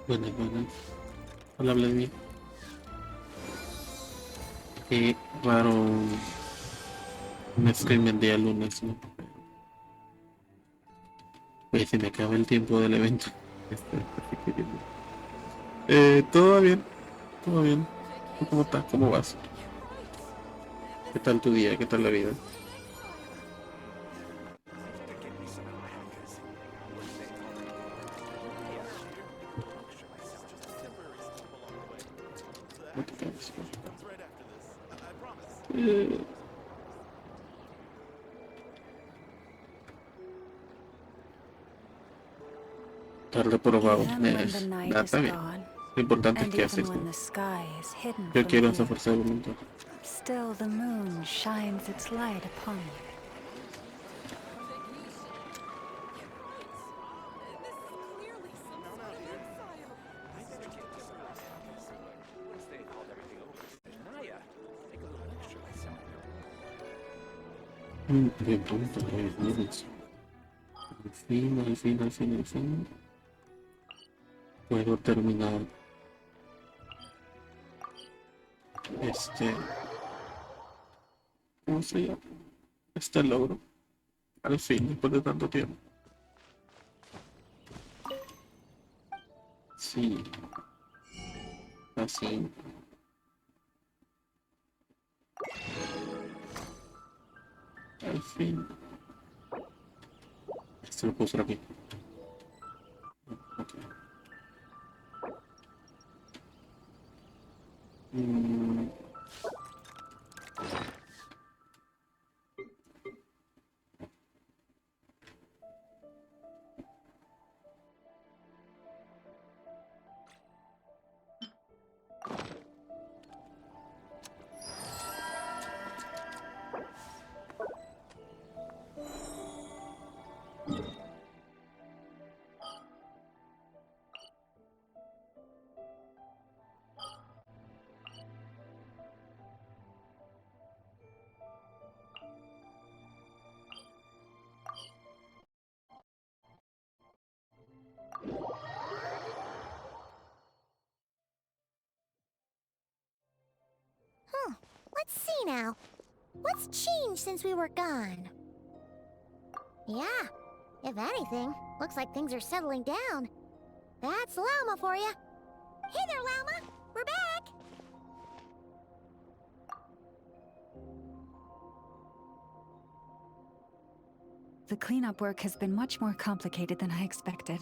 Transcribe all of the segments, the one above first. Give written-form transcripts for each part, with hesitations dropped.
Buenas, buenas. Hola, Vladimir. Qué raro un stream el día lunes, ¿no? Pues se me acaba el tiempo del evento. Así que todo bien, todo bien. ¿Tú cómo estás? ¿Cómo vas? ¿Qué tal tu día? ¿Qué tal la vida? ¿Cómo te quedas? Eh, Tarde probado. Even when the night is Está bien. gone, Lo importante es and que even haces, ¿no? when the sky is hidden Yo from quiero esa view, fuerza de voluntad. still the moon shines its light upon you. Buen punto, bien, bien. Al fin. Puedo terminar este. ¿Cómo se llama? Este logro. Al fin, después de tanto tiempo. Sí, así. Al fin. Esto lo puedo usar aquí. Ok. Mm, Let's see now. What's changed since we were gone? Yeah, if anything, looks like things are settling down. That's Llama for you. Hey there, Llama. We're back. The cleanup work has been much more complicated than I expected.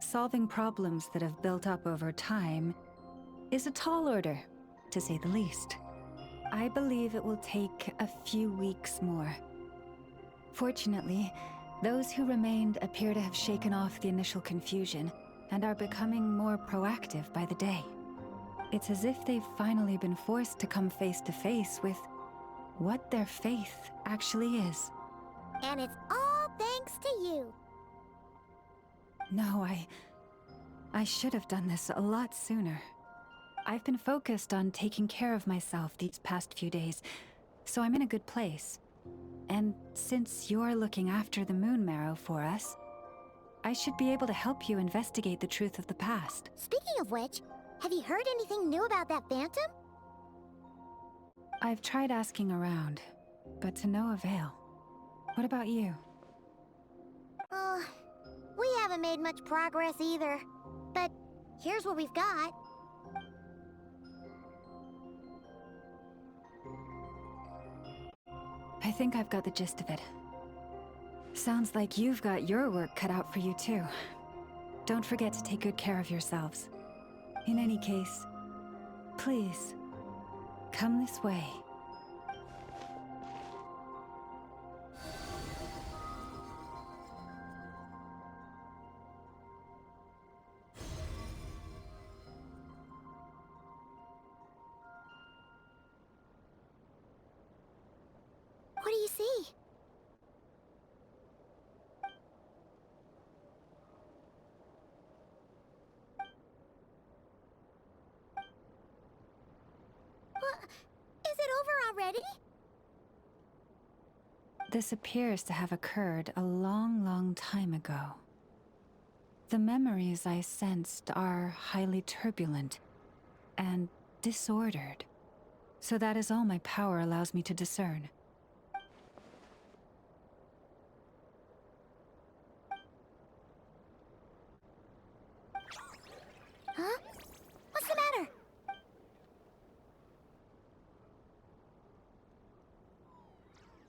Solving problems that have built up over time is a tall order, to say the least. I believe it will take a few weeks more. Fortunately, those who remained appear to have shaken off the initial confusion and are becoming more proactive by the day. It's as if they've finally been forced to come face to face with what their faith actually is. And it's all thanks to you. No, I should have done this a lot sooner. I've been focused on taking care of myself these past few days, so I'm in a good place. And since you're looking after the moon marrow for us, I should be able to help you investigate the truth of the past. Speaking of which, have you heard anything new about that phantom? I've tried asking around, but to no avail. What about you? We haven't made much progress either. But here's what we've got. I think I've got the gist of it. Sounds like you've got your work cut out for you too. Don't forget to take good care of yourselves. In any case, please, come this way. What do you see? Is it over already? This appears to have occurred a long, long time ago. The memories I sensed are highly turbulent and disordered. So that is all my power allows me to discern. Huh? What's the matter?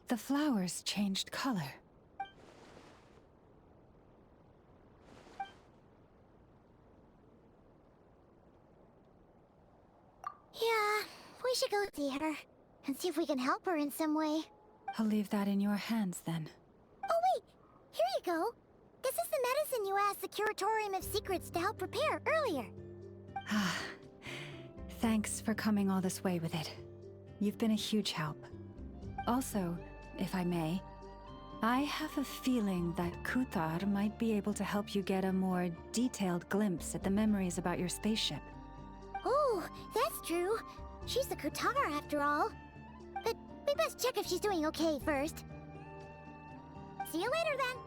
The flowers changed color. Yeah, we should go see her and see if we can help her in some way. I'll leave that in your hands then. Oh wait, here you go. This is the medicine you asked the Curatorium of Secrets to help prepare earlier. Ah, thanks for coming all this way with it. You've been a huge help. Also, if I may, I have a feeling that Kuthar might be able to help you get a more detailed glimpse at the memories about your spaceship. Oh, that's true. She's the Kutara after all. But we best check if she's doing okay first. See you later then.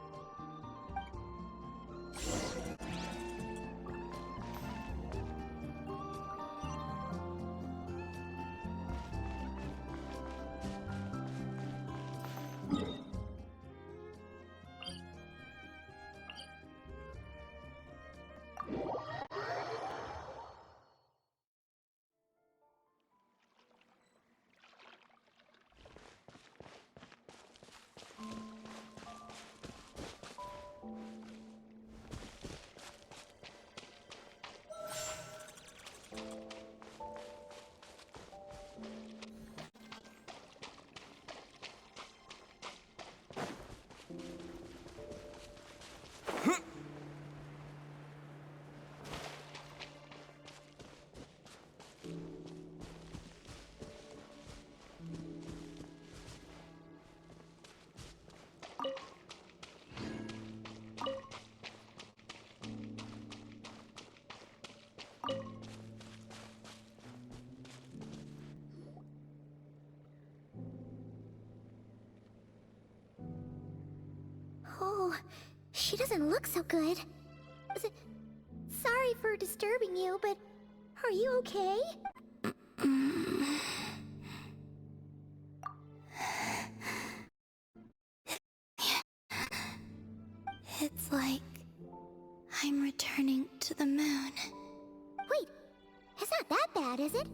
Oh, she doesn't look so good. Sorry for disturbing you, but are you okay? It's like I'm returning to the moon. Wait, it's not that bad, is it?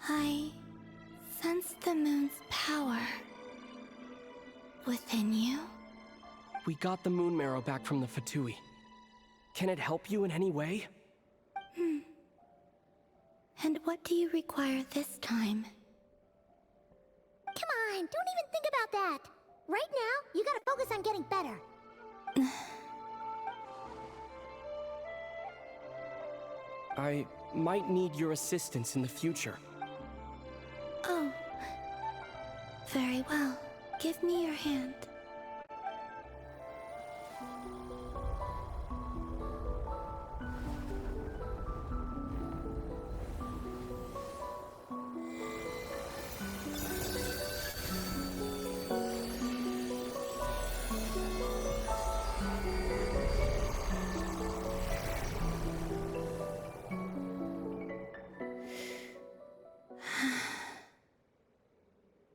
I sense the moon's power within you. We got the moon marrow back from the Fatui. Can it help you in any way? And what do you require this time? Come on, don't even think about that. Right now, you gotta focus on getting better. I might need your assistance in the future. Oh. Very well. Give me your hand.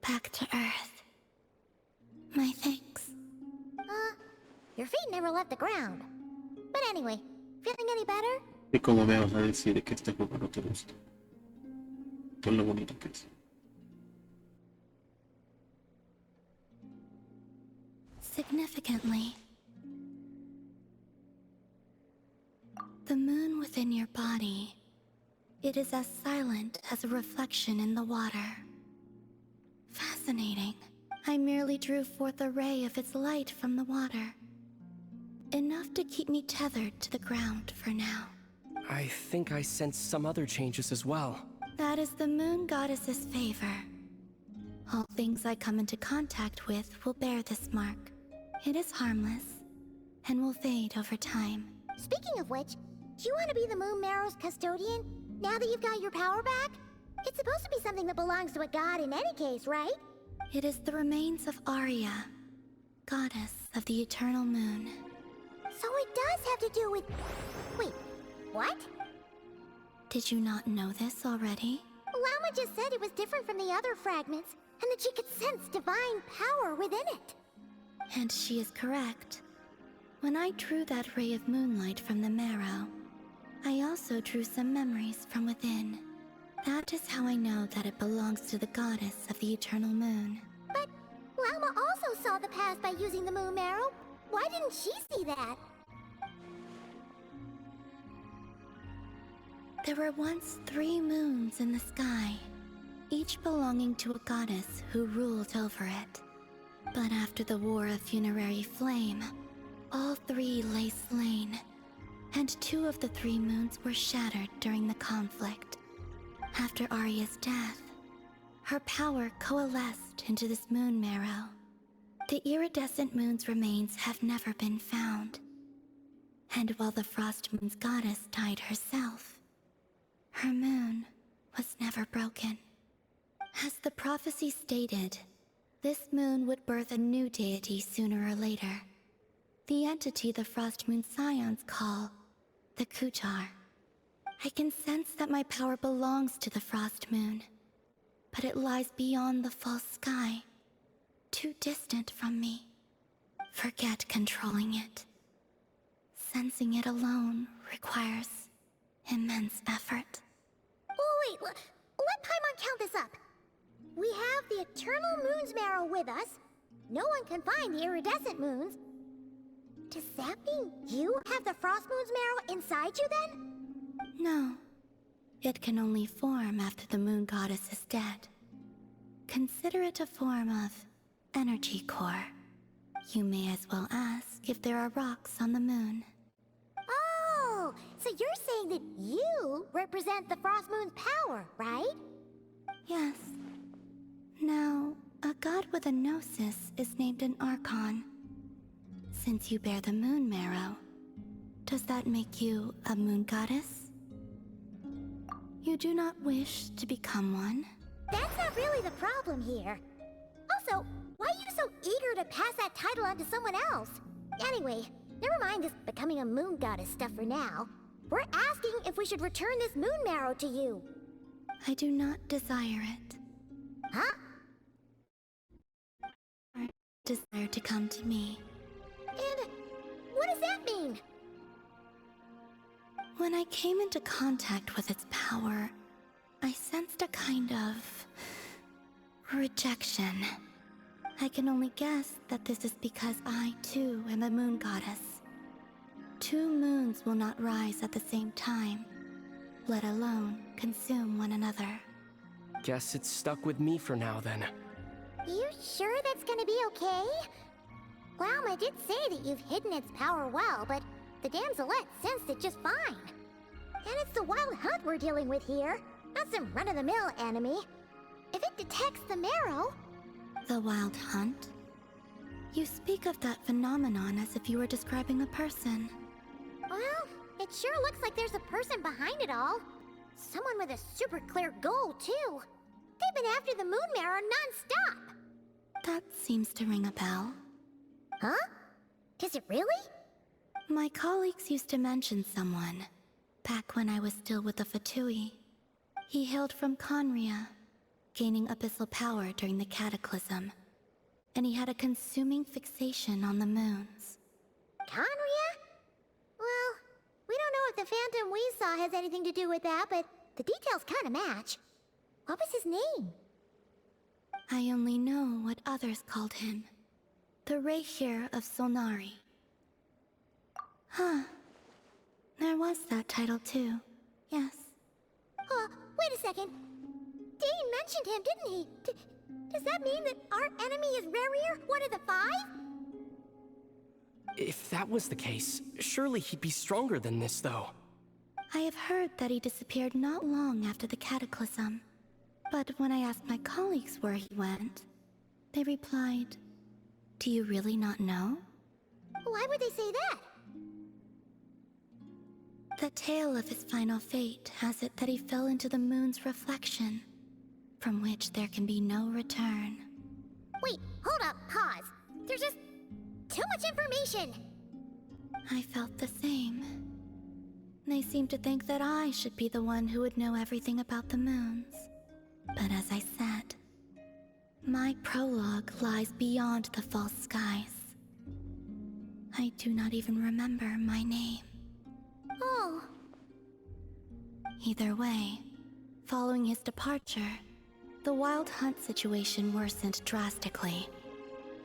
Back to Earth. My thanks. Your feet never left the ground. But anyway, feeling any better? ¿Y cómo me vas a decir que este juego no te gusta? Con lo bonito que es. Significantly, the moon within your body, it is as silent as a reflection in the water. Fascinating. I merely drew forth a ray of its light from the water. Enough to keep me tethered to the ground for now. I think I sensed some other changes as well. That is the moon goddess's favor. All things I come into contact with will bear this mark. It is harmless, and will fade over time. Speaking of which, do you want to be the Moon Marrow's custodian, now that you've got your power back? It's supposed to be something that belongs to a god in any case, right? It is the remains of Arya, goddess of the eternal moon. So it does have to do with... Wait, what? Did you not know this already? Llama just said it was different from the other fragments, and that she could sense divine power within it. And she is correct. When I drew that ray of moonlight from the marrow, I also drew some memories from within. That is how I know that it belongs to the goddess of the eternal moon. But Llama also saw the past by using the moon marrow. Why didn't she see that? There were once 3 moons in the sky, each belonging to a goddess who ruled over it. But after the War of Funerary Flame, all 3 lay slain, and 2 of the 3 moons were shattered during the conflict. After Arya's death, her power coalesced into this moon marrow. The iridescent moon's remains have never been found. And while the Frost Moon's goddess died herself, her moon was never broken. As the prophecy stated, this moon would birth a new deity sooner or later. The entity the Frost Moon Scions call the Kujar. I can sense that my power belongs to the Frost Moon, but it lies beyond the false sky, too distant from me. Forget controlling it. Sensing it alone requires immense effort. Oh wait, let Paimon count this up. We have the Eternal Moon's marrow with us. No one can find the iridescent moons. Does that mean you have the Frost Moon's marrow inside you then? No. It can only form after the moon goddess is dead. Consider it a form of energy core. You may as well ask if there are rocks on the moon. Oh, so you're saying that you represent the Frost Moon's power, right? Yes. Now, a god with a gnosis is named an Archon. Since you bear the moon marrow, does that make you a moon goddess? You do not wish to become one? That's not really the problem here. Also, why are you so eager to pass that title on to someone else? Anyway, never mind this becoming a moon goddess stuff for now. We're asking if we should return this moon marrow to you. I do not desire it. Huh? I desire to come to me. And what does that mean? When I came into contact with its power, I sensed a kind of rejection. I can only guess that this is because I, too, am a moon goddess. 2 moons will not rise at the same time, let alone consume one another. Guess it's stuck with me for now then. You sure that's gonna be okay? Llama did say that you've hidden its power well, but the damselette sensed it just fine. And it's the wild hunt we're dealing with here, not some run-of-the-mill enemy. If it detects the marrow... The wild hunt? You speak of that phenomenon as if you were describing a person. Well, it sure looks like there's a person behind it all. Someone with a super clear goal, too. They've been after the moon marrow non-stop. That seems to ring a bell. Huh? Does it really? My colleagues used to mention someone, back when I was still with the Fatui. He hailed from Conria, gaining abyssal power during the Cataclysm, and he had a consuming fixation on the moons. Conria? Well, we don't know if the phantom we saw has anything to do with that, but the details kind of match. What was his name? I only know what others called him. The Reikir of Solnari. Huh. There was that title too. Yes. Wait a second. Dane mentioned him, didn't he? Does that mean that our enemy is Rerir, one of the 5? If that was the case, surely he'd be stronger than this, though. I have heard that he disappeared not long after the Cataclysm. But when I asked my colleagues where he went, they replied, "Do you really not know?" Why would they say that? The tale of his final fate has it that he fell into the moon's reflection, from which there can be no return. Wait, hold up, pause. There's just Too much information! I felt the same. They seemed to think that I should be the one who would know everything about the moons. But as I said, my prologue lies beyond the false skies. I do not even remember my name. Oh. Either way, following his departure, the Wild Hunt situation worsened drastically,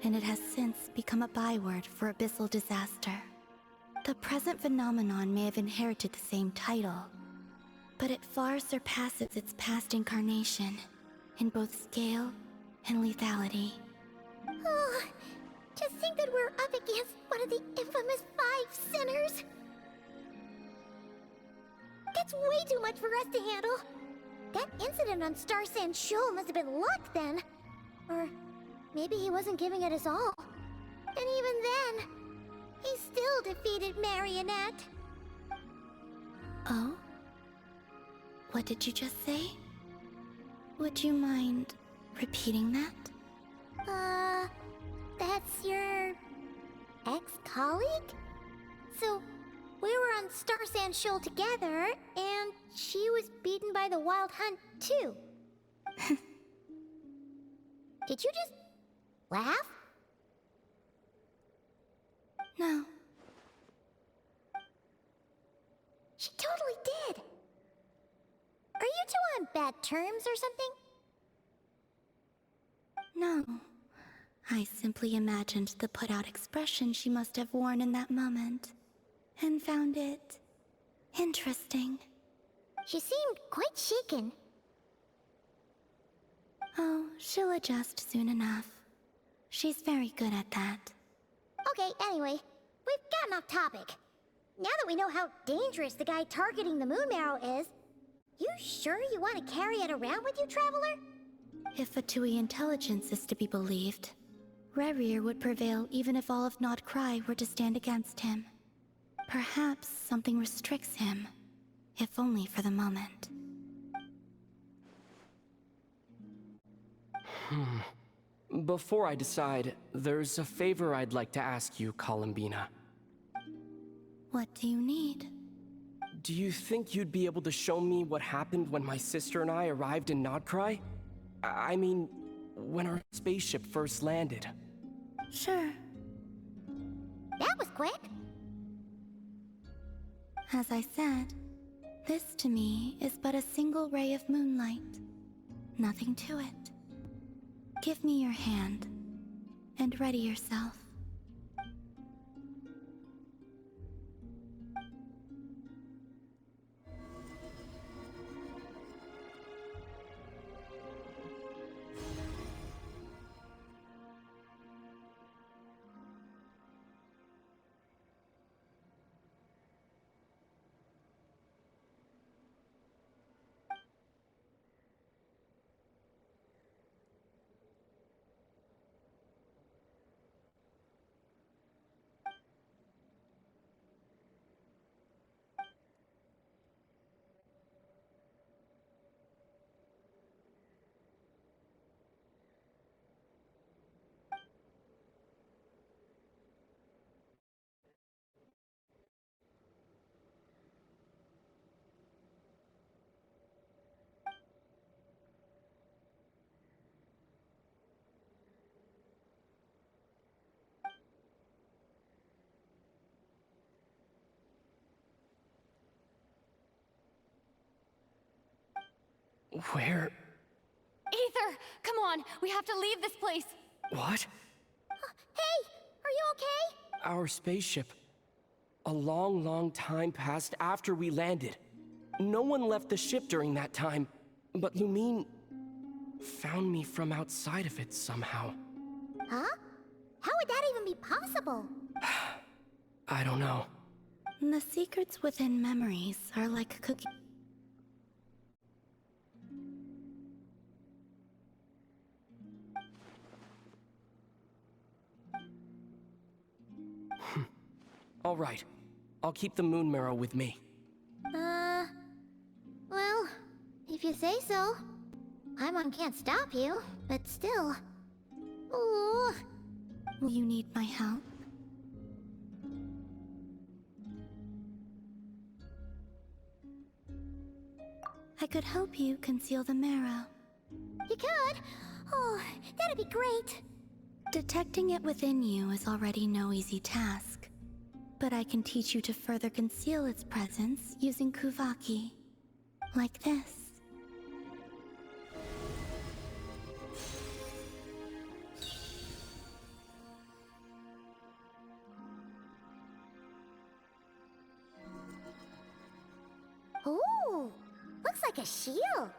and it has since become a byword for abyssal disaster. The present phenomenon may have inherited the same title, but it far surpasses its past incarnation in both scale and lethality. Oh, to think that we're up against one of the infamous 5 sinners! That's way too much for us to handle! That incident on Star Sand Shoal must have been luck then! Or maybe he wasn't giving it his all. And even then, he still defeated Marionette. Oh? What did you just say? Would you mind repeating that? That's your ex-colleague? So, we were on Star Sand Shoal together, and she was beaten by the Wild Hunt too. Did you just laugh? No. She totally did. Are you two on bad terms or something? No. I simply imagined the put-out expression she must have worn in that moment, and found it interesting. She seemed quite shaken. Oh, she'll adjust soon enough. She's very good at that. Okay, anyway, we've gotten off topic. Now that we know how dangerous the guy targeting the moon marrow is, you sure you want to carry it around with you, Traveler? If Fatui intelligence is to be believed, Rerir would prevail even if all of Nod Cry were to stand against him. Perhaps something restricts him, if only for the moment. Before I decide, there's a favor I'd like to ask you, Columbina. What do you need? Do you think you'd be able to show me what happened when my sister and I arrived in Nodcry? I mean, when our spaceship first landed. Sure. That was quick. As I said, this to me is but a single ray of moonlight. Nothing to it. Give me your hand, and ready yourself. Where? Aether! Come on! We have to leave this place! What? Hey, are you okay? Our spaceship. A long, long time passed after we landed. No one left the ship during that time, but Lumine found me from outside of it somehow. Huh? How would that even be possible? I don't know. The secrets within memories are like cookies. All right. I'll keep the moon marrow with me. Well, if you say so. Paimon can't stop you, but still. Ooh. Will you need my help? I could help you conceal the marrow. You could? Oh, that'd be great. Detecting it within you is already no easy task. But I can teach you to further conceal its presence using Kuvaki. Like this. Ooh, looks like a shield.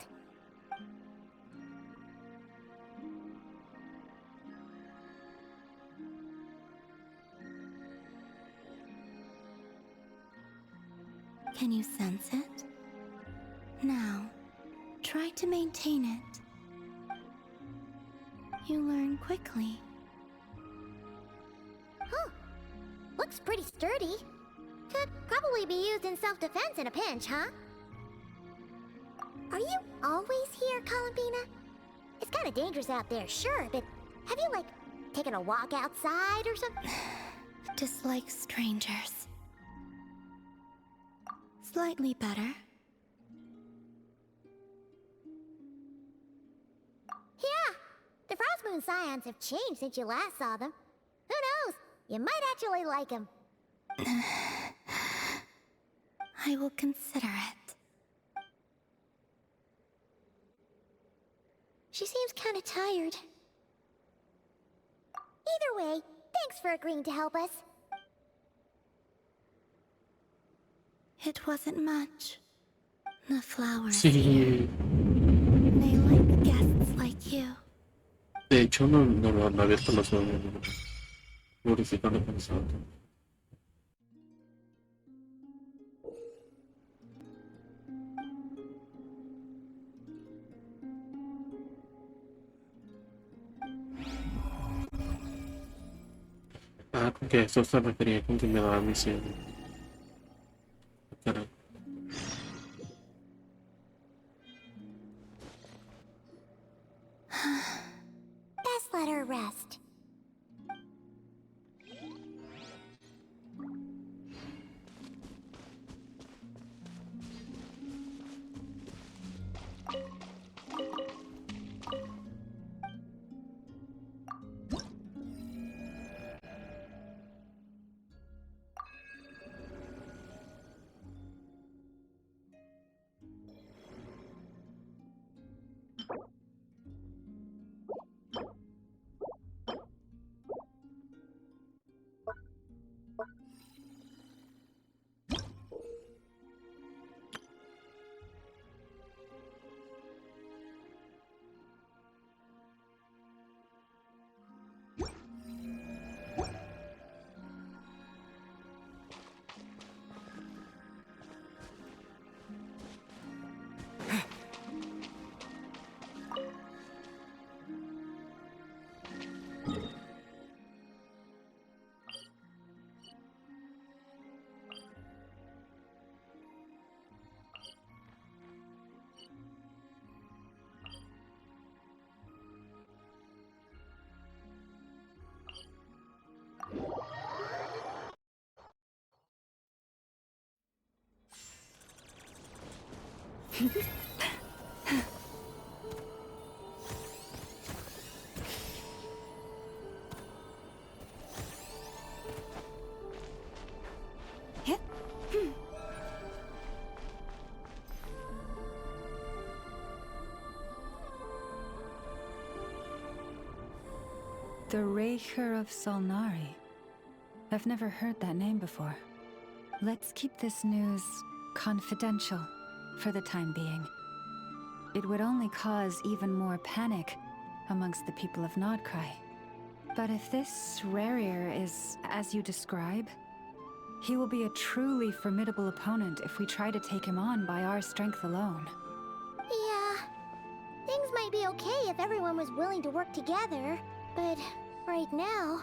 Can you sense it? Now, try to maintain it. You learn quickly. Huh. Looks pretty sturdy. Could probably be used in self-defense in a pinch, huh? Are you always here, Columbina? It's kind of dangerous out there, sure, but have you, like, taken a walk outside or something? Dislike strangers. Slightly better. Yeah, the Frost Moon Scions have changed since you last saw them. Who knows? You might actually like them. I will consider it. She seems kind of tired. Either way, thanks for agreeing to help us. It wasn't much. The flowers Sí, here, they like guests like you. de hecho no han abierto los ojos, glorificando con eso. Ah, con que eso se refería con que me daba misión. Caray. Best let her rest. The Raker of Solnari. I've never heard that name before. Let's keep this news confidential for the time being. It would only cause even more panic amongst the people of Nodcry. But if this Rarir is as you describe, he will be a truly formidable opponent if we try to take him on by our strength alone. Yeah, things might be okay if everyone was willing to work together, but right now...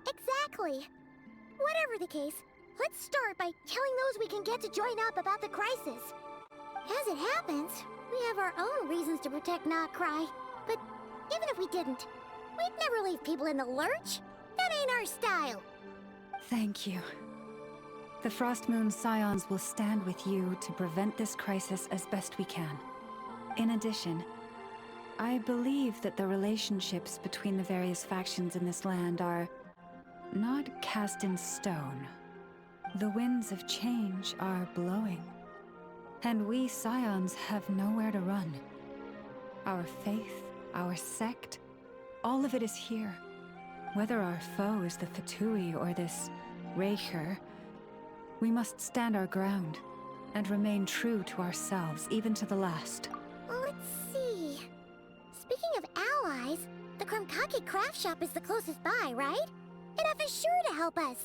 Exactly. Whatever the case, let's start by telling those we can get to join up about the crisis. As it happens, We have our own reasons to protect Notcry, but even if we didn't, we'd never leave people in the lurch. That ain't our style. Thank you. The Frostmoon Scions will stand with you to prevent this crisis as best we can. In addition, I believe that the relationships between the various factions in this land are not cast in stone. The winds of change are blowing, and we Scions have nowhere to run. Our faith, our sect, all of it is here. Whether our foe is the Fatui or this Raker, we must stand our ground and remain true to ourselves, even to the last. Let's see. Speaking of allies, the Krumkake craft shop is the closest by, right? Enough is sure to help us.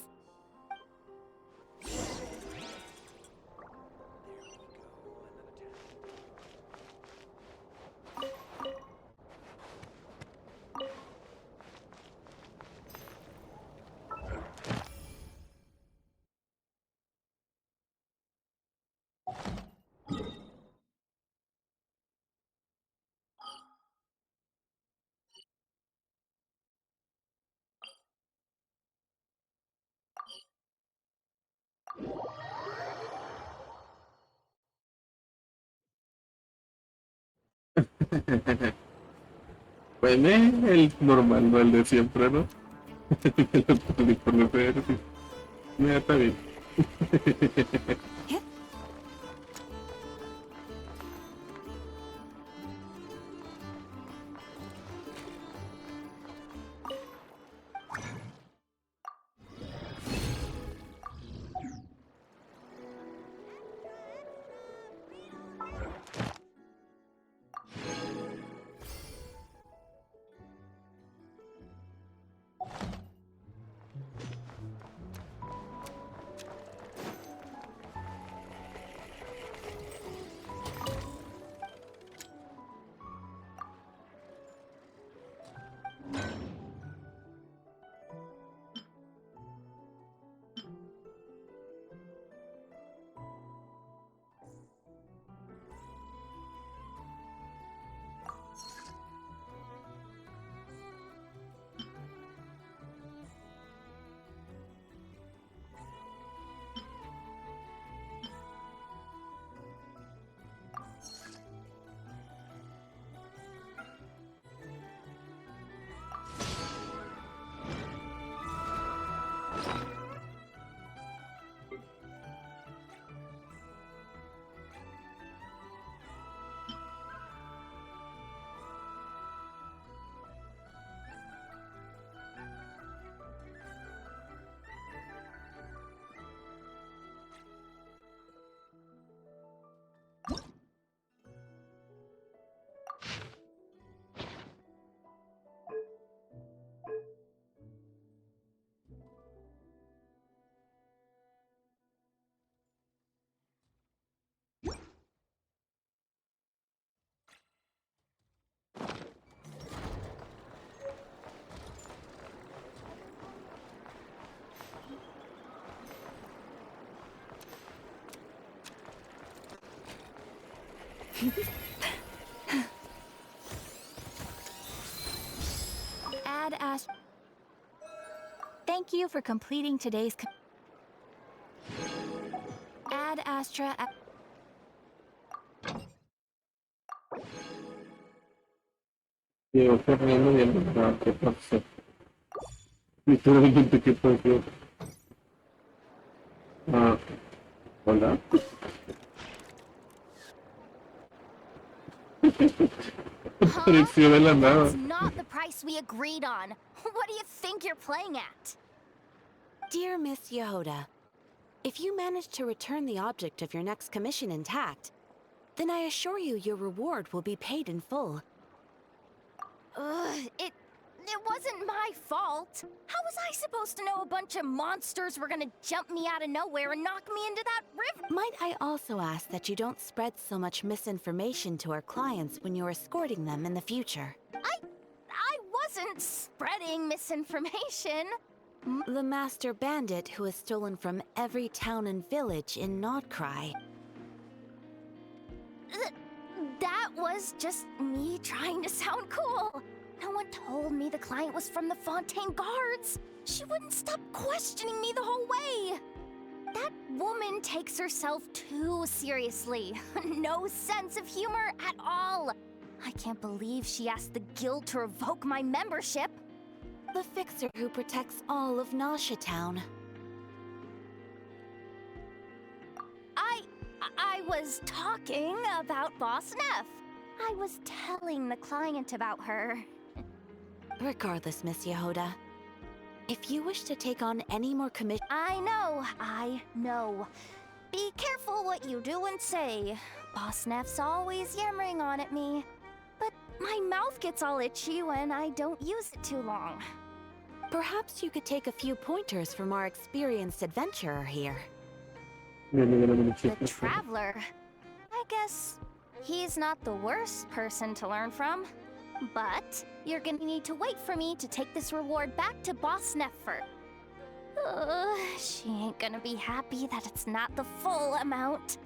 Pues el normal, no el de siempre, ¿no? El uniforme verde. Mira, está bien. Ad Ast. Thank you for completing today's. Ad Astra. Diego Fernando viendo nada, ¿qué pasó? Literalmente, ¿qué pasó? Ah, hola. Apareció de la nada. That's not the price we agreed on. What do you think you're playing at? Dear Miss Yehoda, if you manage to return the object of your next commission intact, then I assure you your reward will be paid in full. It wasn't my fault. How was I supposed to know a bunch of monsters were gonna jump me out of nowhere and knock me into that river? Might I also ask that you don't spread so much misinformation to our clients when you're escorting them in the future? I wasn't spreading misinformation. The master bandit who has stolen from every town and village in Notcry. That was just me trying to sound cool. No one told me the client was from the Fontaine Guards. She wouldn't stop questioning me the whole way. That woman takes herself too seriously. No sense of humor at all. I can't believe she asked the guild to revoke my membership. The fixer who protects all of Nasha Town. I was talking about Boss Neff. I was telling the client about her. Regardless, Miss Yehoda, if you wish to take on any more commission... I know. Be careful what you do and say. Boss Neff's always yammering on at me. But my mouth gets all itchy when I don't use it too long. Perhaps you could take a few pointers from our experienced adventurer here. The Traveler. I guess he's not the worst person to learn from. But you're gonna need to wait for me to take this reward back to Boss Neffer. She ain't gonna be happy that it's not the full amount.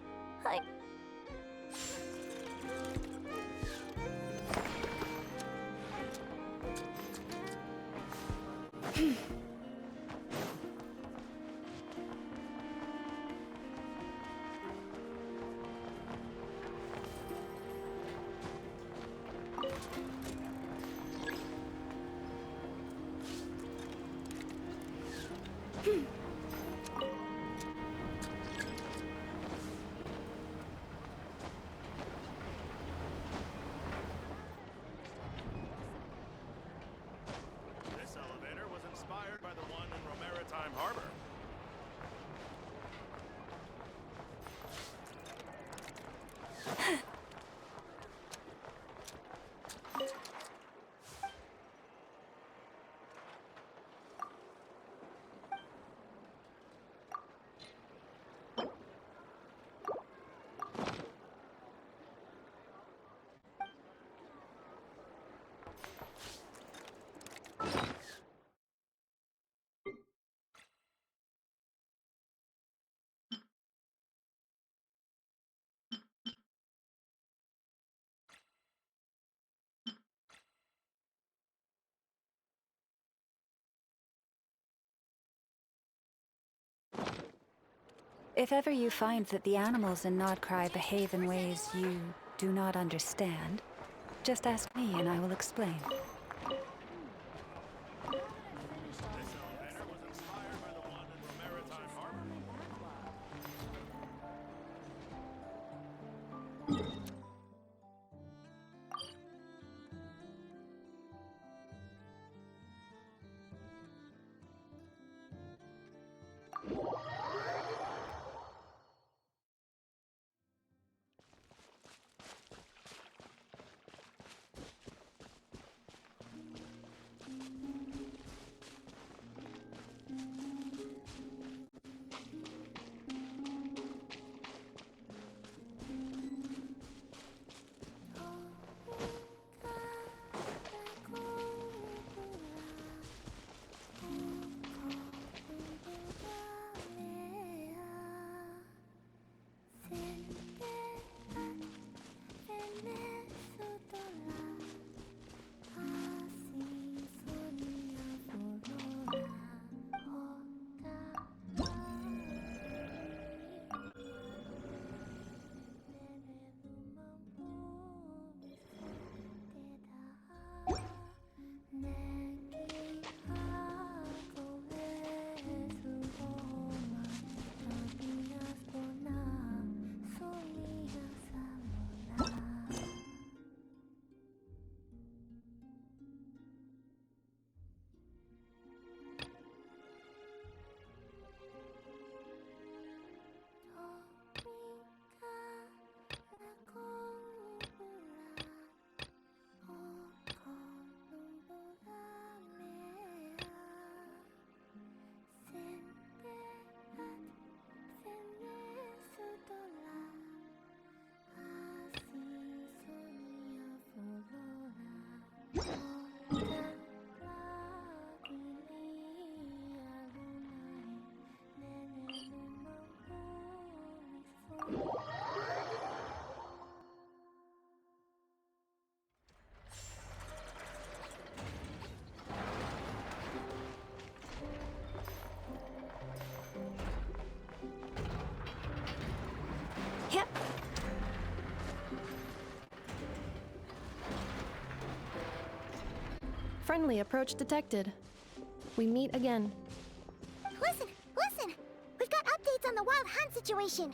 This elevator was inspired by the one in Romaritime Harbor. If ever you find that the animals in Nodcry behave in ways you do not understand, just ask me and I will explain. This elevator was inspired by the one in Romaritime Harbor. Friendly approach detected. We meet again. Listen, listen! We've got updates on the wild hunt situation.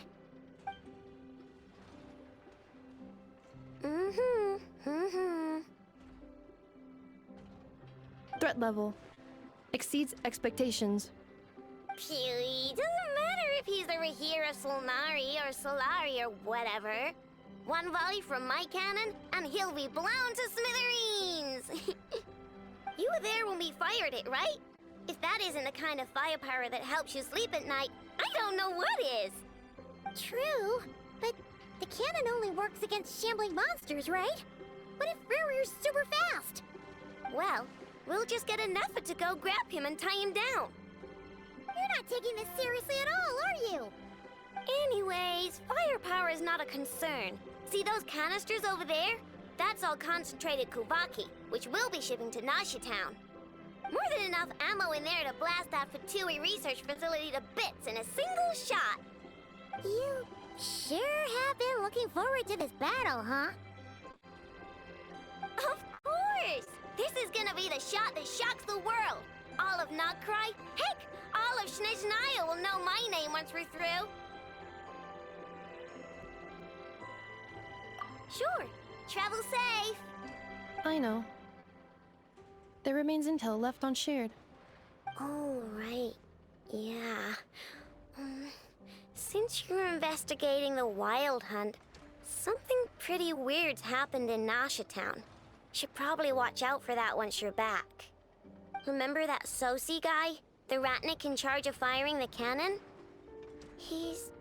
Threat level exceeds expectations. Phew, doesn't matter if he's the Rahira Solnari or Solari or whatever. One volley from my cannon, and he'll be blown to smithereens! You were there when we fired it, right? If that isn't the kind of firepower that helps you sleep at night, I don't know what is! True, but the cannon only works against shambling monsters, right? What if Rarir's super fast? Well, we'll just get enough to go grab him and tie him down. You're not taking this seriously at all, are you? Anyways, firepower is not a concern. See those canisters over there? That's all concentrated Kuvaki, which we'll be shipping to Nasha Town. More than enough ammo in there to blast that Fatui research facility to bits in a single shot. You sure have been looking forward to this battle, huh? Of course! This is gonna be the shot that shocks the world. All of Nokrai, heck, all of Shnezhnaya will know my name once we're through. Sure, travel safe. I know. There remains intel left unshared. Oh, right. Yeah. Since you're investigating the wild hunt, something pretty weird's happened in Nasha Town. Should probably watch out for that once you're back. Remember that Sosi guy? The Ratnik in charge of firing the cannon? He's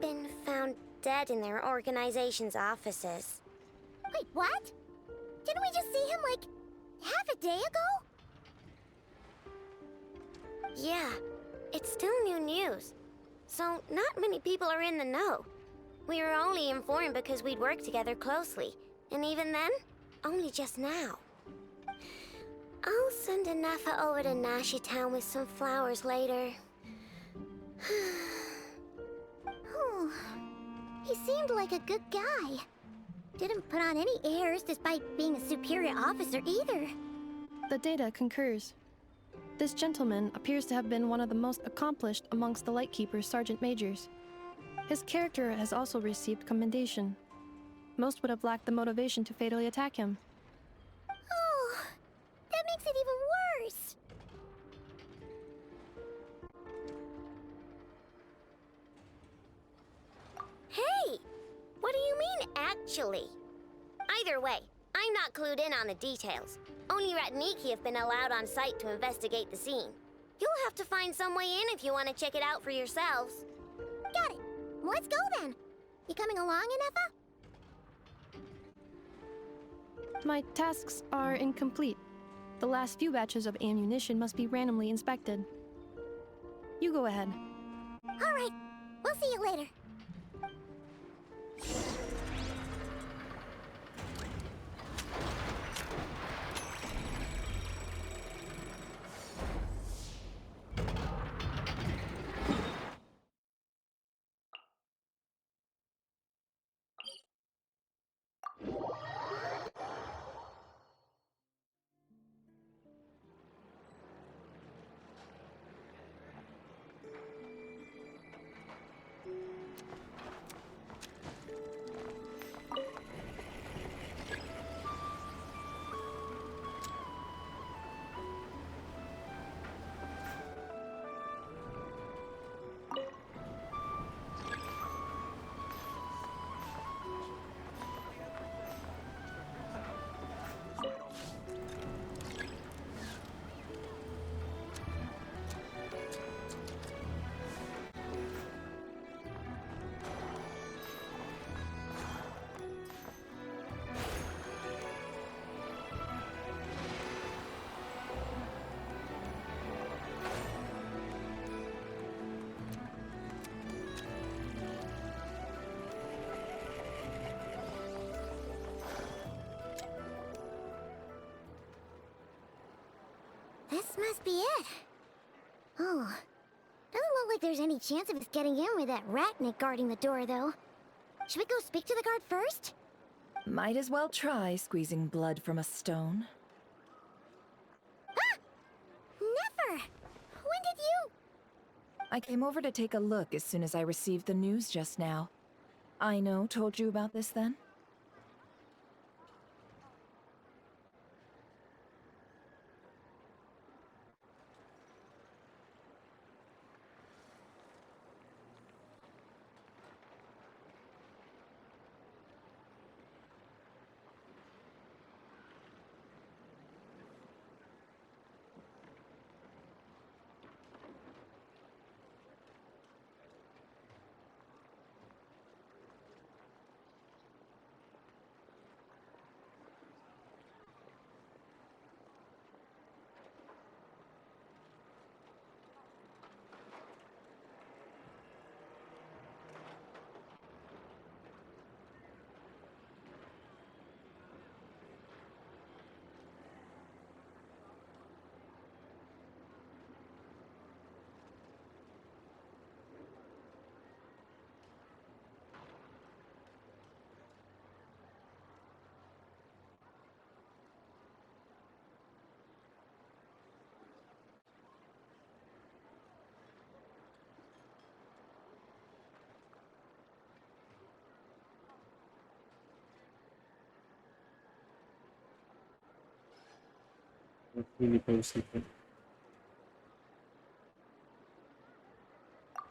been found dead in their organization's offices. Wait, what? Didn't we just see him, like, half a day ago? Yeah, it's still new news. So, not many people are in the know. We were only informed because we'd worked together closely. And even then, only just now. I'll send Anafa over to Nashi Town with some flowers later. Oh, he seemed like a good guy. Didn't put on any airs despite being a superior officer either. The data concurs. This gentleman appears to have been one of the most accomplished amongst the Lightkeeper's sergeant majors. His character has also received commendation. Most would have lacked the motivation to fatally attack him. Oh, that makes it even worse. Hey, what do you mean, actually? Either way, I'm not clued in on the details. Only Ratniki have been allowed on site to investigate the scene. You'll have to find some way in if you want to check it out for yourselves. Got it. Let's go then. You coming along, Anefa? My tasks are incomplete. The last few batches of ammunition must be randomly inspected. You go ahead. All right. We'll see you later. This must be it. Oh, doesn't look like there's any chance of us getting in with that Ratnik guarding the door, though. Should we go speak to the guard first? Might as well try squeezing blood from a stone. I came over to take a look as soon as I received the news just now. Ino told you about this then? Mini pausita.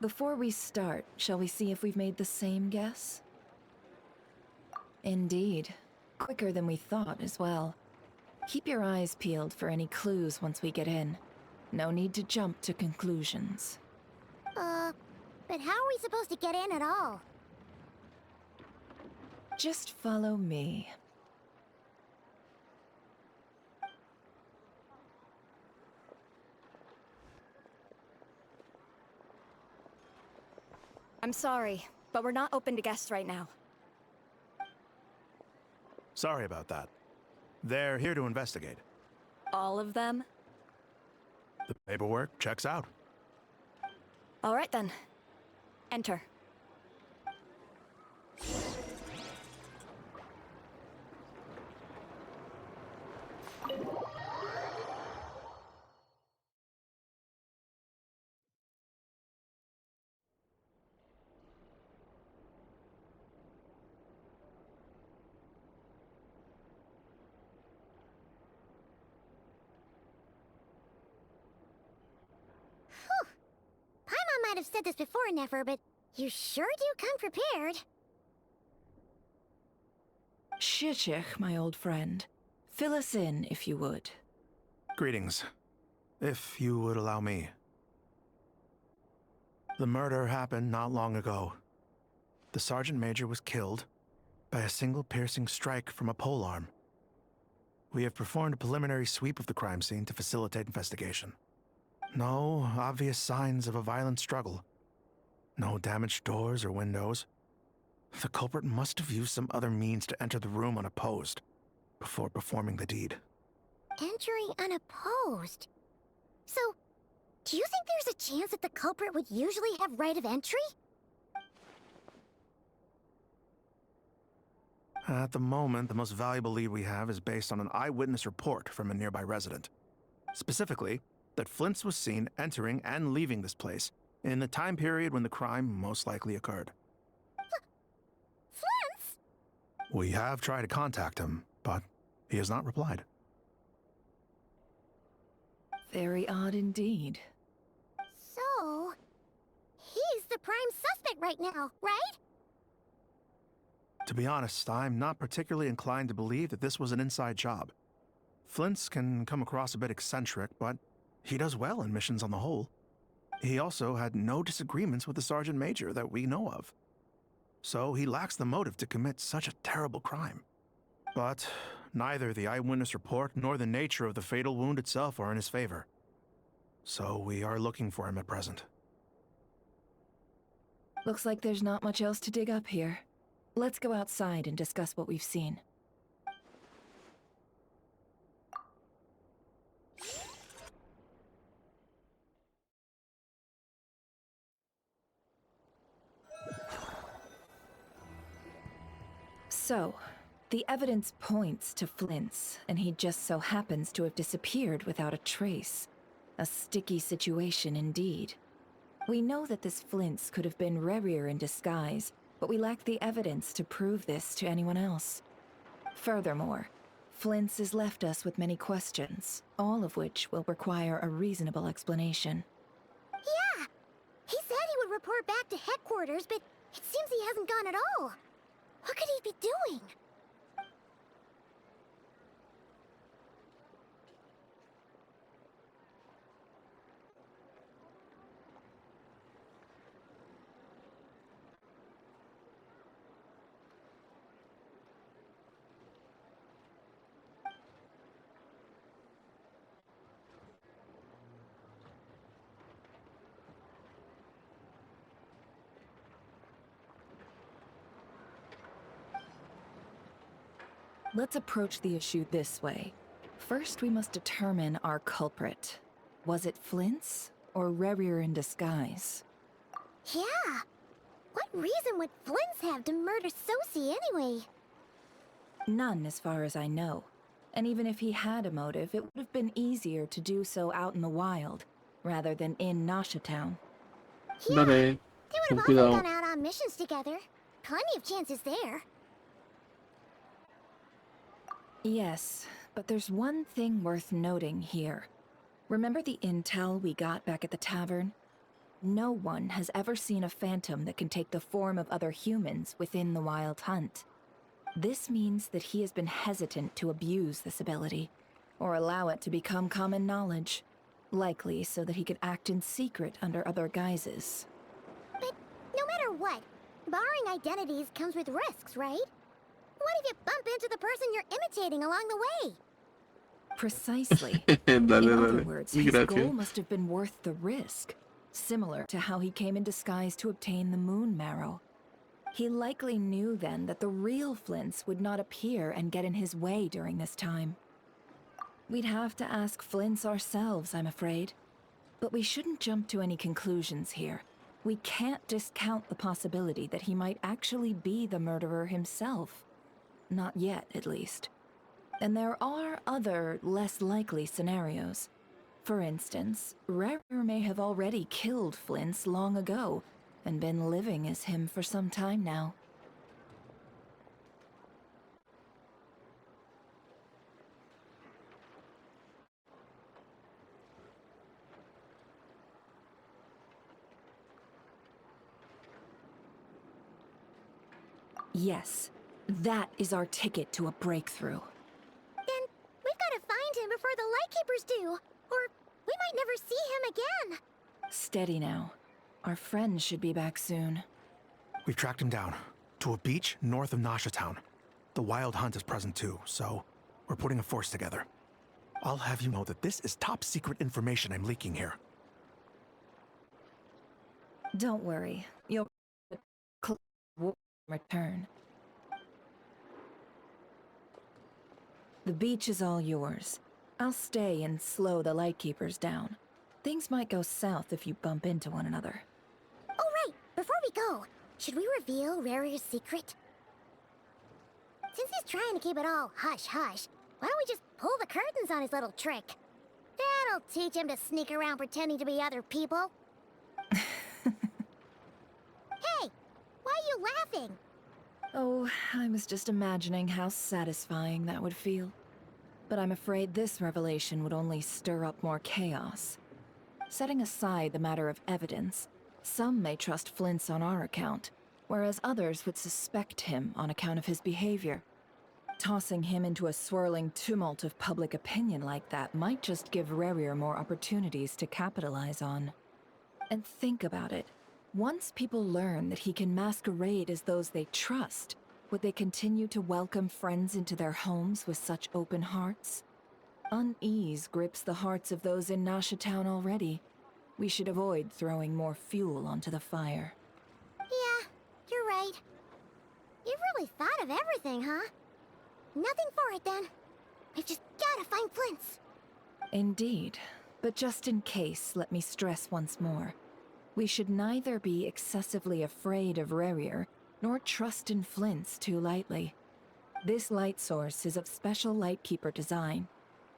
Before we start, shall we see if we've made the same guess? Indeed. Quicker than we thought as well. Keep your eyes peeled for any clues once we get in. No need to jump to conclusions. But how are we supposed to get in at all? Just follow me. I'm sorry, but we're not open to guests right now. Sorry about that. They're here to investigate. All of them? The paperwork checks out. All right then. Enter. Paimon might have said this before, Nefer, but you sure do come prepared. Shishich, my old friend. Fill us in, if you would. Greetings. If you would allow me. The murder happened not long ago. The Sergeant Major was killed by a single piercing strike from a polearm. We have performed a preliminary sweep of the crime scene to facilitate investigation. No obvious signs of a violent struggle. No damaged doors or windows. The culprit must have used some other means to enter the room unopposed before performing the deed. Entering unopposed? So, do you think there's a chance that the culprit would usually have right of entry? At the moment, the most valuable lead we have is based on an eyewitness report from a nearby resident. Specifically, that Flint's was seen entering and leaving this place in the time period when the crime most likely occurred. Flint's? We have tried to contact him, but he has not replied. Very odd indeed. So, he's the prime suspect right now, right? To be honest, I'm not particularly inclined to believe that this was an inside job. Flint's can come across a bit eccentric, but he does well in missions on the whole. He also had no disagreements with the Sergeant Major that we know of. So he lacks the motive to commit such a terrible crime. But neither the eyewitness report nor the nature of the fatal wound itself are in his favor. So we are looking for him at present. Looks like there's not much else to dig up here. Let's go outside and discuss what we've seen. So, the evidence points to Flint's, and he just so happens to have disappeared without a trace. A sticky situation indeed. We know that this Flint's could have been Rerir in disguise, but we lack the evidence to prove this to anyone else. Furthermore, Flint's has left us with many questions, all of which will require a reasonable explanation. Yeah! He said he would report back to headquarters, but it seems he hasn't gone at all. What could he be doing? Let's approach the issue this way. First, we must determine our culprit. Was it Flint's or Rerir in disguise? Yeah! What reason would Flint's have to murder Sosie anyway? None, as far as I know. And even if he had a motive, it would have been easier to do so out in the wild, rather than in Nasha Town. Yeah, Dale, they would ten have often cuidado. gone out on missions together. Plenty of chances there. Yes, but there's one thing worth noting here. Remember the intel we got back at the tavern? No one has ever seen a phantom that can take the form of other humans within the Wild Hunt. This means that he has been hesitant to abuse this ability, or allow it to become common knowledge, likely so that he could act in secret under other guises. But no matter what, borrowing identities comes with risks, right? What if you bump into the person you're imitating along the way? Precisely. Dale, In other dale. words, Y his gracias. goal must have been worth the risk, similar to how he came in disguise to obtain the moon marrow. He likely knew then that the real Flint's would not appear and get in his way during this time. We'd have to ask Flint's ourselves, I'm afraid. But we shouldn't jump to any conclusions here. We can't discount the possibility that he might actually be the murderer himself. Not yet, at least. And there are other, less likely scenarios. For instance, Rerir may have already killed Flint's long ago, and been living as him for some time now. Yes, that is our ticket to a breakthrough. Then we've got to find him before the Lightkeepers do, or we might never see him again. Steady now. Our friends should be back soon. We've tracked him down to a beach north of Nasha Town. The Wild Hunt is present too, so we're putting a force together. I'll have you know that this is top secret information I'm leaking here. Don't worry. You'll return. The beach is all yours. I'll stay and slow the Lightkeepers down. Things might go south if you bump into one another. Oh, right. Before we go, should we reveal Rarir's secret? Since he's trying to keep it all hush-hush, why don't we just pull the curtains on his little trick? That'll teach him to sneak around pretending to be other people. Hey! Why are you laughing? Oh, I was just imagining how satisfying that would feel. But I'm afraid this revelation would only stir up more chaos. Setting aside the matter of evidence, some may trust Flint's on our account, whereas others would suspect him on account of his behavior. Tossing him into a swirling tumult of public opinion like that might just give Rerir more opportunities to capitalize on. And think about it. Once people learn that he can masquerade as those they trust, would they continue to welcome friends into their homes with such open hearts? Unease grips the hearts of those in Nasha Town already. We should avoid throwing more fuel onto the fire. Yeah, you're right. You've really thought of everything, huh? Nothing for it, then. We've just gotta find Flint's. Indeed. But just in case, let me stress once more. We should neither be excessively afraid of Rerir, nor trust in Flint's too lightly. This light source is of special Lightkeeper design.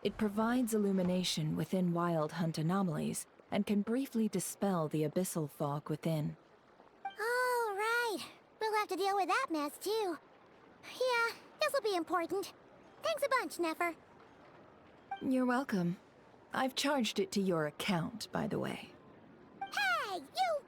It provides illumination within Wild Hunt anomalies, and can briefly dispel the abyssal fog within. All right. We'll have to deal with that mess, too. Yeah, this'll be important. Thanks a bunch, Nefer. You're welcome. I've charged it to your account, by the way. Hey, you!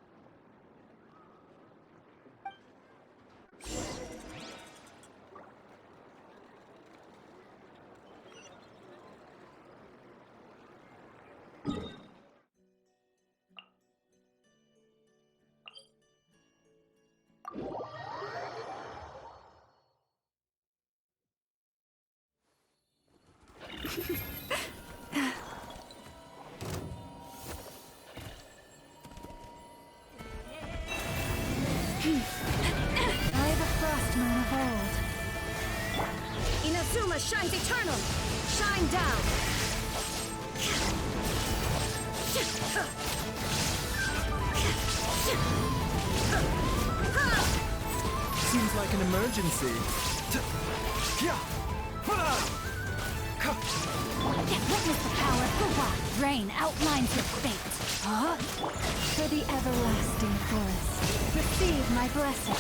By the frost moon of old. Inazuma shines eternal! Shine down! Seems like an emergency. Witness the power of the wild rain outlines your fate. Huh? For the everlasting forest, receive my blessing.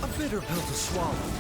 A bitter pill to swallow.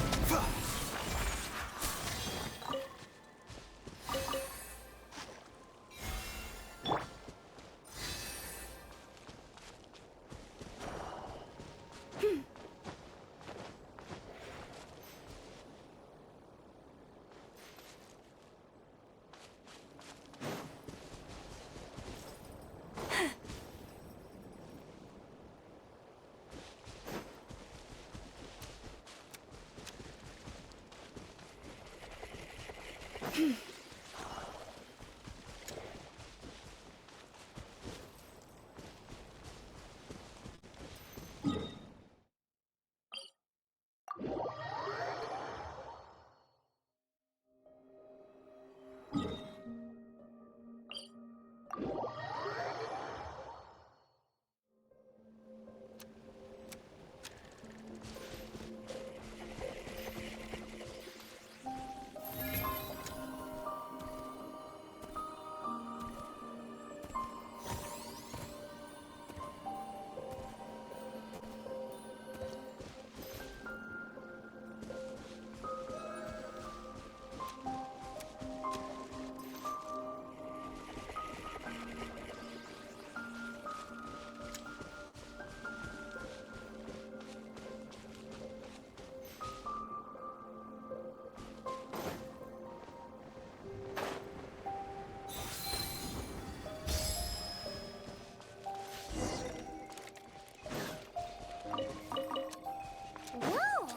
Whoa!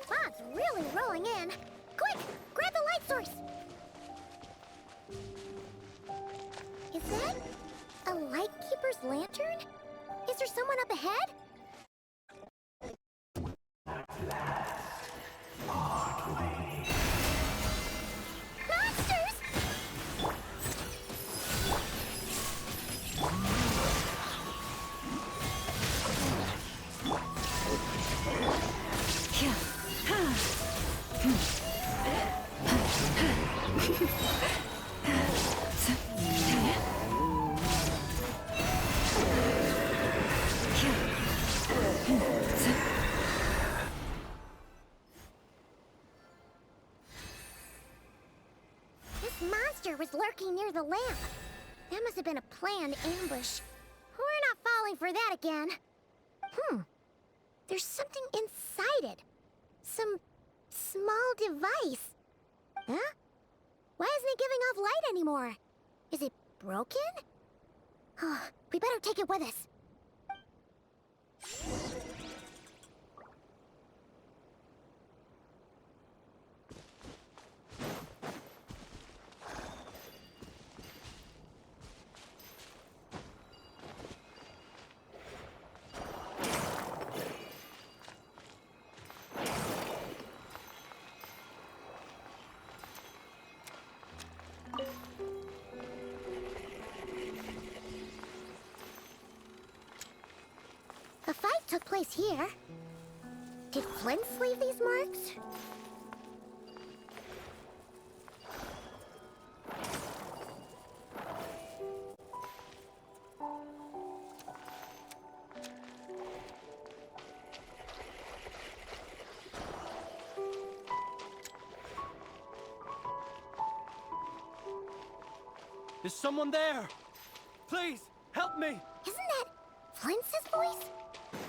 Fog's really rolling in. Quick, grab the light source. Is that a lightkeeper's lantern? Is there someone up ahead? Monsters! This monster was lurking near the lamp. That must have been a planned ambush. We're not falling for that again. There's something inside it. Some small device. Huh? Why isn't it giving off light anymore? Is it broken? Oh, we better take it with us. A fight took place here. Did Flint's leave these marks? Is someone there? Please, help me! Isn't that Flintz's voice?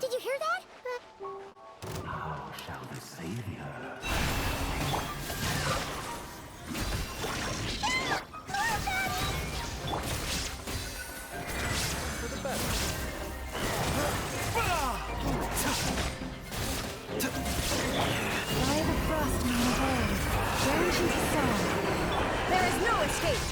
Did you hear that? How shall the savior? For the better. By the frost moon gold, Genshin's song. There is no escape!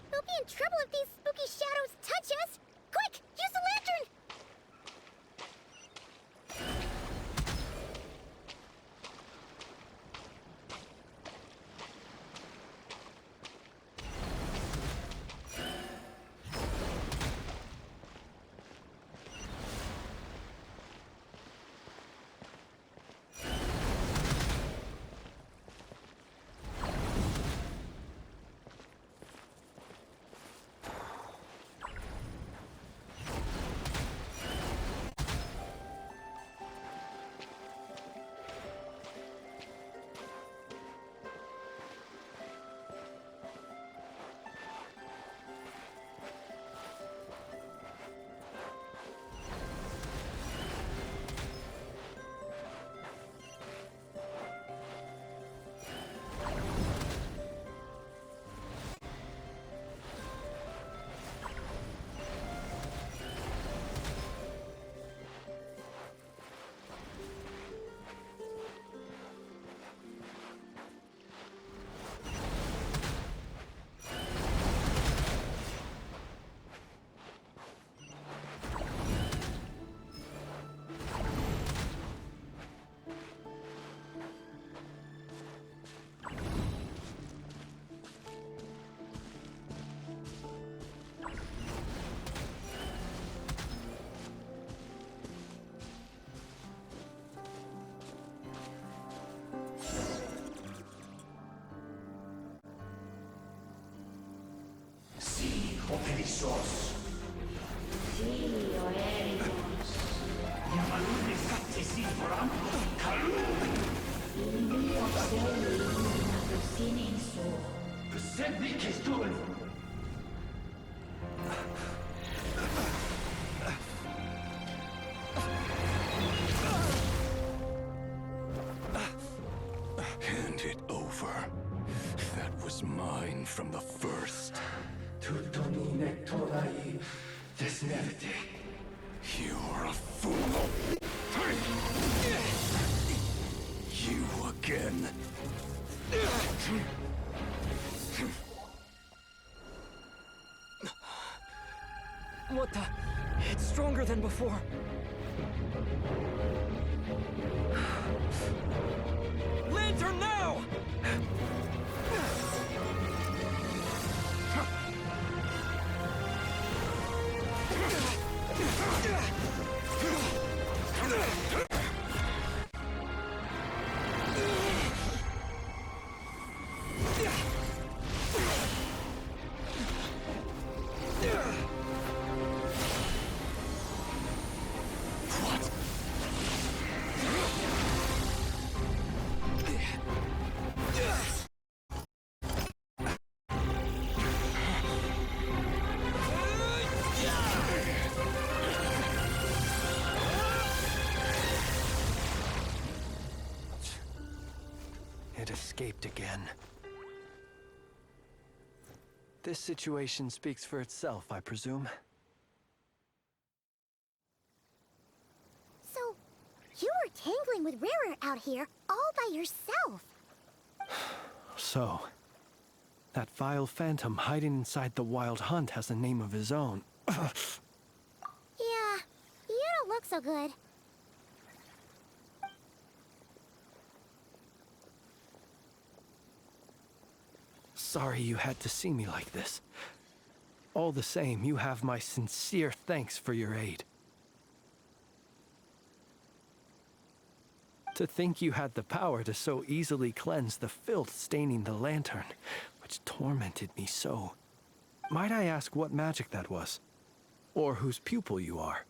We'll be in trouble if these spooky shadows touch us! Quick, use the lantern! Hand it over. That was mine from the first. You're a fool. You again. What the? It's stronger than before. Lantern now! It escaped again. This situation speaks for itself, I presume. So, you were tangling with Rarer out here all by yourself. So, that vile phantom hiding inside the Wild Hunt has a name of his own. Yeah, you don't look so good. Sorry you had to see me like this. All the same, you have my sincere thanks for your aid. To think you had the power to so easily cleanse the filth staining the lantern, which tormented me so. might I ask what magic that was? Or whose pupil you are?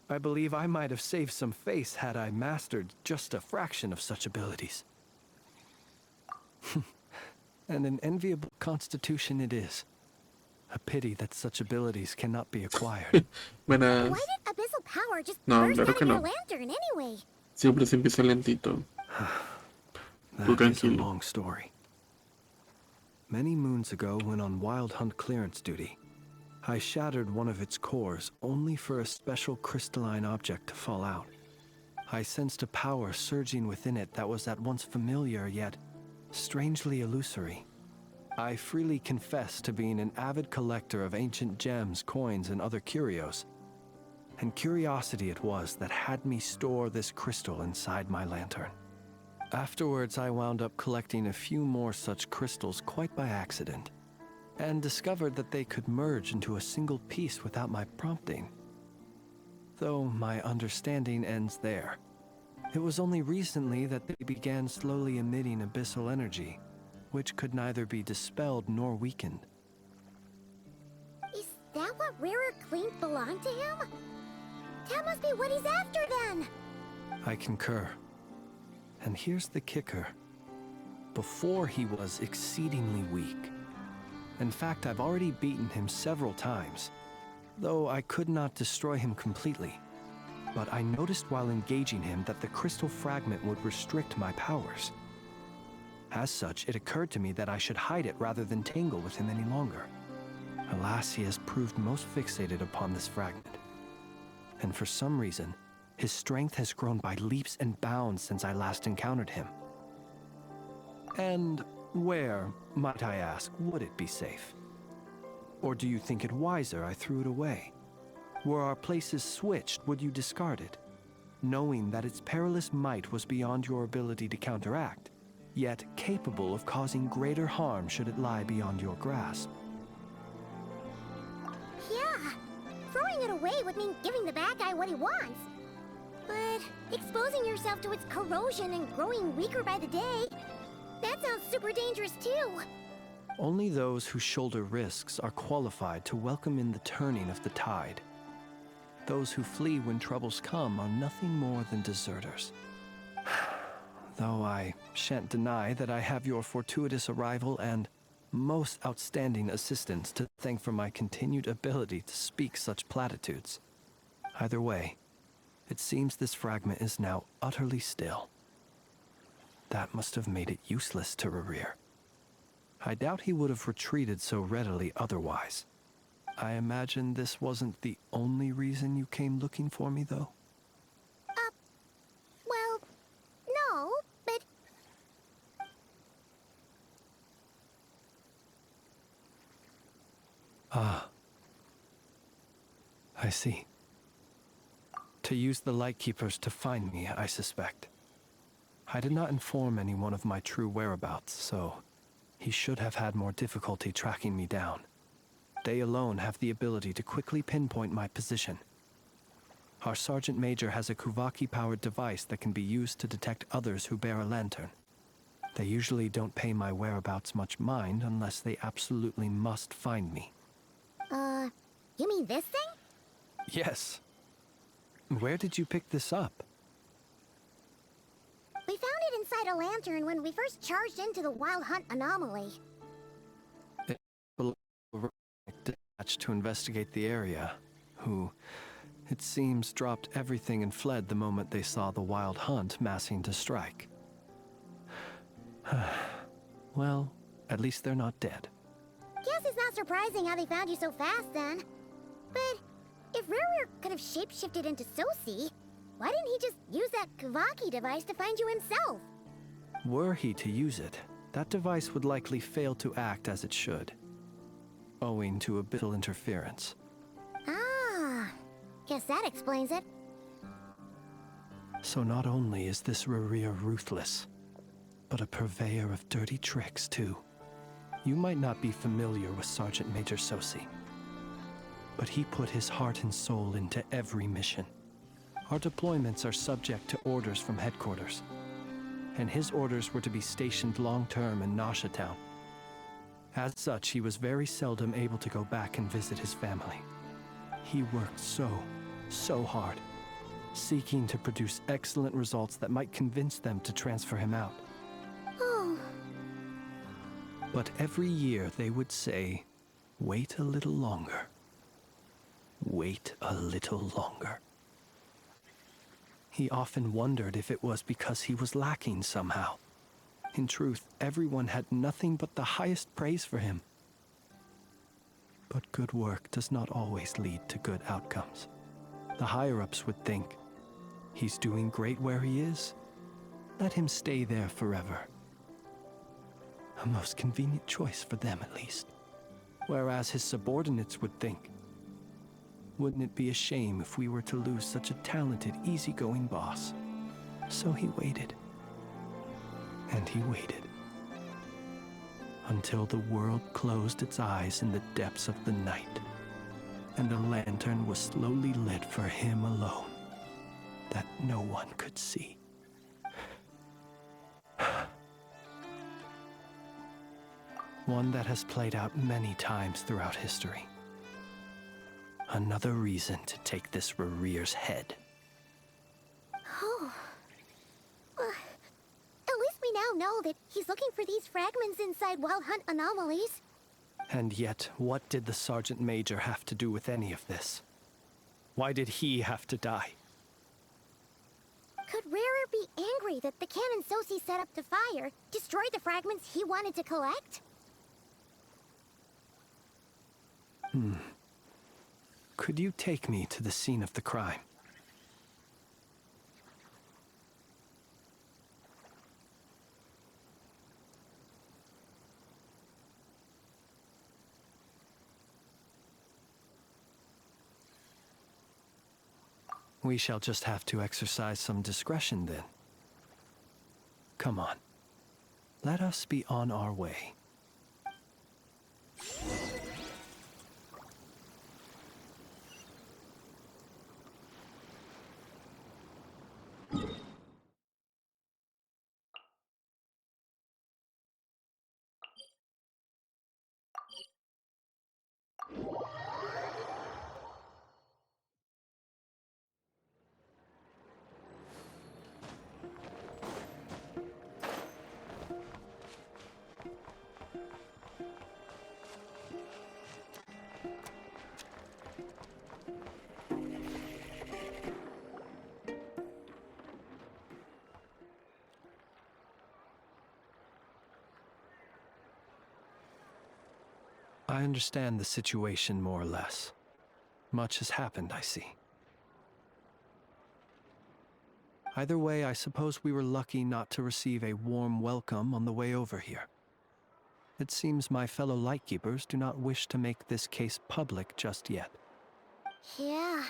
I believe I might have saved some face had I mastered just a fraction of such abilities. And an enviable constitution it is. A pity that such abilities cannot be acquired. Buenas. Why did abyssal power just No, burst claro out que of your no. lantern anyway? Siempre se empieza lentito. That is a tranquilo. long story. Many moons ago, when on wild hunt clearance duty, I shattered one of its cores only for a special crystalline object to fall out. I sensed a power surging within it that was at once familiar yet strangely illusory. I freely confess to being an avid collector of ancient gems, coins, and other curios. And curiosity it was that had me store this crystal inside my lantern. Afterwards, I wound up collecting a few more such crystals quite by accident, and discovered that they could merge into a single piece without my prompting. Though my understanding ends there. It was only recently that they began slowly emitting abyssal energy, which could neither be dispelled nor weakened. Is that what rarer clean belonged to him? That must be what he's after then! I concur. And here's the kicker. Before he was exceedingly weak. In fact, I've already beaten him several times, though I could not destroy him completely. But I noticed while engaging him that the crystal fragment would restrict my powers. As such, it occurred to me that I should hide it rather than tangle with him any longer. Alas, he has proved most fixated upon this fragment. And for some reason, his strength has grown by leaps and bounds since I last encountered him. And where, might I ask, would it be safe? Or do you think it wiser I threw it away? Were our places switched, would you discard it, knowing that its perilous might was beyond your ability to counteract, yet capable of causing greater harm should it lie beyond your grasp? Yeah, throwing it away would mean giving the bad guy what he wants. But exposing yourself to its corrosion and growing weaker by the day, that sounds super dangerous too. Only those who shoulder risks are qualified to welcome in the turning of the tide. Those who flee when troubles come are nothing more than deserters. Though I shan't deny that I have your fortuitous arrival and most outstanding assistance to thank for my continued ability to speak such platitudes. Either way, it seems this fragment is now utterly still. That must have made it useless to Rerir. I doubt he would have retreated so readily otherwise. I imagine this wasn't the only reason you came looking for me, though? Well, no, but... Ah. I see. To use the Lightkeepers to find me, I suspect. I did not inform anyone of my true whereabouts, so he should have had more difficulty tracking me down. They alone have the ability to quickly pinpoint my position. Our Sergeant Major has a Kuvaki-powered device that can be used to detect others who bear a lantern. They usually don't pay my whereabouts much mind unless they absolutely must find me. You mean this thing? Yes. Where did you pick this up? We found it inside a lantern when we first charged into the Wild Hunt anomaly. Dispatched to investigate the area, who, it seems, dropped everything and fled the moment they saw the Wild Hunt massing to strike. Well, at least they're not dead. Guess it's not surprising how they found you so fast then. But if Rerir could have shapeshifted into Sosi, why didn't he just use that Kuvaki device to find you himself? Were he to use it, that device would likely fail to act as it should, owing to abyssal interference. Ah, guess that explains it. So not only is this Rerir ruthless, but a purveyor of dirty tricks too. You might not be familiar with Sergeant Major Sosi, but he put his heart and soul into every mission. Our deployments are subject to orders from headquarters, and his orders were to be stationed long-term in Nasha Town. As such, he was very seldom able to go back and visit his family. He worked so hard, seeking to produce excellent results that might convince them to transfer him out. Oh. But every year they would say, "Wait a little longer. Wait a little longer." He often wondered if it was because he was lacking somehow. In truth, everyone had nothing but the highest praise for him. But good work does not always lead to good outcomes. The higher-ups would think, he's doing great where he is. Let him stay there forever. A most convenient choice for them, at least. Whereas his subordinates would think, wouldn't it be a shame if we were to lose such a talented, easygoing boss? So he waited. And he waited. Until the world closed its eyes in the depths of the night, and a lantern was slowly lit for him alone, that no one could see. One that has played out many times throughout history. Another reason to take this Rerear's head. Oh. At least we now know that he's looking for these fragments inside Wild Hunt anomalies. And yet, what did the Sergeant Major have to do with any of this? Why did he have to die? Could Rarer be angry that the cannon Sosi set up to fire destroyed the fragments he wanted to collect? Could you take me to the scene of the crime? We shall just have to exercise some discretion then. Come on. Let us be on our way. I understand the situation more or less. Much has happened, I see. Either way, I suppose we were lucky not to receive a warm welcome on the way over here. It seems my fellow Lightkeepers do not wish to make this case public just yet. Yeah.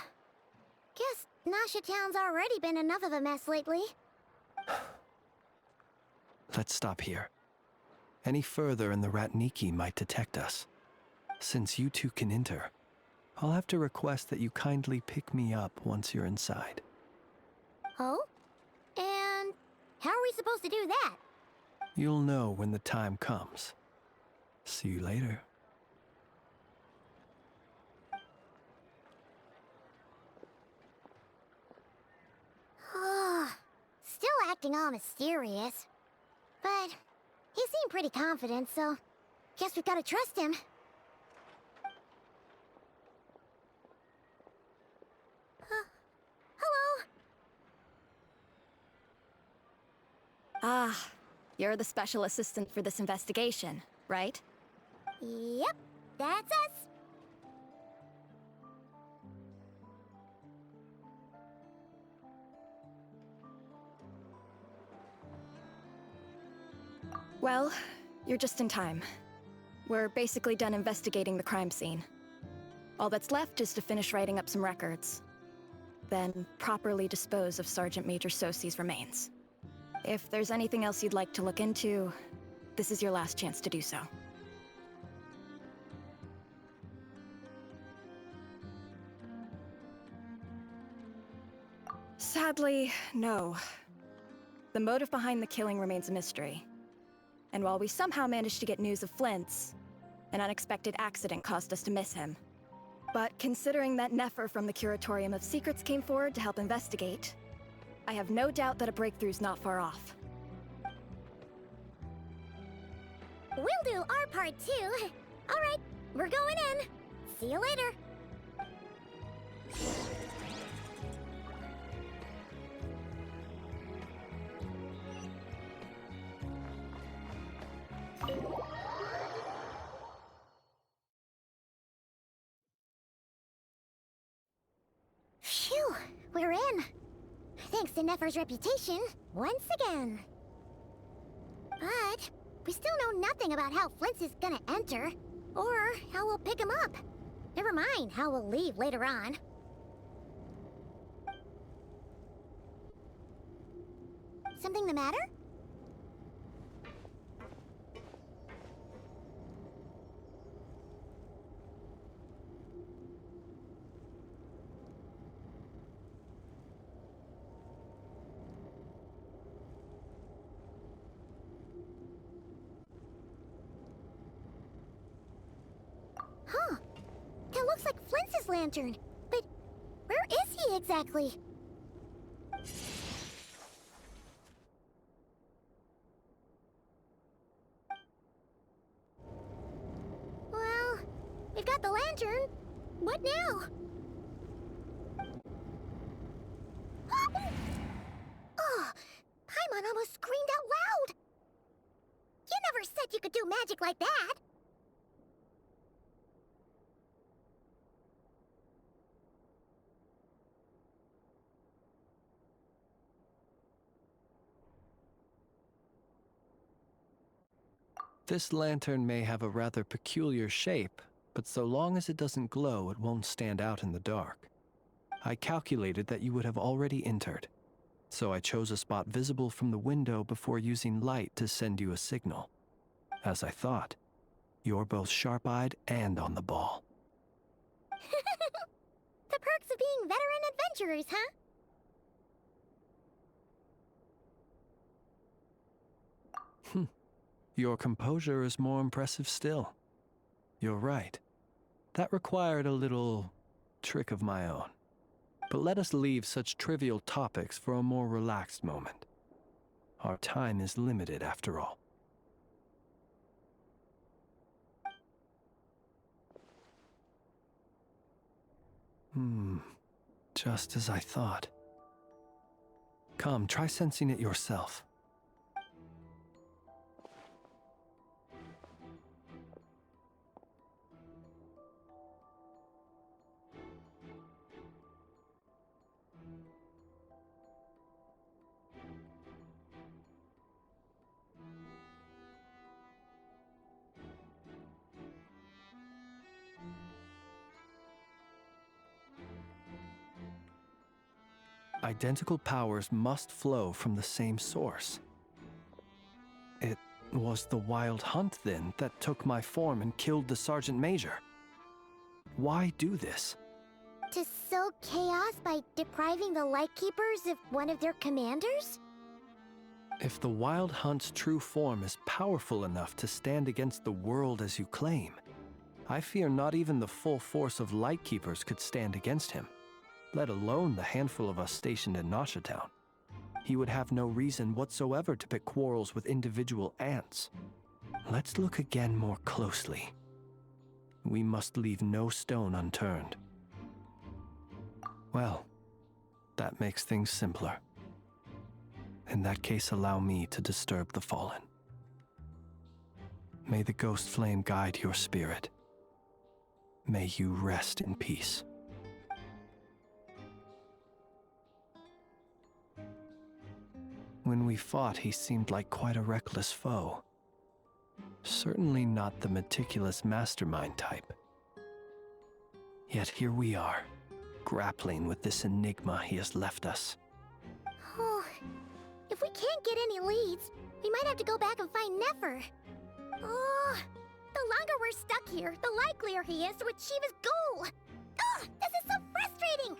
Guess Nasha Town's already been enough of a mess lately. Let's stop here. Any further and the Ratniki might detect us. Since you two can enter, I'll have to request that you kindly pick me up once you're inside. Oh? And how are we supposed to do that? You'll know when the time comes. See you later. Still acting all mysterious. But he seemed pretty confident, so guess we've got to trust him. Hello? Ah, you're the special assistant for this investigation, right? Yep, that's us. Well, you're just in time. We're basically done investigating the crime scene. All that's left is to finish writing up some records. Then properly dispose of Sergeant Major Sosi's remains. If there's anything else you'd like to look into, this is your last chance to do so. Sadly, no. The motive behind the killing remains a mystery. And while we somehow managed to get news of Flint's, An unexpected accident caused us to miss him. But considering that Nefer from the Curatorium of Secrets came forward to help investigate, I have no doubt that a breakthrough's not far off. We'll do our part too. All right, we're going in. See you later. Phew, we're in. Thanks to Nefer's reputation, once again. But we still know nothing about how Flint's is gonna enter, or how we'll pick him up. Never mind how we'll leave later on. Something the matter? Huh. That looks like Flint's lantern. But where is he exactly? Well, we've got the lantern. What now? Oh, Paimon almost screamed out loud. You never said you could do magic like that. This lantern may have a rather peculiar shape, but so long as it doesn't glow, it won't stand out in the dark. I calculated that you would have already entered, so I chose a spot visible from the window before using light to send you a signal. As I thought, you're both sharp-eyed and on the ball. The perks of being veteran adventurers, huh? Your composure is more impressive still. You're right. That required a little trick of my own. But let us leave such trivial topics for a more relaxed moment. Our time is limited after all. Just as I thought. Come, try sensing it yourself. Identical powers must flow from the same source. It was the Wild Hunt, then, that took my form and killed the Sergeant Major. Why do this? To sow chaos by depriving the Lightkeepers of one of their commanders? If the Wild Hunt's true form is powerful enough to stand against the world as you claim, I fear not even the full force of Lightkeepers could stand against him, let alone the handful of us stationed in Noshatown. He would have no reason whatsoever to pick quarrels with individual ants. Let's look again more closely. We must leave no stone unturned. Well, that makes things simpler. In that case, allow me to disturb the fallen. May the ghost flame guide your spirit. May you rest in peace. When we fought, he seemed like quite a reckless foe. Certainly not the meticulous mastermind type. Yet here we are, grappling with this enigma he has left us. Oh, if we can't get any leads, we might have to go back and find Nefer. Oh, the longer we're stuck here, the likelier he is to achieve his goal. Ugh, this is so frustrating!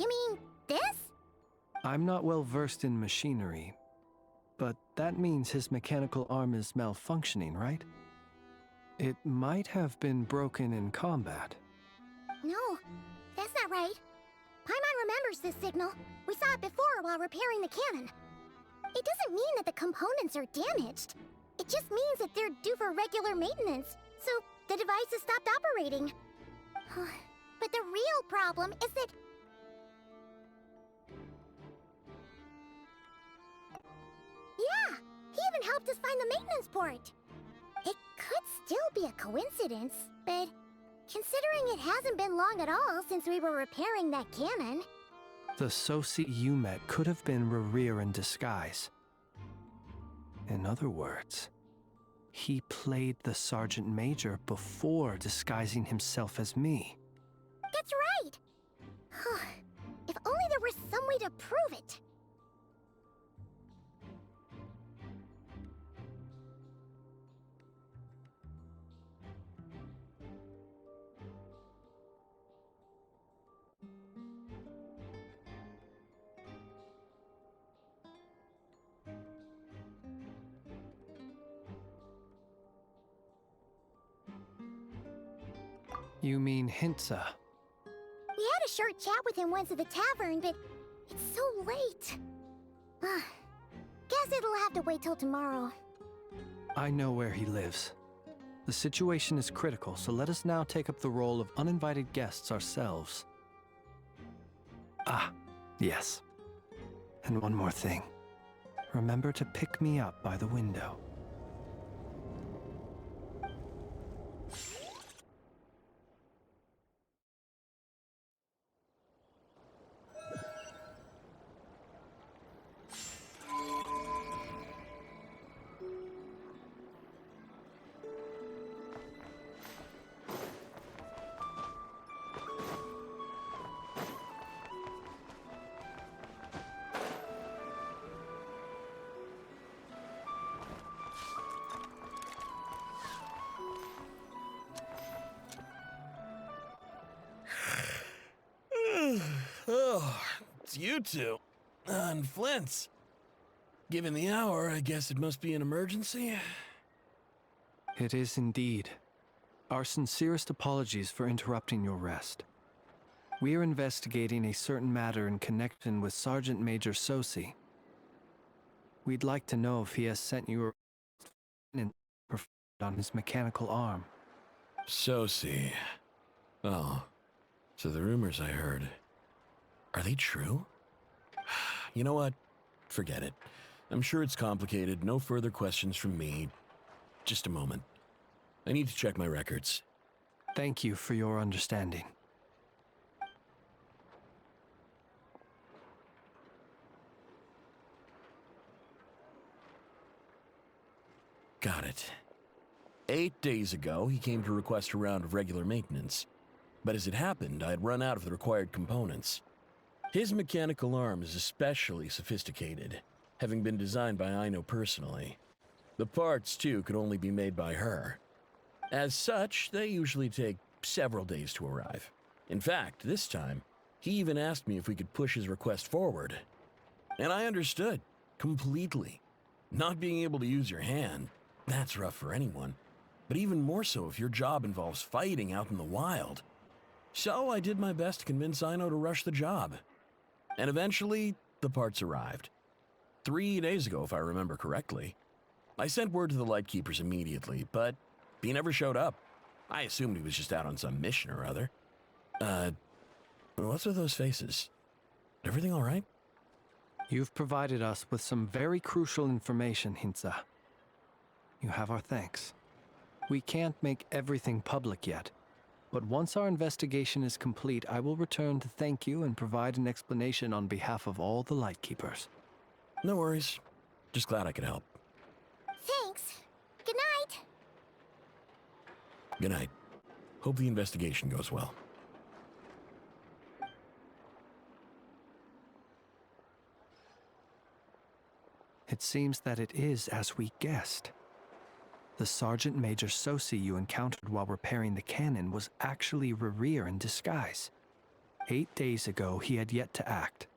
You mean this? I'm not well versed in machinery, but that means his mechanical arm is malfunctioning, right? It might have been broken in combat. No, that's not right. Paimon remembers this signal. We saw it before while repairing the cannon. It doesn't mean that the components are damaged. It just means that they're due for regular maintenance, so the device has stopped operating. But the real problem is that... Yeah, he even helped us find the maintenance port. It could still be a coincidence, but considering it hasn't been long at all since we were repairing that cannon... The Sosi you met could have been Rerir in disguise. In other words, he played the Sergeant Major before disguising himself as me. That's right! If only there was some way to prove it. You mean Hintsa? We had a short chat with him once at the tavern, but it's so late. Guess it'll have to wait till tomorrow. I know where he lives. The situation is critical, so let us now take up the role of uninvited guests ourselves. Ah, yes. And one more thing. Remember to pick me up by the window. Oh, it's you two. And Flint's. Given the hour, I guess it must be an emergency. It is indeed. Our sincerest apologies for interrupting your rest. We are investigating a certain matter in connection with Sergeant Major Sosi. We'd like to know if he has sent you on his mechanical arm. Sosi. Oh, so the rumors I heard, are they true? You know what? Forget it. I'm sure it's complicated. No further questions from me. Just a moment. I need to check my records. Thank you for your understanding. Got it. 8 days ago, he came to request a round of regular maintenance. But as it happened, I had run out of the required components. His mechanical arm is especially sophisticated, having been designed by Ando personally. The parts, too, could only be made by her. As such, they usually take several days to arrive. In fact, this time, he even asked me if we could push his request forward. And I understood, completely. Not being able to use your hand, that's rough for anyone. But even more so if your job involves fighting out in the wild. So I did my best to convince Ino to rush the job. And eventually, the parts arrived. 3 days ago, if I remember correctly. I sent word to the Lightkeepers immediately, but he never showed up. I assumed he was just out on some mission or other. What's with those faces? Everything all right? You've provided us with some very crucial information, Hintsa. You have our thanks. We can't make everything public yet, but once our investigation is complete, I will return to thank you and provide an explanation on behalf of all the Lightkeepers. No worries. Just glad I could help. Thanks. Good night. Good night. Hope the investigation goes well. It seems that it is as we guessed. The Sergeant Major Sosi you encountered while repairing the cannon was actually Rerir in disguise. 8 days ago, he had yet to act.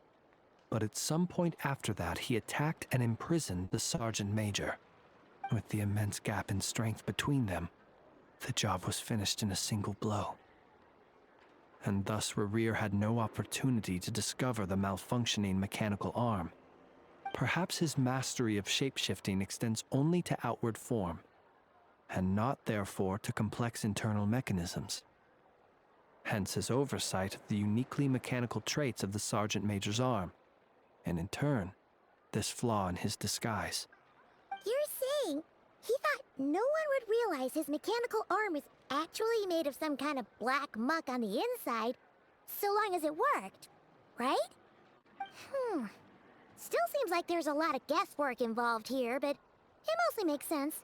But at some point after that, he attacked and imprisoned the Sergeant Major. With the immense gap in strength between them, the job was finished in a single blow. And thus Rerir had no opportunity to discover the malfunctioning mechanical arm. Perhaps his mastery of shapeshifting extends only to outward form, and not therefore to complex internal mechanisms. Hence his oversight of the uniquely mechanical traits of the Sergeant Major's arm, and in turn, this flaw in his disguise. You're saying he thought no one would realize his mechanical arm is actually made of some kind of black muck on the inside, so long as it worked, right? Still seems like there's a lot of guesswork involved here, but it mostly makes sense.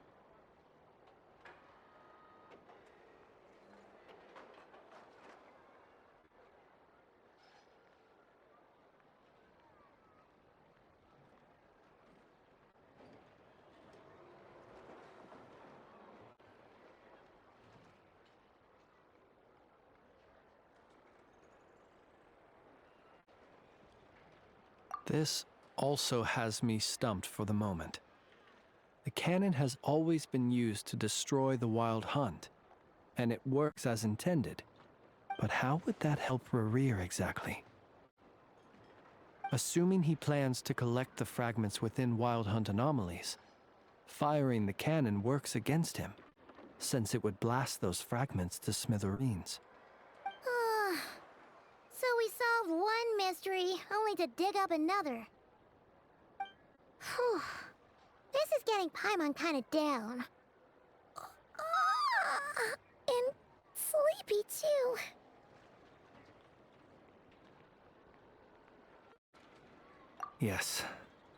This also has me stumped for the moment. The cannon has always been used to destroy the Wild Hunt, and it works as intended. But how would that help Rerir exactly? Assuming he plans to collect the fragments within Wild Hunt anomalies, firing the cannon works against him, since it would blast those fragments to smithereens. So we solved one mystery, only to dig up another. Whew. This is getting Paimon kind of down. And sleepy too. Yes,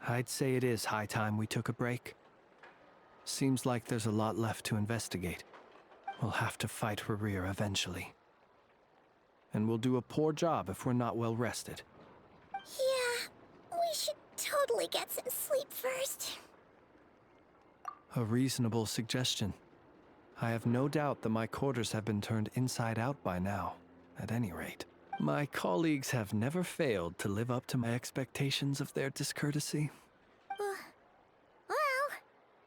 I'd say it is high time we took a break. Seems like there's a lot left to investigate. We'll have to fight Rerir eventually. And we'll do a poor job if we're not well rested. Yeah, we should totally get some sleep first. A reasonable suggestion. I have no doubt that my quarters have been turned inside out by now, at any rate. My colleagues have never failed to live up to my expectations of their discourtesy. Well,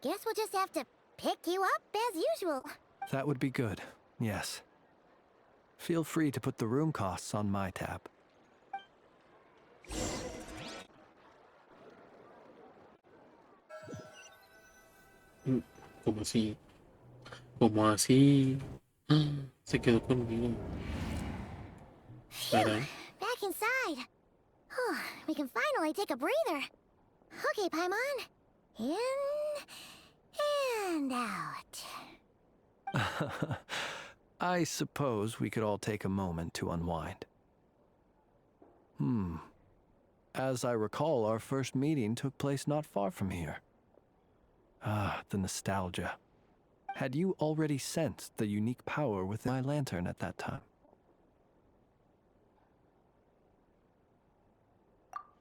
guess we'll just have to pick you up as usual. That would be good, yes. Feel free to put the room costs on my tab. ¿Cómo así? ¿Cómo así? Se quedó conmigo. Phew, back inside. We can finally take a breather. Okay, Paimon. In and out. I suppose we could all take a moment to unwind. As I recall, our first meeting took place not far from here. Ah, the nostalgia. Had you already sensed the unique power within my lantern at that time?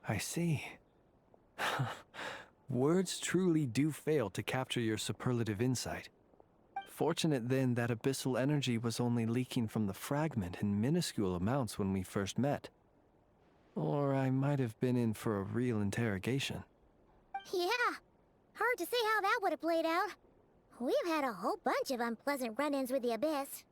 I see. Words truly do fail to capture your superlative insight. Fortunate then that abyssal energy was only leaking from the fragment in minuscule amounts when we first met. Or I might have been in for a real interrogation. Yeah, hard to say how that would have played out. We've had a whole bunch of unpleasant run-ins with the Abyss.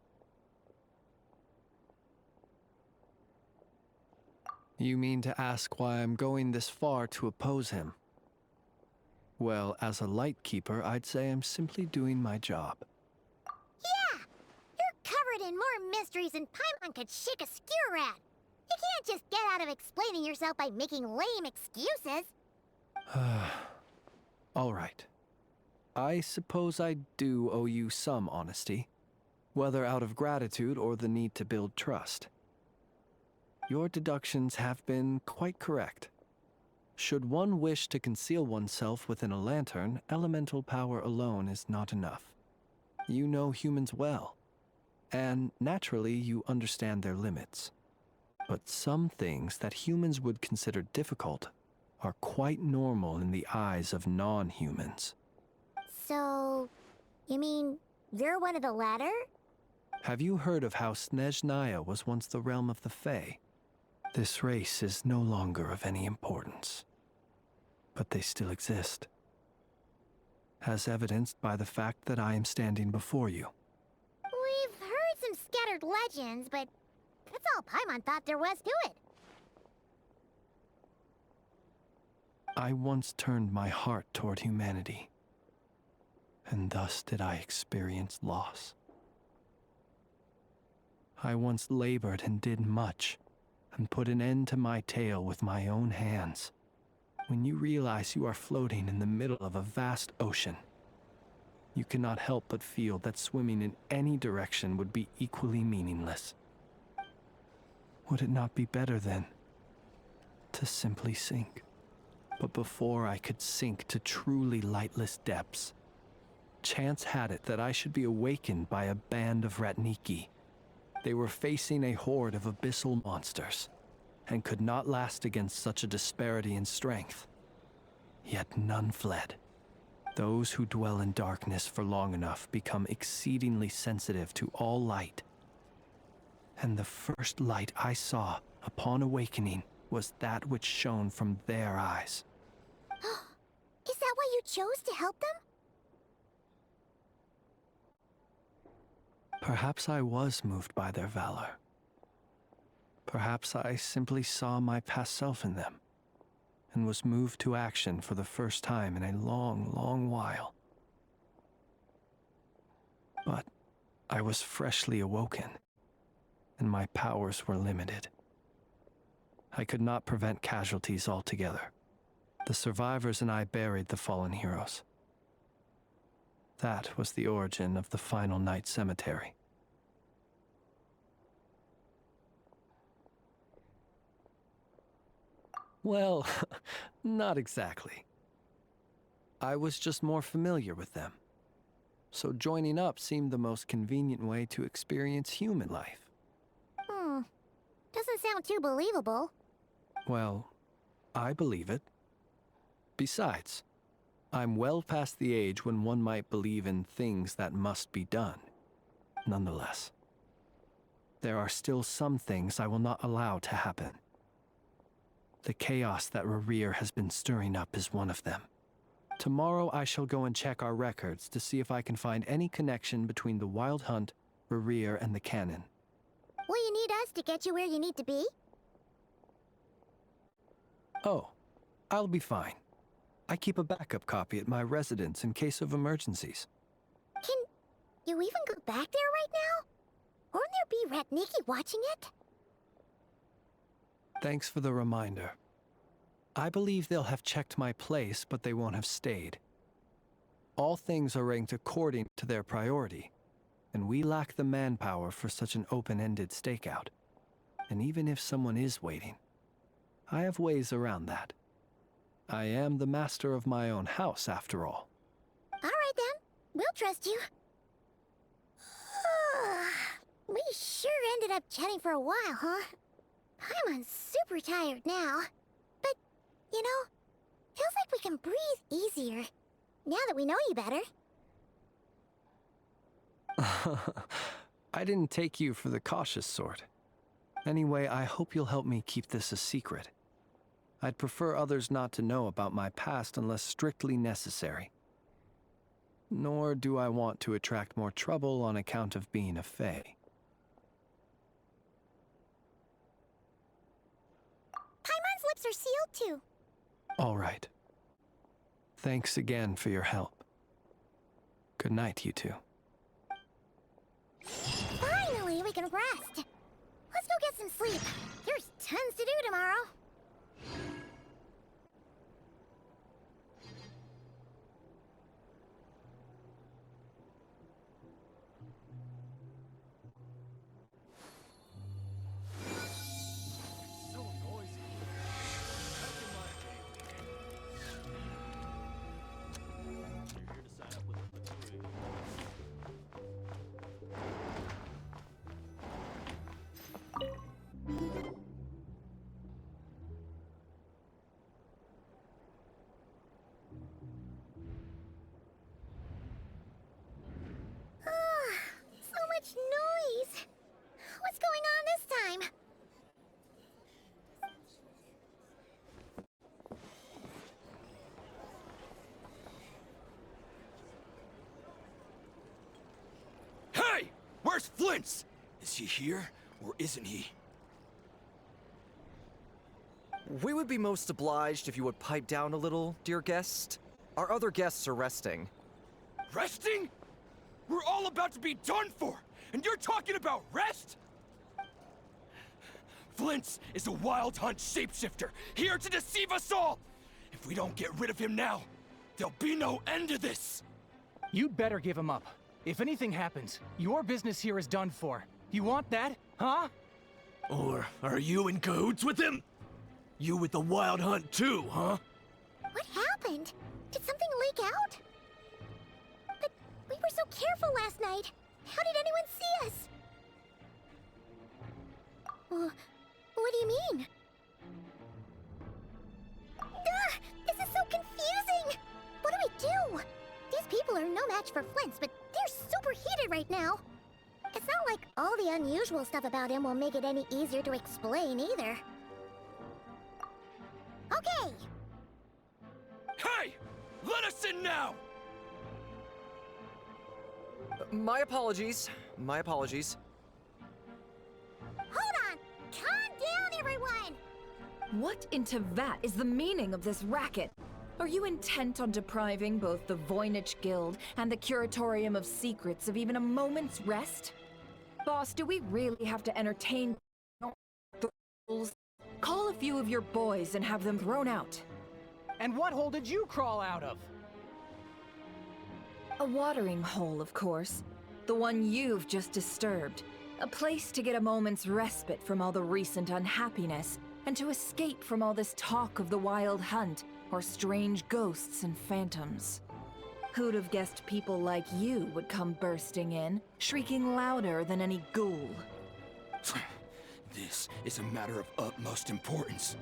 You mean to ask why I'm going this far to oppose him? Well, as a Lightkeeper, I'd say I'm simply doing my job. Yeah! You're covered in more mysteries than Paimon could shake a skewer at. You can't just get out of explaining yourself by making lame excuses. All right. I suppose I do owe you some honesty, whether out of gratitude or the need to build trust. Your deductions have been quite correct. Should one wish to conceal oneself within a lantern, elemental power alone is not enough. You know humans well, and naturally you understand their limits. But some things that humans would consider difficult are quite normal in the eyes of non-humans. So, you mean you're one of the latter? Have you heard of how Snezhnaya was once the realm of the Fae? This race is no longer of any importance, but they still exist, as evidenced by the fact that I am standing before you. We've heard some scattered legends, but that's all Paimon thought there was to it. I once turned my heart toward humanity, and thus did I experience loss. I once labored and did much, and put an end to my tale with my own hands. When you realize you are floating in the middle of a vast ocean, you cannot help but feel that swimming in any direction would be equally meaningless. Would it not be better, then, to simply sink? But before I could sink to truly lightless depths, chance had it that I should be awakened by a band of Ratniki. They were facing a horde of abyssal monsters, and could not last against such a disparity in strength. Yet none fled. Those who dwell in darkness for long enough become exceedingly sensitive to all light. And the first light I saw upon awakening was that which shone from their eyes. Is that why you chose to help them? Perhaps I was moved by their valor. Perhaps I simply saw my past self in them, and was moved to action for the first time in a long, long while. But I was freshly awoken, and my powers were limited. I could not prevent casualties altogether. The survivors and I buried the fallen heroes. That was the origin of the Final Night Cemetery. Well, not exactly. I was just more familiar with them. So joining up seemed the most convenient way to experience human life. Doesn't sound too believable. Well, I believe it. Besides, I'm well past the age when one might believe in things that must be done. Nonetheless, there are still some things I will not allow to happen. The chaos that Rerir has been stirring up is one of them. Tomorrow I shall go and check our records to see if I can find any connection between the Wild Hunt, Rerir, and the Canon. Will you need us to get you where you need to be? Oh, I'll be fine. I keep a backup copy at my residence in case of emergencies. Can you even go back there right now? Won't there be Ratniki watching it? Thanks for the reminder. I believe they'll have checked my place, but they won't have stayed. All things are ranked according to their priority, and we lack the manpower for such an open-ended stakeout. And even if someone is waiting, I have ways around that. I am the master of my own house, after all. All right then, we'll trust you. We sure ended up chatting for a while, huh? I'm super tired now. But, you know, feels like we can breathe easier, now that we know you better. I didn't take you for the cautious sort. Anyway, I hope you'll help me keep this a secret. I'd prefer others not to know about my past unless strictly necessary. Nor do I want to attract more trouble on account of being a fae. Paimon's lips are sealed too. All right. Thanks again for your help. Good night, you two. Finally, we can rest. Let's go get some sleep. There's tons to do tomorrow. Flint's! Is he here, or isn't he? We would be most obliged if you would pipe down a little, dear guest. Our other guests are resting. Resting? We're all about to be done for, and you're talking about rest? Flint's is a wild hunt shapeshifter, here to deceive us all! If we don't get rid of him now, there'll be no end to this! You'd better give him up. If anything happens, your business here is done for. You want that, huh? Or are you in cahoots with him? You with the wild hunt too, huh? What happened? Did something leak out? But we were so careful last night. How did anyone see us? What do you mean? Ugh, this is so confusing! What do? These people are no match for Flint's, but they're super heated right now. It's not like all the unusual stuff about him will make it any easier to explain either. Okay! Hey! Let us in now! My apologies. My apologies. Hold on! Calm down, everyone! What in Tevat is the meaning of this racket? Are you intent on depriving both the Voynich Guild and the Curatorium of Secrets of even a moment's rest? Boss, do we really have to entertain the rules? Call a few of your boys and have them thrown out. And what hole did you crawl out of? A watering hole, of course. The one you've just disturbed. A place to get a moment's respite from all the recent unhappiness, and to escape from all this talk of the wild hunt, or strange ghosts and phantoms. Who'd have guessed people like you would come bursting in, shrieking louder than any ghoul? This is a matter of utmost importance.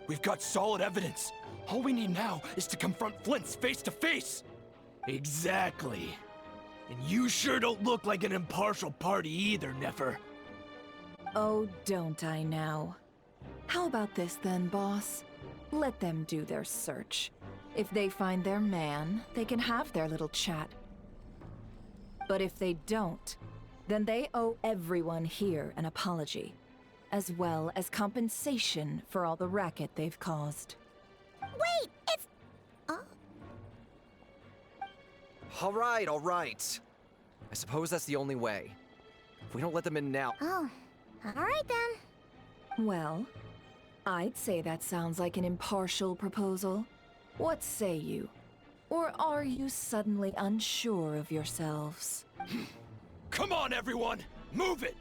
We've got solid evidence. All we need now is to confront Flint's face to face. Exactly. And you sure don't look like an impartial party either, Nefer. Oh, don't I now? How about this then, boss? Let them do their search. If they find their man, they can have their little chat. But if they don't, then they owe everyone here an apology, as well as compensation for all the racket they've caused. Wait, it's... All right. I suppose that's the only way. If we don't let them in now... Oh, alright then. Well, I'd say that sounds like an impartial proposal. What say you? Or are you suddenly unsure of yourselves? Come on, everyone! Move it!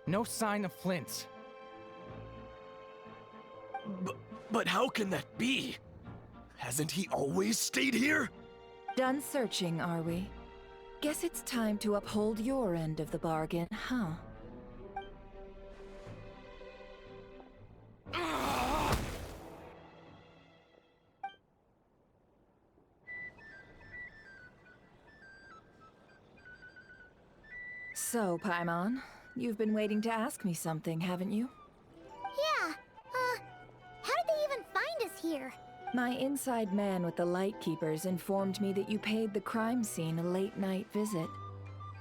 No sign of Flint's. But how can that be? Hasn't he always stayed here? Done searching, are we? Guess it's time to uphold your end of the bargain, huh? So, Paimon, you've been waiting to ask me something, haven't you? Yeah, how did they even find us here? My inside man with the Lightkeepers informed me that you paid the crime scene a late-night visit.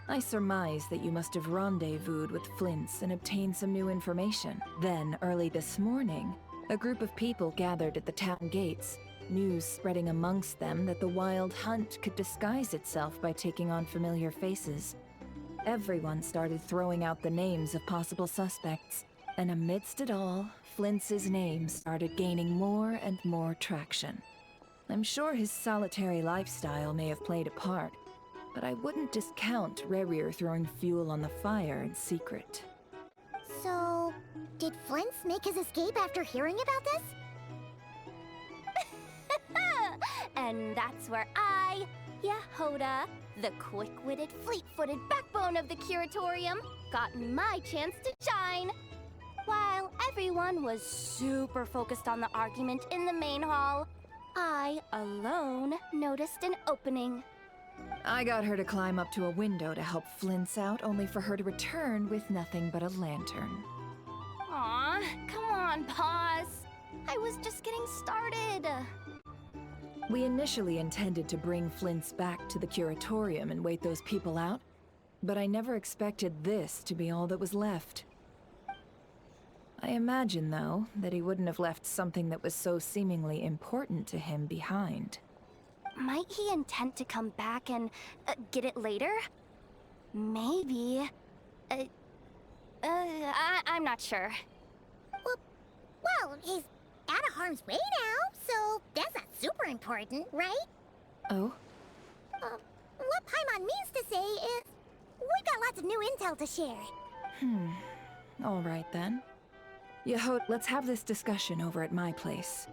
I surmise that you must have rendezvoused with Flint's and obtained some new information. Then, early this morning, a group of people gathered at the town gates, news spreading amongst them that the wild hunt could disguise itself by taking on familiar faces. Everyone started throwing out the names of possible suspects, and amidst it all, Flint's name started gaining more and more traction. I'm sure his solitary lifestyle may have played a part, but I wouldn't discount Rerir throwing fuel on the fire in secret. So, did Flint's make his escape after hearing about this? And that's where I, Yehoda, the quick-witted, fleet-footed backbone of the Curatorium, got my chance to shine. While everyone was super focused on the argument in the main hall, I alone noticed an opening. I got her to climb up to a window to help Flint's out, only for her to return with nothing but a lantern. Aw, come on, pause. I was just getting started. We initially intended to bring Flint's back to the curatorium and wait those people out, but I never expected this to be all that was left. I imagine, though, that he wouldn't have left something that was so seemingly important to him behind. Might he intend to come back and get it later? Maybe. I'm not sure. Well, he's out of harm's way now, so that's not super important, right? Oh? What Paimon means to say is, we've got lots of new intel to share. All right then. Yahoo, let's have this discussion over at my place.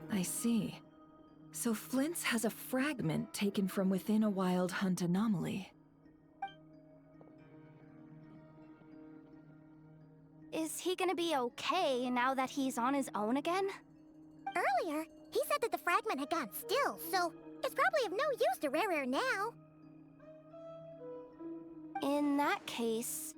I see. So Flint's has a fragment taken from within a wild hunt anomaly. Is he gonna be okay now that he's on his own again? Earlier, he said that the fragment had gone still, so it's probably of no use to Rare now. In that case,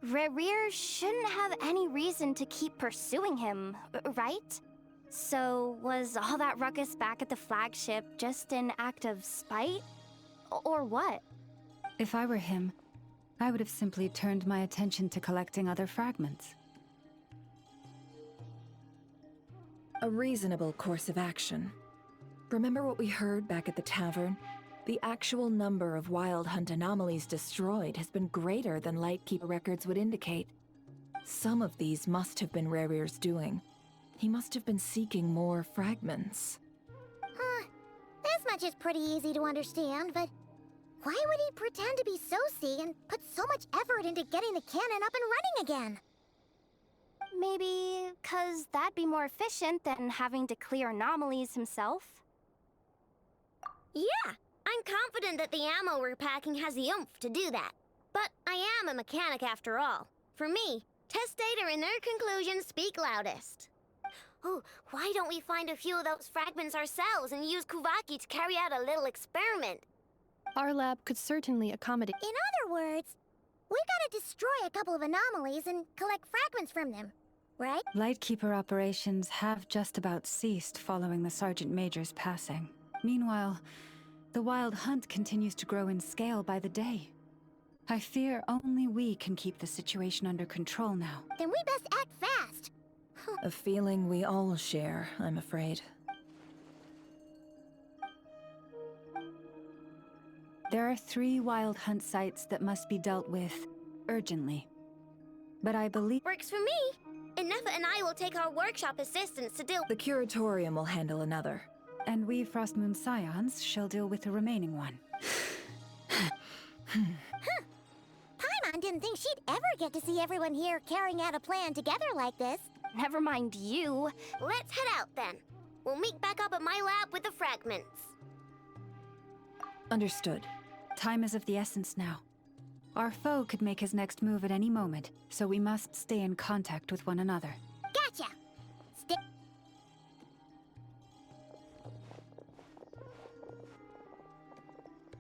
Rare shouldn't have any reason to keep pursuing him, right? So, was all that ruckus back at the flagship just an act of spite? Or what? If I were him, I would have simply turned my attention to collecting other fragments. A reasonable course of action. Remember what we heard back at the tavern? The actual number of wild hunt anomalies destroyed has been greater than Lightkeeper records would indicate. Some of these must have been Rare's doing. He must have been seeking more fragments. This much is pretty easy to understand, but why would he pretend to be Soci and put so much effort into getting the cannon up and running again? Maybe 'cause that'd be more efficient than having to clear anomalies himself? Yeah, I'm confident that the ammo we're packing has the oomph to do that. But I am a mechanic after all. For me, test data and their conclusions speak loudest. Oh, why don't we find a few of those fragments ourselves and use Kuvaki to carry out a little experiment? Our lab could certainly accommodate. In other words, we gotta destroy a couple of anomalies and collect fragments from them, right? Lightkeeper operations have just about ceased following the Sergeant Major's passing. Meanwhile, the wild hunt continues to grow in scale by the day. I fear only we can keep the situation under control now. Then we best act fast. A feeling we all share, I'm afraid. There are 3 wild hunt sites that must be dealt with urgently. But I believe... Works for me! And Neffa and I will take our workshop assistants to deal... The curatorium will handle another. And we Frostmoon Scions shall deal with the remaining one. Paimon didn't think she'd ever get to see everyone here carrying out a plan together like this. Never mind you. Let's head out then. We'll meet back up at my lab with the fragments. Understood. Time is of the essence now. Our foe could make his next move at any moment, so we must stay in contact with one another. Gotcha!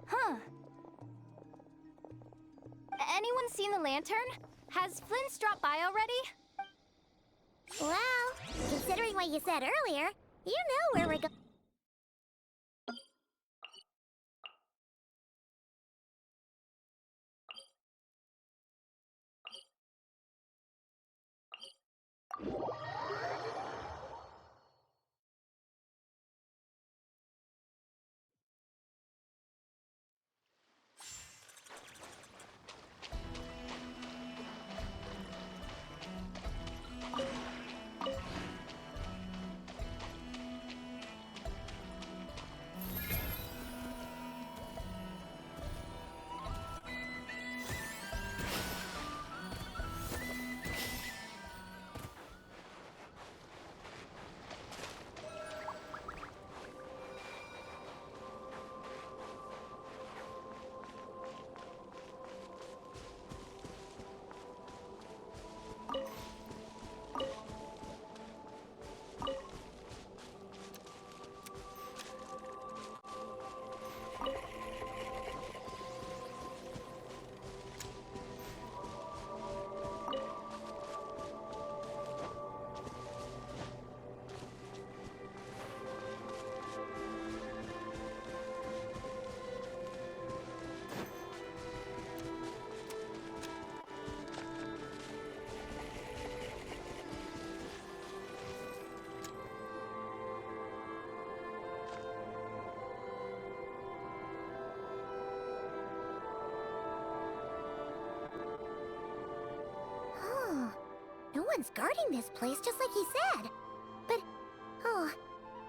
Huh. Anyone seen the lantern? Has Flint dropped by already? Well, considering what you said earlier, you know where we're going. No one's guarding this place, just like he said. But, oh,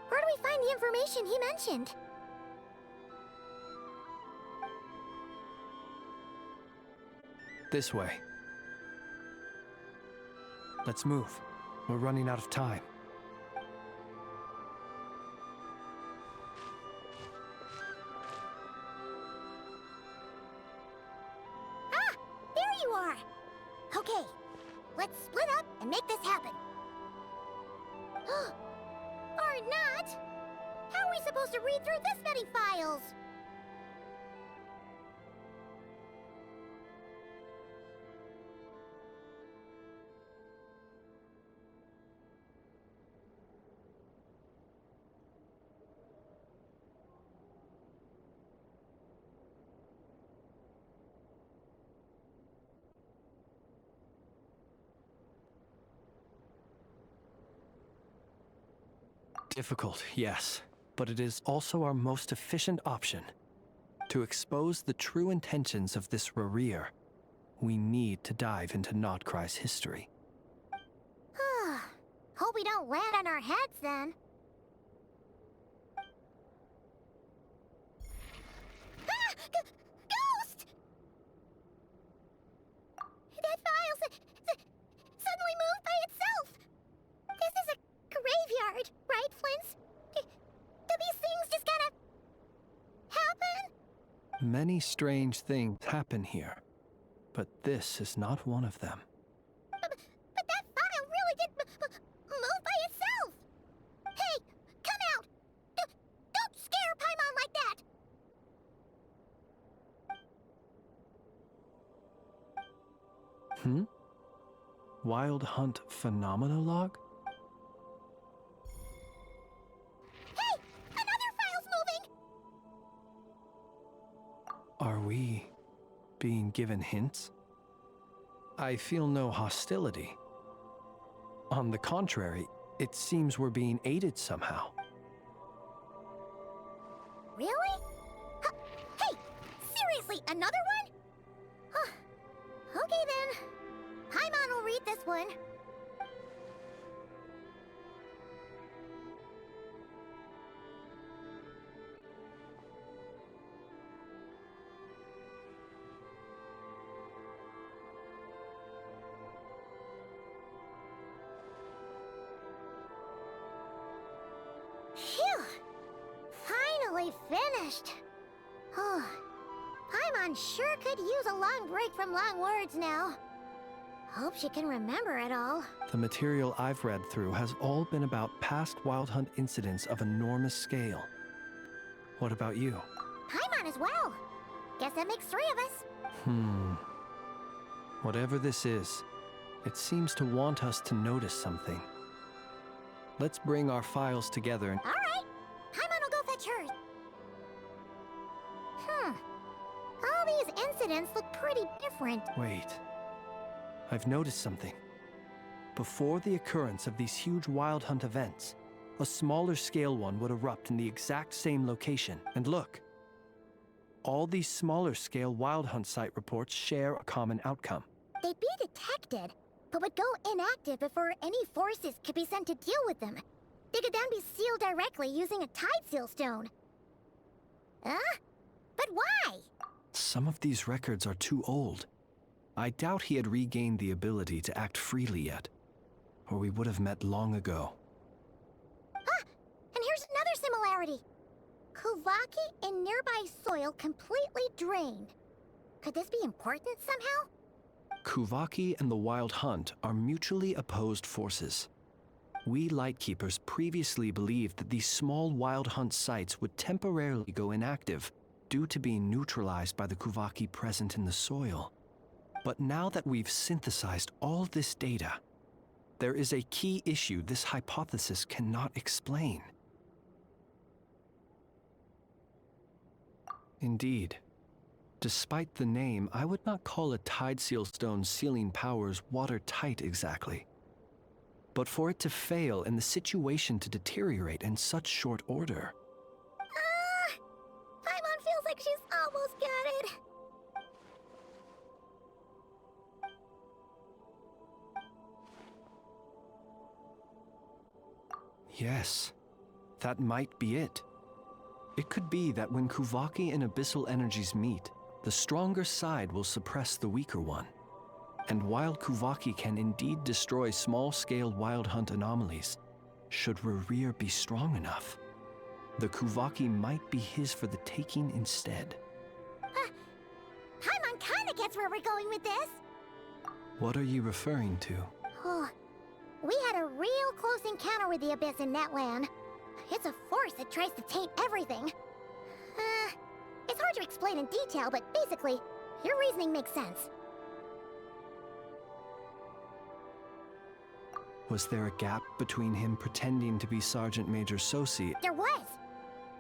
where do we find the information he mentioned? This way. Let's move. We're running out of time. Ah! There you are! Okay, let's split up and make this happen. Or not! How are we supposed to read through this many files? Difficult, yes, but it is also our most efficient option. To expose the true intentions of this Rereer, we need to dive into Nodcry's history. Hope we don't land on our heads then. Ah! Ghost! That file suddenly moved by itself. This is a graveyard, right, Flint's? Do these things just kind of happen? Many strange things happen here, but this is not one of them. But that file really did move by itself. Hey, come out! Don't scare Paimon like that! Hmm? Wild Hunt Phenomenologue? Hey! Another file's moving! Are we being given hints? I feel no hostility. On the contrary, it seems we're being aided somehow. Really? Hey! Seriously, another one? Okay then. Paimon will read this one. Phew! Finally finished. Oh, Paimon sure could use a long break from long words now. Hope she can remember it all. The material I've read through has all been about past Wild Hunt incidents of enormous scale. What about you? Paimon as well. Guess that makes 3 of us. Whatever this is, it seems to want us to notice something. Let's bring our files together and... All right. Paimon will go fetch hers. All these incidents look pretty different. Wait. I've noticed something. before the occurrence of these huge Wild Hunt events, a smaller scale one would erupt in the exact same location. And look, all these smaller scale Wild Hunt site reports share a common outcome. They'd be detected, but would go inactive before any forces could be sent to deal with them. They could then be sealed directly using a tide seal stone. Huh? But why? Some of these records are too old. I doubt he had regained the ability to act freely yet, or we would have met long ago. Ah! And here's another similarity. Kuvaki in nearby soil completely drained. Could this be important somehow? Kuvaki and the Wild Hunt are mutually opposed forces. We Lightkeepers previously believed that these small Wild Hunt sites would temporarily go inactive due to being neutralized by the Kuvaki present in the soil. But now that we've synthesized all this data, there is a key issue this hypothesis cannot explain. Indeed. Despite the name, I would not call a tide seal stone's sealing powers watertight exactly. But for it to fail and the situation to deteriorate in such short order... Paimon feels like she's almost got it. Yes, that might be it. It could be that when Kuvaki and abyssal energies meet, the stronger side will suppress the weaker one. And while Kuvaki can indeed destroy small-scale Wild Hunt anomalies, should Rerir be strong enough, the Kuvaki might be his for the taking instead. Paimon kinda gets where we're going with this. What are you referring to? Oh, we had a real close encounter with the Abyss in Netland. It's a force that tries to taint everything. It's hard to explain in detail, but basically, your reasoning makes sense. Was there a gap between him pretending to be Sergeant Major Sosi? There was.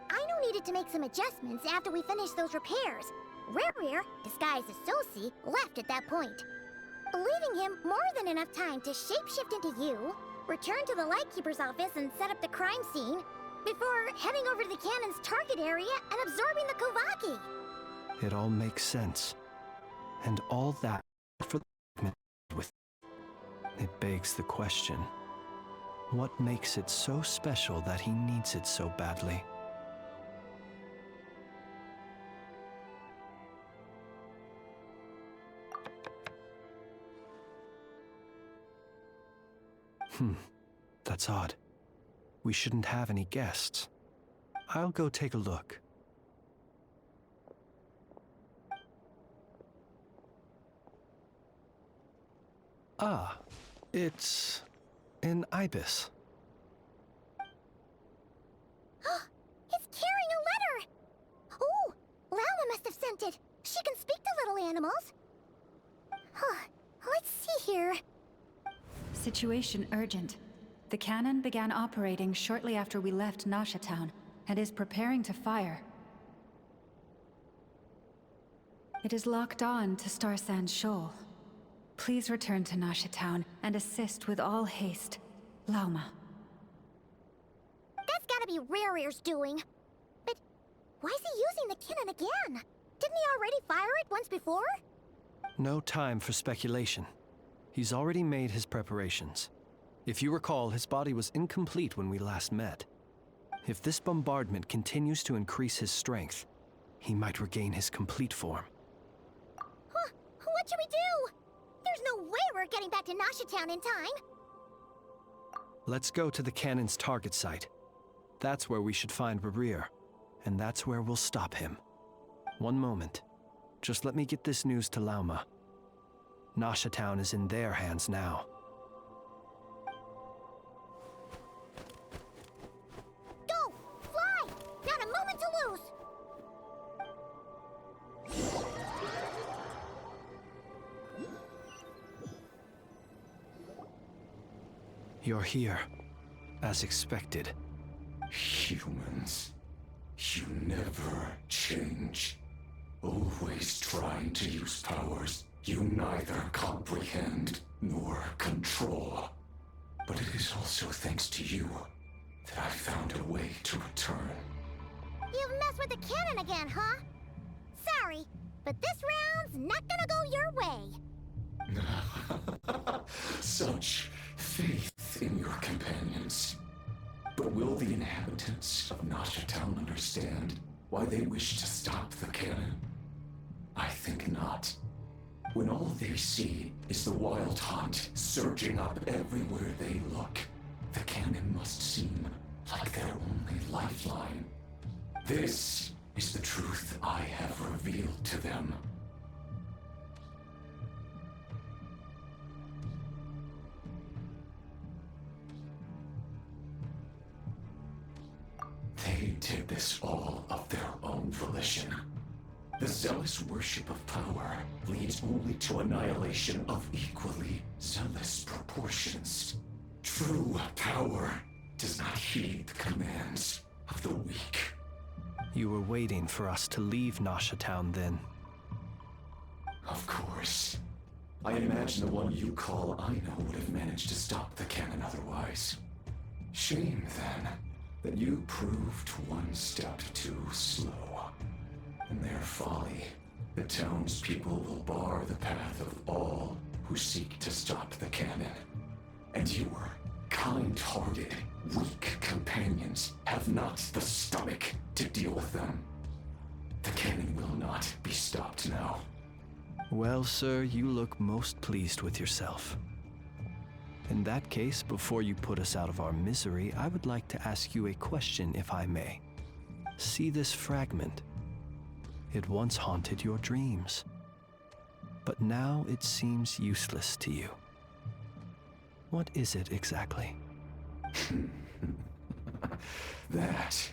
Aino needed to make some adjustments after we finished those repairs. Rerir, disguised as Sosi, left at that point, leaving him more than enough time to shapeshift into you, return to the Lightkeeper's office and set up the crime scene, before heading over to the cannon's target area and absorbing the Kuvaki. It all makes sense. And all that for the with. It begs the question, what makes it so special that he needs it so badly? That's odd. We shouldn't have any guests. I'll go take a look. Ah, it's an ibis. It's carrying a letter! Oh, Lama must have sent it. She can speak to little animals. Let's see here. Situation urgent. The cannon began operating shortly after we left Nasha Town and is preparing to fire. It is locked on to Star Sand Shoal. Please return to Nasha Town and assist with all haste. Lauma. That's gotta be Rerir's doing. But why is he using the cannon again? Didn't he already fire it once before? No time for speculation. He's already made his preparations. If you recall, his body was incomplete when we last met. If this bombardment continues to increase his strength, he might regain his complete form. What should we do? There's no way we're getting back to Nasha Town in time. Let's go to the cannon's target site. That's where we should find Rerir, and that's where we'll stop him. One moment. Just let me get this news to Lauma. Nasha Town is in their hands now. Go! Fly! Not a moment to lose! You're here, as expected. Humans, you never change. Always trying to use powers you neither comprehend nor control. But it is also thanks to you that I found a way to return. You've messed with the cannon again, huh? Sorry, but this round's not gonna go your way. Such faith in your companions. But will the inhabitants of Nasha Town understand why they wish to stop the cannon? I think not. When all they see is the wild hunt surging up everywhere they look, the cannon must seem like their only lifeline. This is the truth I have revealed to them. They did this all of their own volition. The zealous worship of power leads only to annihilation of equally zealous proportions. True power does not heed the commands of the weak. You were waiting for us to leave Nasha Town then? Of course. I imagine the one you call Ando would have managed to stop the cannon otherwise. Shame, then, that you proved one step too slow. In their folly, the townspeople will bar the path of all who seek to stop the cannon. And your kind-hearted, weak companions have not the stomach to deal with them. The cannon will not be stopped now. Well, sir, you look most pleased with yourself. In that case, before you put us out of our misery, I would like to ask you a question, if I may. See this fragment? It once haunted your dreams, but now it seems useless to you. What is it exactly? That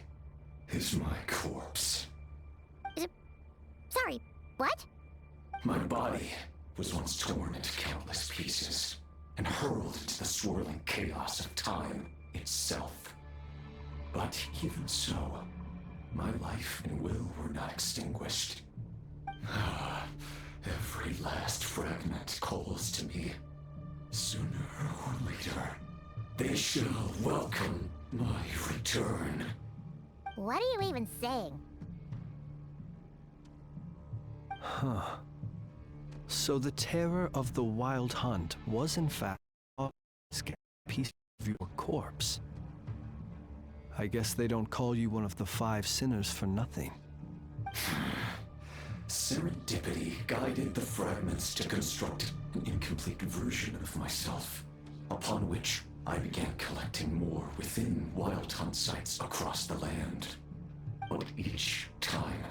is my corpse. Sorry, what? My body was once torn into countless pieces and hurled into the swirling chaos of time itself. But even so, my life and will were not extinguished. Every last fragment calls to me. Sooner or later, they shall welcome my return. What are you even saying? Huh. So the terror of the wild hunt was in fact a piece of your corpse. I guess they don't call you one of the 5 sinners for nothing. Serendipity guided the fragments to construct an incomplete version of myself, upon which I began collecting more within wild hunt sites across the land. But each time,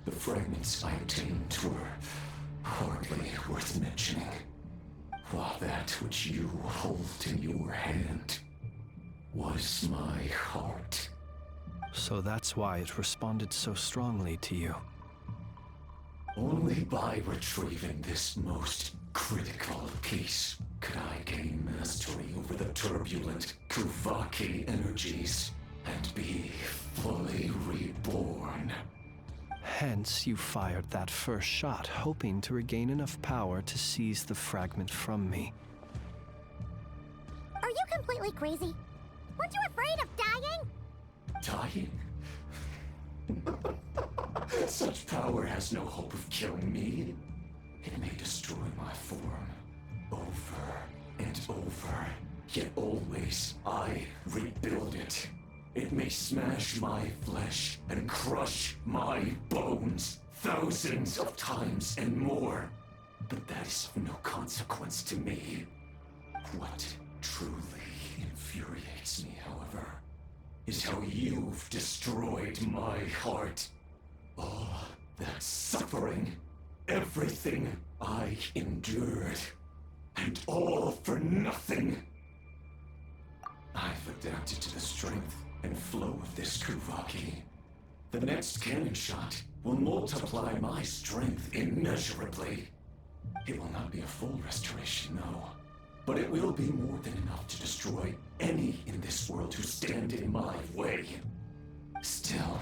the fragments I obtained were hardly worth mentioning, while that which you hold in your hand was my heart. So that's why it responded so strongly to you. Only by retrieving this most critical piece could I gain mastery over the turbulent Kuvaki energies and be fully reborn. Hence, you fired that first shot, hoping to regain enough power to seize the fragment from me. Are you completely crazy? Weren't you afraid of dying? Dying? Such power has no hope of killing me. It may destroy my form over and over, yet always I rebuild it. It may smash my flesh and crush my bones thousands of times and more, but that is of no consequence to me. What truly infuriates me, however, is how you've destroyed my heart. All that suffering, everything I endured, and all for nothing. I've adapted to the strength and flow of this Kuvaki. The next cannon shot will multiply my strength immeasurably. It will not be a full restoration, no, but it will be more than enough to destroy any in this world who stand in my way. Still,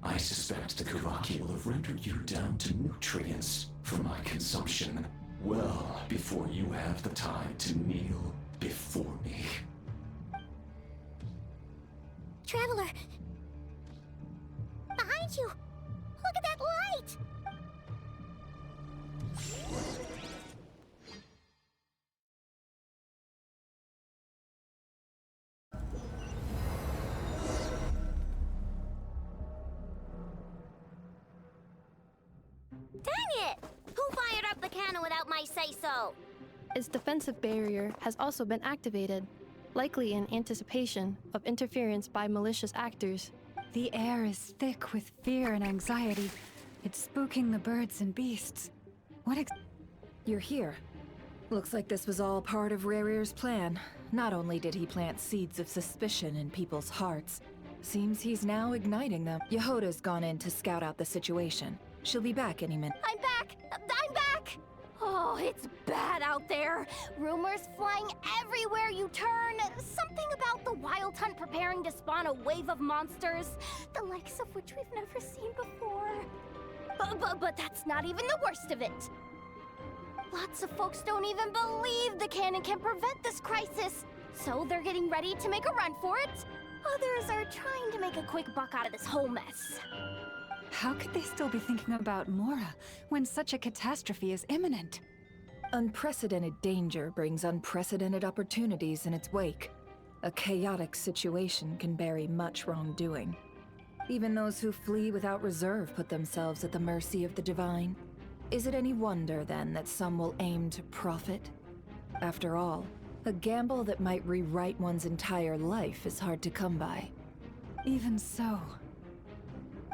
I suspect the Kuvaki will have rendered you down to nutrients for my consumption well before you have the time to kneel before me. Traveler! Behind you! Look at that light! Dang it! Who fired up the cannon without my say-so? Its defensive barrier has also been activated, likely in anticipation of interference by malicious actors. The air is thick with fear and anxiety. It's spooking the birds and beasts. You're here. Looks like this was all part of Rarir's plan. Not only did he plant seeds of suspicion in people's hearts, seems he's now igniting them. Yehoda's gone in to scout out the situation. She'll be back any minute. I'm back! I'm back! Oh, it's bad out there. Rumors flying everywhere you turn. Something about the Wild Hunt preparing to spawn a wave of monsters, the likes of which we've never seen before. But that's not even the worst of it. Lots of folks don't even believe the cannon can prevent this crisis, so they're getting ready to make a run for it. Others are trying to make a quick buck out of this whole mess. How could they still be thinking about Mora when such a catastrophe is imminent? Unprecedented danger brings unprecedented opportunities in its wake. A chaotic situation can bury much wrongdoing. Even those who flee without reserve put themselves at the mercy of the divine. Is it any wonder, then, that some will aim to profit? After all, a gamble that might rewrite one's entire life is hard to come by. Even so.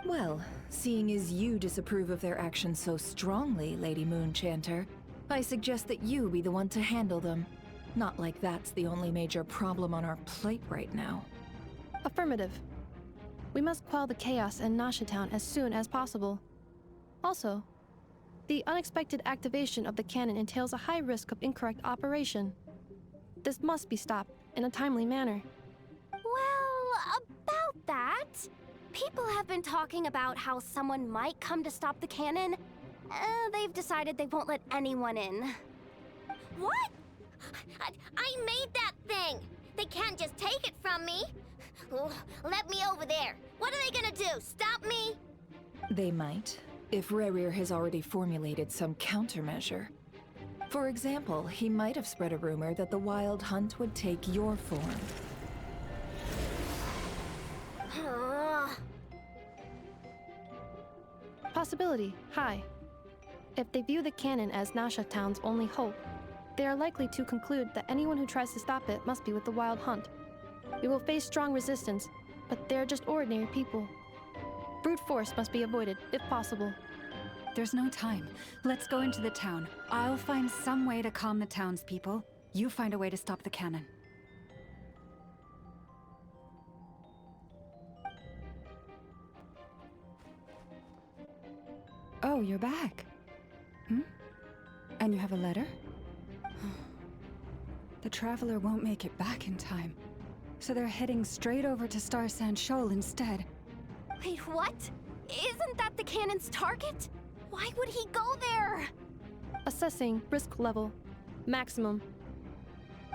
Well, seeing as you disapprove of their actions so strongly, Lady Moonchanter, I suggest that you be the one to handle them. Not like that's the only major problem on our plate right now. Affirmative. We must quell the chaos in Nasha Town as soon as possible. Also, the unexpected activation of the cannon entails a high risk of incorrect operation. This must be stopped in a timely manner. Well, about that, people have been talking about how someone might come to stop the cannon. They've decided they won't let anyone in. What? I made that thing! They can't just take it from me! Let me over there! What are they gonna do? Stop me? They might, if Rarir has already formulated some countermeasure. For example, he might have spread a rumor that the Wild Hunt would take your form. Possibility high. If they view the cannon as Nasha Town's only hope, they are likely to conclude that anyone who tries to stop it must be with the Wild Hunt. We will face strong resistance, but they're just ordinary people. Brute force must be avoided, if possible. There's no time. Let's go into the town. I'll find some way to calm the townspeople. You find a way to stop the cannon. Oh, you're back. And you have a letter? The Traveler won't make it back in time. So they're heading straight over to Star Sand Shoal instead. Wait, what? Isn't that the cannon's target? Why would he go there? Assessing risk level. Maximum.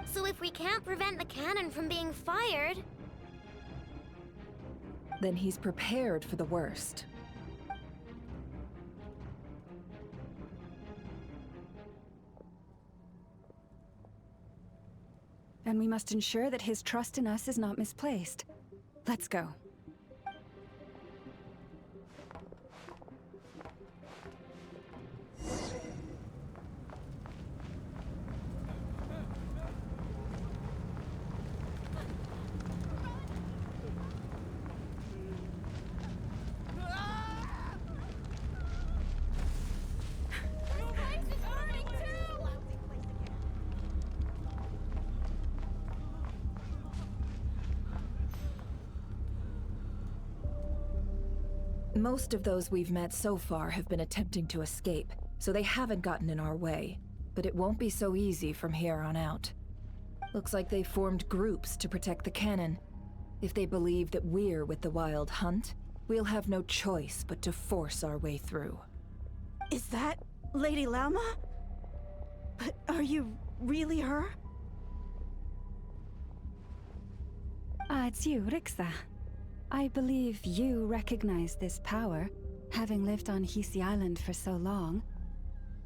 So if we can't prevent the cannon from being fired... Then he's prepared for the worst. And we must ensure that his trust in us is not misplaced. Let's go. Most of those we've met so far have been attempting to escape, so they haven't gotten in our way. But it won't be so easy from here on out. Looks like they formed groups to protect the cannon. If they believe that we're with the Wild Hunt, we'll have no choice but to force our way through. Is that Lady Lama? But are you really her? It's you, Rixa. I believe you recognize this power, having lived on Hisi Island for so long.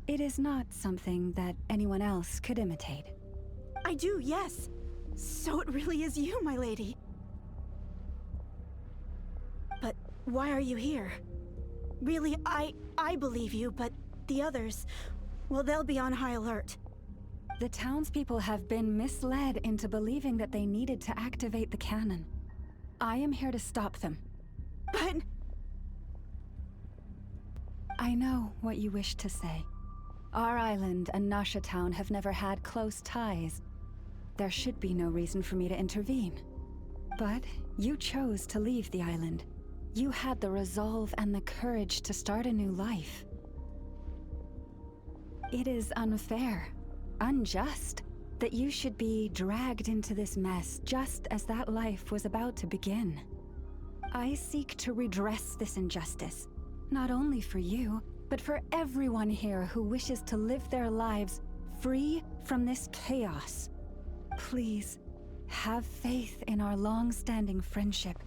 It is not something that anyone else could imitate. I do, yes. So it really is you, my lady. But why are you here? Really, I believe you, but the others, well, they'll be on high alert. The townspeople have been misled into believing that they needed to activate the cannon. I am here to stop them. But... I know what you wish to say. Our island and Nasha Town have never had close ties. There should be no reason for me to intervene. But you chose to leave the island. You had the resolve and the courage to start a new life. It is unfair, unjust, that you should be dragged into this mess just as that life was about to begin. I seek to redress this injustice, not only for you, but for everyone here who wishes to live their lives free from this chaos. Please, have faith in our long-standing friendship,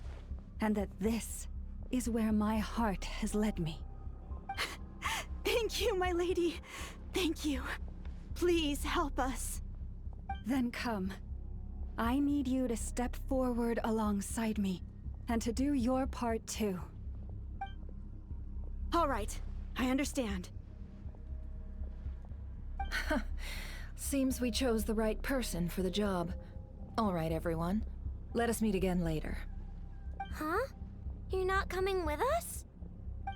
and that this is where my heart has led me. Thank you, my lady. Thank you. Please help us. Then come. I need you to step forward alongside me, and to do your part too. All right, I understand. Seems we chose the right person for the job. All right, everyone. Let us meet again later. Huh? You're not coming with us?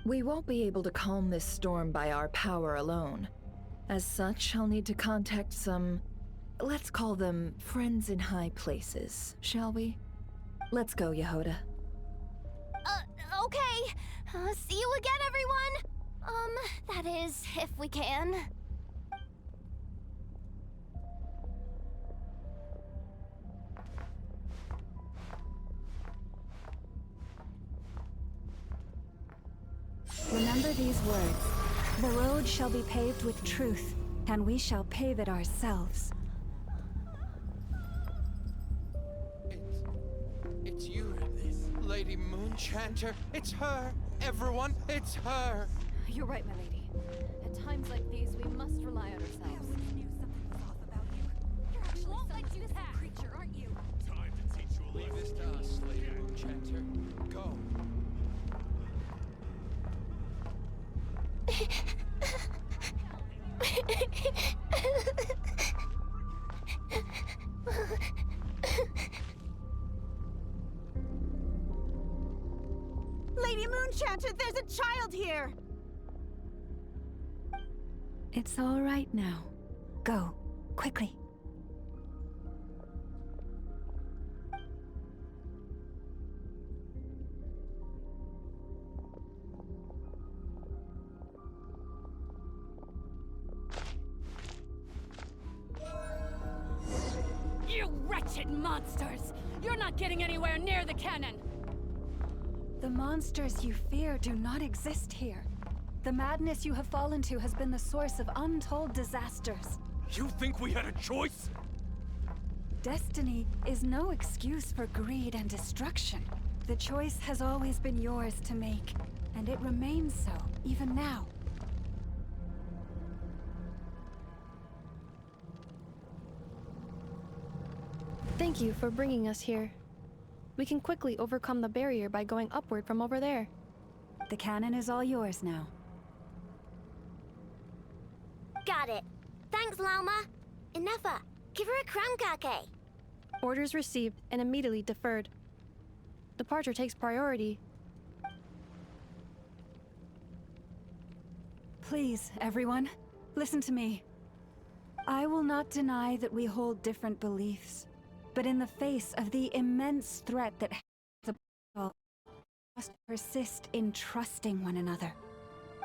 We won't be able to calm this storm by our power alone. As such, I'll need to contact some... let's call them friends in high places, shall we? Let's go, Yehoda. Okay. See you again, everyone! That is, if we can. Remember these words. The road shall be paved with truth, and we shall pave it ourselves. It's you, Lady Moonchanter. It's her. Everyone, it's her. You're right, my lady. At times like these, we must rely on ourselves. I always knew something was off about you. You're actually some distant creature, aren't you? Time to teach you a lesson. Leave this to us, Lady Moonchanter. Go. Lady Moonchanter, there's a child here! It's all right now. Go, quickly. You wretched monsters! You're not getting anywhere near the cannon! The monsters you fear do not exist here. The madness you have fallen to has been the source of untold disasters. You think we had a choice? Destiny is no excuse for greed and destruction. The choice has always been yours to make, and it remains so, even now. Thank you for bringing us here. We can quickly overcome the barrier by going upward from over there. The cannon is all yours now. Got it. Thanks, Lauma. Inefa, give her a cramkake. Orders received and immediately deferred. Departure takes priority. Please, everyone, listen to me. I will not deny that we hold different beliefs, but in the face of the immense threat that the people must persist in trusting one another.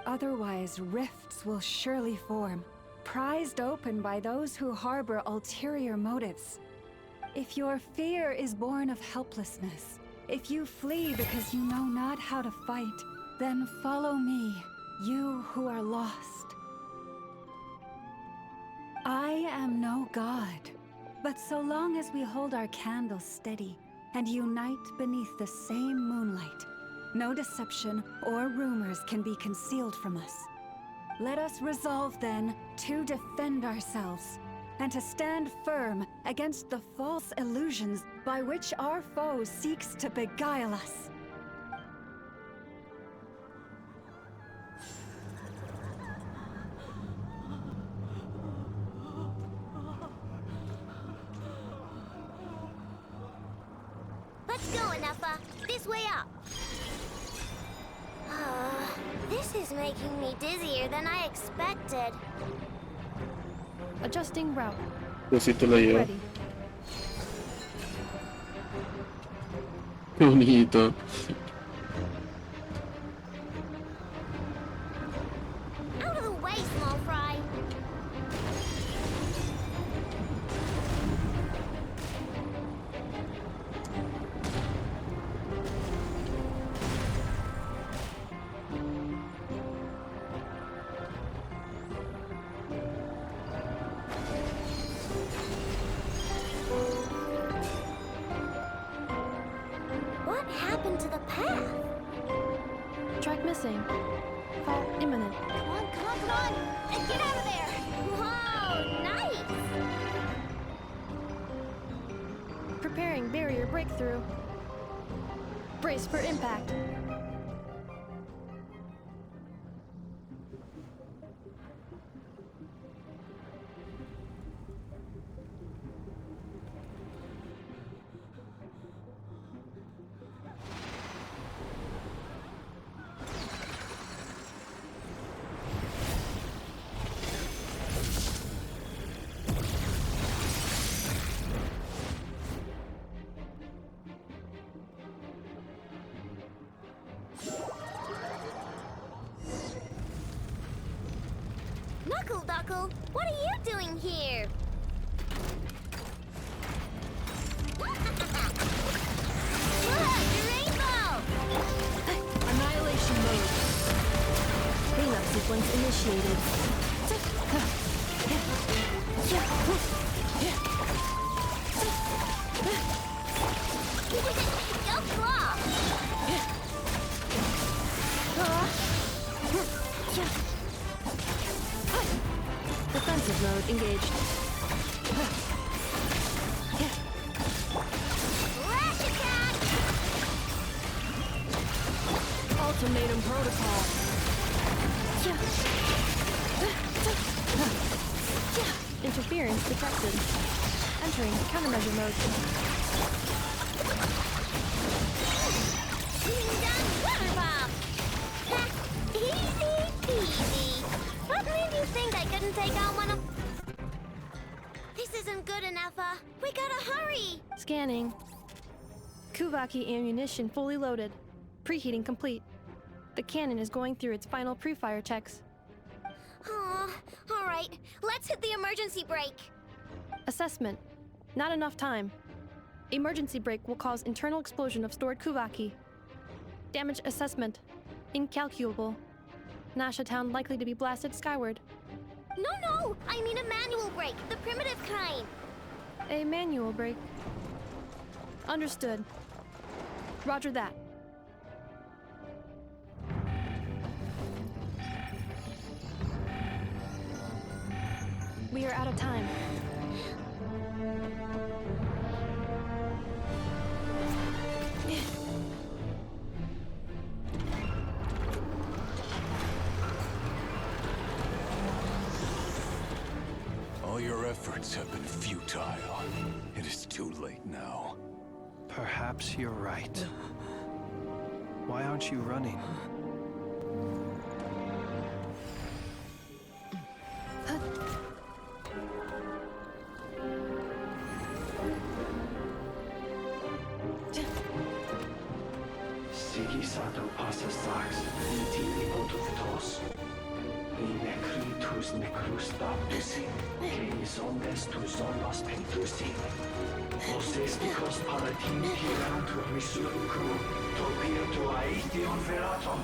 Otherwise, rifts will surely form, prized open by those who harbor ulterior motives. If your fear is born of helplessness, if you flee because you know not how to fight, then follow me, you who are lost. I am no god, but so long as we hold our candles steady and unite beneath the same moonlight. No deception or rumors can be concealed from us. Let us resolve then to defend ourselves and to stand firm against the false illusions by which our foe seeks to beguile us. Let's go, Anafa. This way up. This is making me dizzier than I expected. Adjusting route. Besito la lleva. Ready. Qué bonito. Out of the way, small fry. What happened to the path? Track missing. Fall imminent. Come on, come on, come on! And get out of there! Whoa, nice! Preparing barrier breakthrough. Brace for impact. Knuckle Duckle, what are you doing here? Look, the rainbow! Annihilation mode. Cleanup sequence initiated. Go claw! Defensive mode engaged. Flash attack! Ultimatum protocol. Interference detected. Entering countermeasure mode. Done water bomb! Easy peasy. What made you think I couldn't take on one of... This isn't good enough, we gotta hurry! Scanning. Kuvaki ammunition fully loaded. Preheating complete. The cannon is going through its final pre-fire checks. Aw, alright, let's hit the emergency brake. Assessment. Not enough time. Emergency brake will cause internal explosion of stored Kuvaki. Damage assessment. Incalculable. Nasha Town likely to be blasted skyward. No, I mean a manual brake, the primitive kind. A manual brake. Understood. Roger that. We are out of time. All your efforts have been futile. It is too late now. Perhaps you're right. Why aren't you running? Sigisato passa sax, intimi potutos. Necritus necrus baptisi, que omnes tu zonos pentusi. Osesticos palatin pirantur misuricu, topirtu aetion veratum.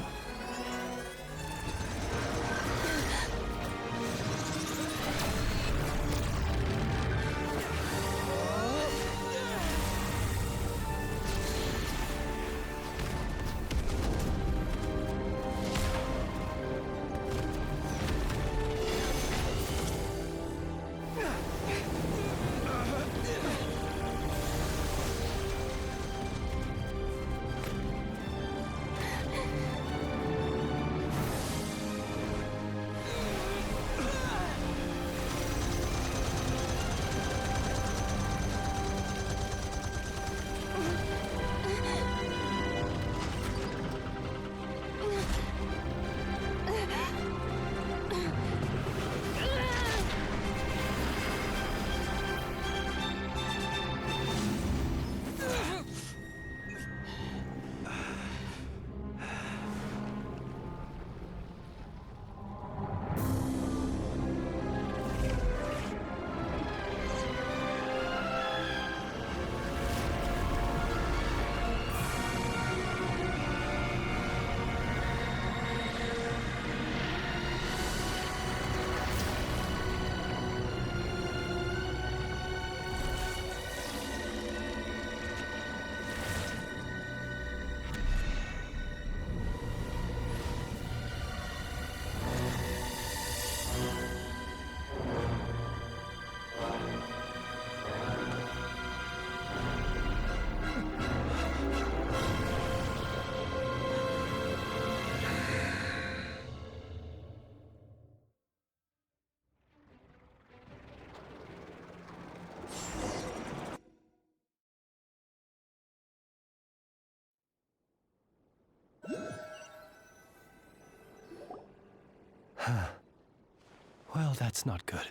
Well, that's not good.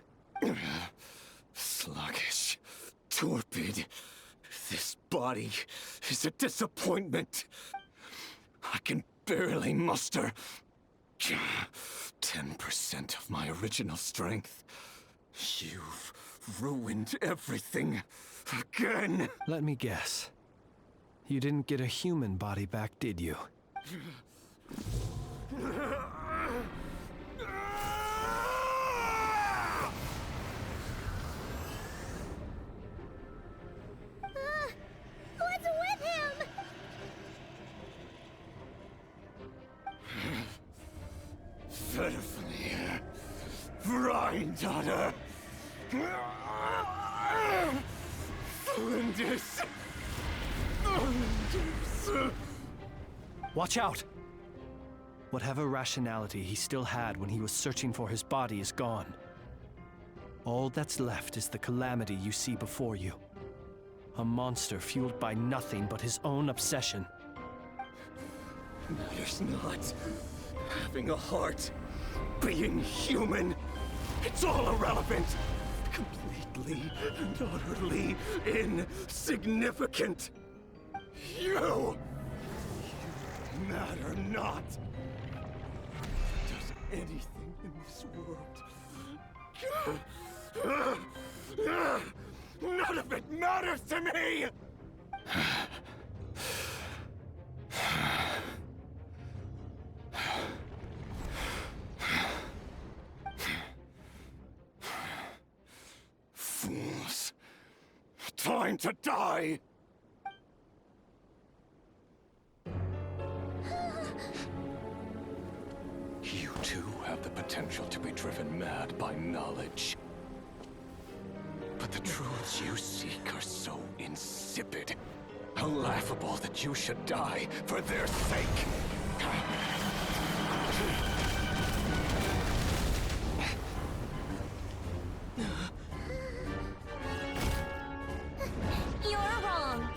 Sluggish. Torpid. This body is a disappointment. I can barely muster 10% of my original strength. You've ruined everything again. Let me guess. You didn't get a human body back, did you? What's with him? Pitifully, Granddaughter. Flinders. Watch out! Whatever rationality he still had when he was searching for his body is gone. All that's left is the calamity you see before you. A monster fueled by nothing but his own obsession. Matters not. Having a heart. Being human. It's all irrelevant. Completely and utterly insignificant. You matter not. Does anything in this world. None of it matters to me! Fools. Time to die! You too have the potential to be driven mad by knowledge. But the truths you seek are so insipid, how laughable that you should die for their sake. You're wrong.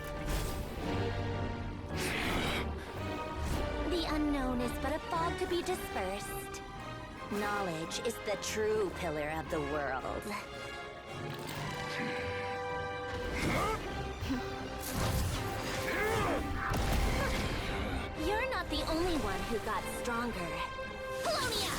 The unknown is but a fog to be dispersed. Knowledge is the true pillar of the world. You're not the only one who got stronger. Polonia!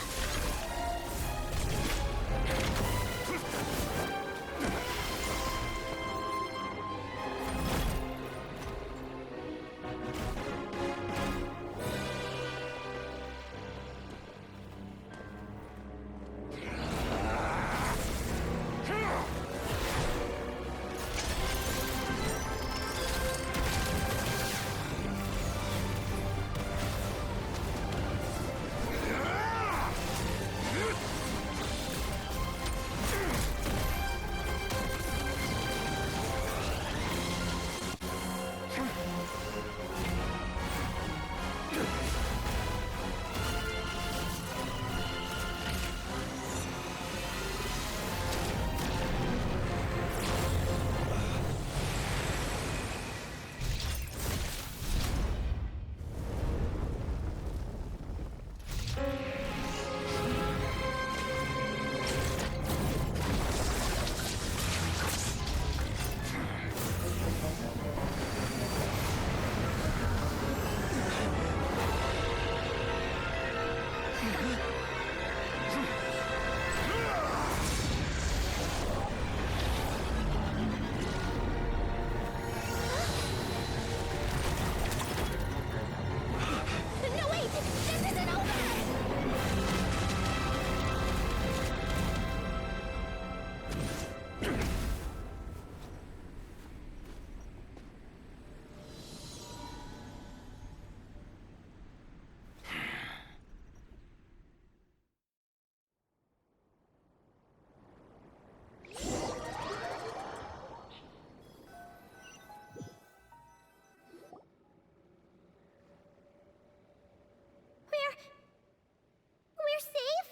We're safe?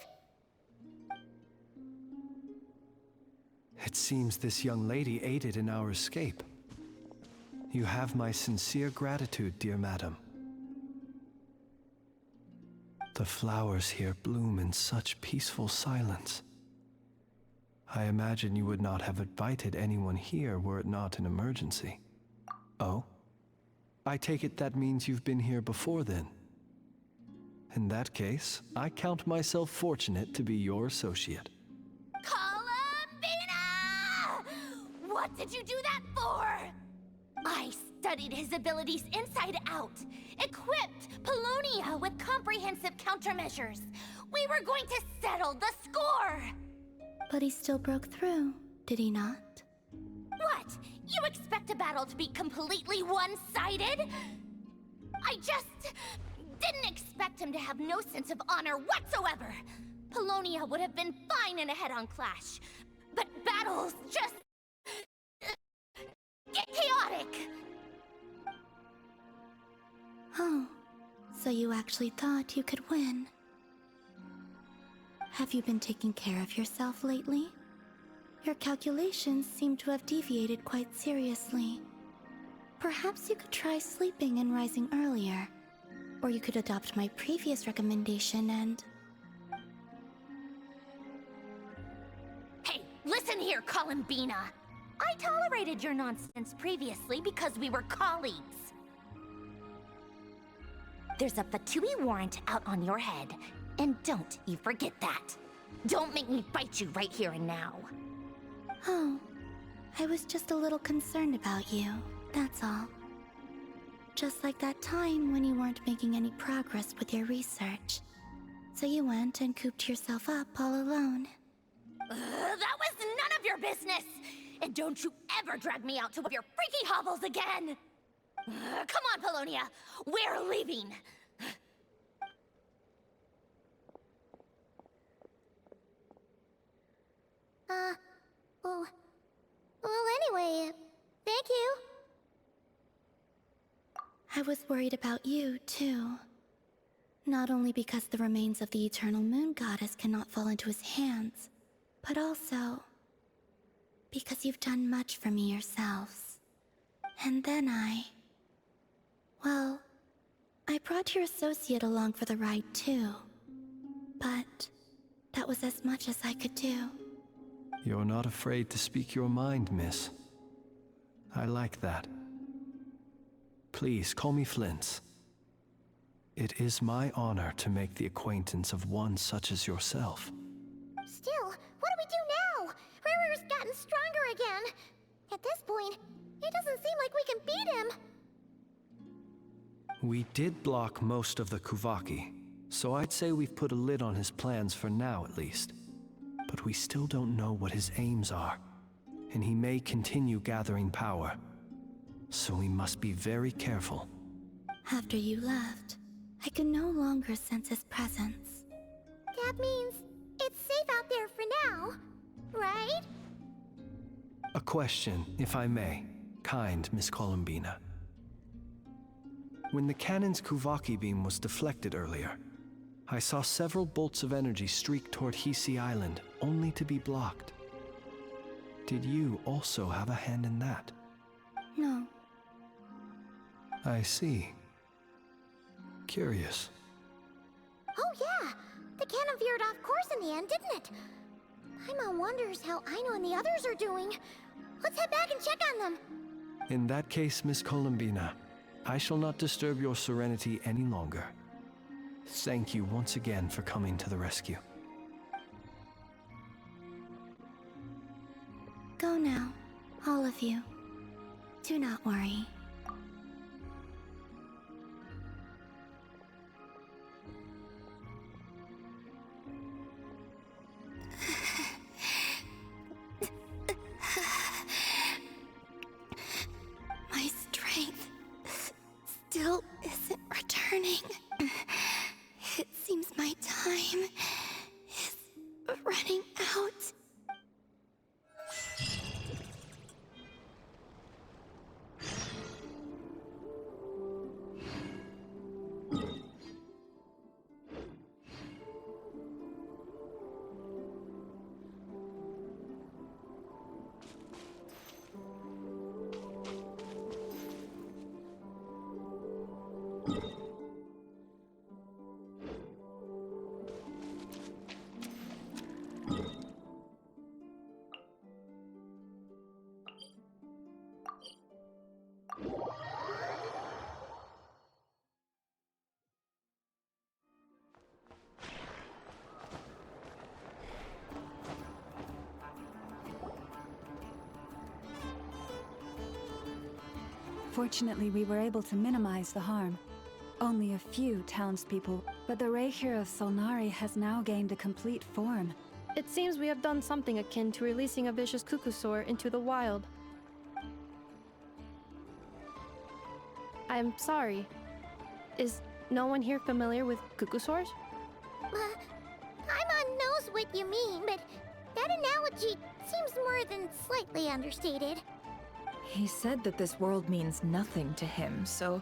It seems this young lady aided in our escape. You have my sincere gratitude, dear madam. The flowers here bloom in such peaceful silence. I imagine you would not have invited anyone here were it not an emergency. Oh? I take it that means you've been here before then. In that case, I count myself fortunate to be your associate. Columbina! What did you do that for? I studied his abilities inside out, equipped Paulownia with comprehensive countermeasures. We were going to settle the score! But he still broke through, did he not? What? You expect a battle to be completely one-sided? I just didn't expect him to have no sense of honor whatsoever. Paulownia would have been fine in a head-on clash, but battles just get chaotic. Oh, so you actually thought you could win. Have you been taking care of yourself lately? Your calculations seem to have deviated quite seriously. Perhaps you could try sleeping and rising earlier. Or you could adopt my previous recommendation and... Hey, listen here, Columbina. I tolerated your nonsense previously because we were colleagues. There's a Fatui warrant out on your head, and don't you forget that. Don't make me fight you right here and now. Oh, I was just a little concerned about you, that's all. Just like that time when you weren't making any progress with your research. So you went and cooped yourself up all alone. That was none of your business! And don't you ever drag me out to one of your freaky hovels again! Come on, Paulownia! We're leaving! Well, anyway, thank you. I was worried about you, too. Not only because the remains of the Eternal Moon Goddess cannot fall into his hands, but also because you've done much for me yourselves. And then well, I brought your associate along for the ride, too. But that was as much as I could do. You're not afraid to speak your mind, miss. I like that. Please, call me Flint. It is my honor to make the acquaintance of one such as yourself. Still, what do we do now? Rirer's gotten stronger again. At this point, it doesn't seem like we can beat him. We did block most of the Kuvaki, so I'd say we've put a lid on his plans for now at least. But we still don't know what his aims are, and he may continue gathering power. So we must be very careful. After you left, I could no longer sense his presence. That means it's safe out there for now, right? A question, if I may, kind Miss Columbina. When the cannon's Kuvaki beam was deflected earlier, I saw several bolts of energy streak toward Hisi Island, only to be blocked. Did you also have a hand in that? No. I see. Curious. Oh yeah! The cannon veered off course in the end, didn't it? Paimon wonders how Aino and the others are doing. Let's head back and check on them. In that case, Miss Columbina, I shall not disturb your serenity any longer. Thank you once again for coming to the rescue. Go now, all of you. Do not worry. My strength still isn't returning. It seems my time is running out. Fortunately, we were able to minimize the harm. Only a few townspeople, but the Reikir of Solnari has now gained a complete form. It seems we have done something akin to releasing a vicious cuckoosaur into the wild. I'm sorry. Is no one here familiar with cuckoosaurs? Paimon knows what you mean, but that analogy seems more than slightly understated. He said that this world means nothing to him, so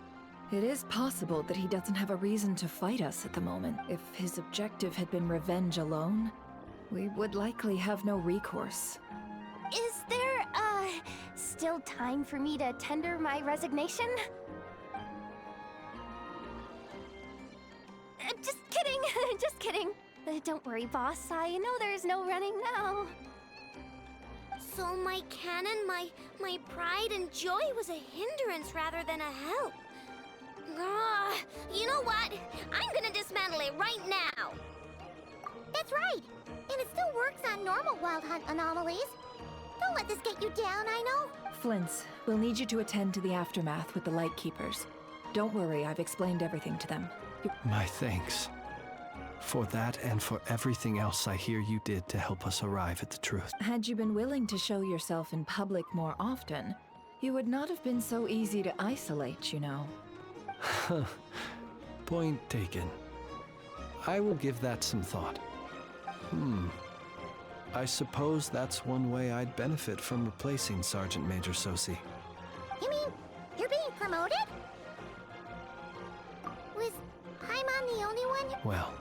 it is possible that he doesn't have a reason to fight us at the moment. If his objective had been revenge alone, we would likely have no recourse. Is there, still time for me to tender my resignation? Just kidding, just kidding. Don't worry, boss. I know there's no running now. So my canon, my pride and joy was a hindrance rather than a help. You know what? I'm gonna dismantle it right now. That's right. And it still works on normal wild hunt anomalies. Don't let this get you down, I know. Flint's, we'll need you to attend to the aftermath with the Lightkeepers. Don't worry, I've explained everything to them. My thanks. For that and for everything else I hear you did to help us arrive at the truth. Had you been willing to show yourself in public more often, you would not have been so easy to isolate, you know. Point taken. I will give that some thought. I suppose that's one way I'd benefit from replacing Sergeant Major Sosi. You mean you're being promoted? Was Paimon the only one? Well,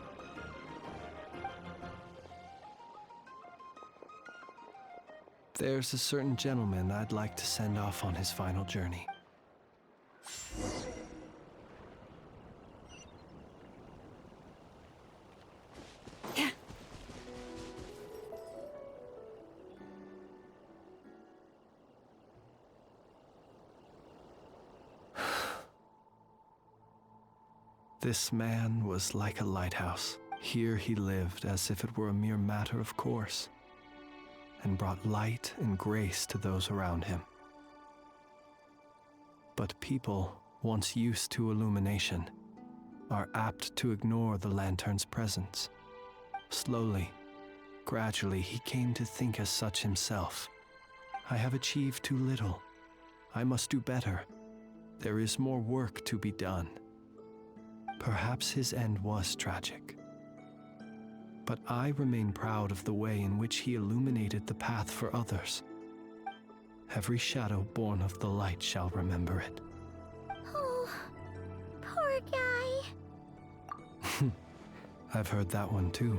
there's a certain gentleman I'd like to send off on his final journey. This man was like a lighthouse. Here he lived as if it were a mere matter of course, and brought light and grace to those around him. But people, once used to illumination, are apt to ignore the lantern's presence. Slowly, gradually, he came to think as such himself. I have achieved too little. I must do better. There is more work to be done. Perhaps his end was tragic. But I remain proud of the way in which he illuminated the path for others. Every shadow born of the light shall remember it. Oh, poor guy. I've heard that one too.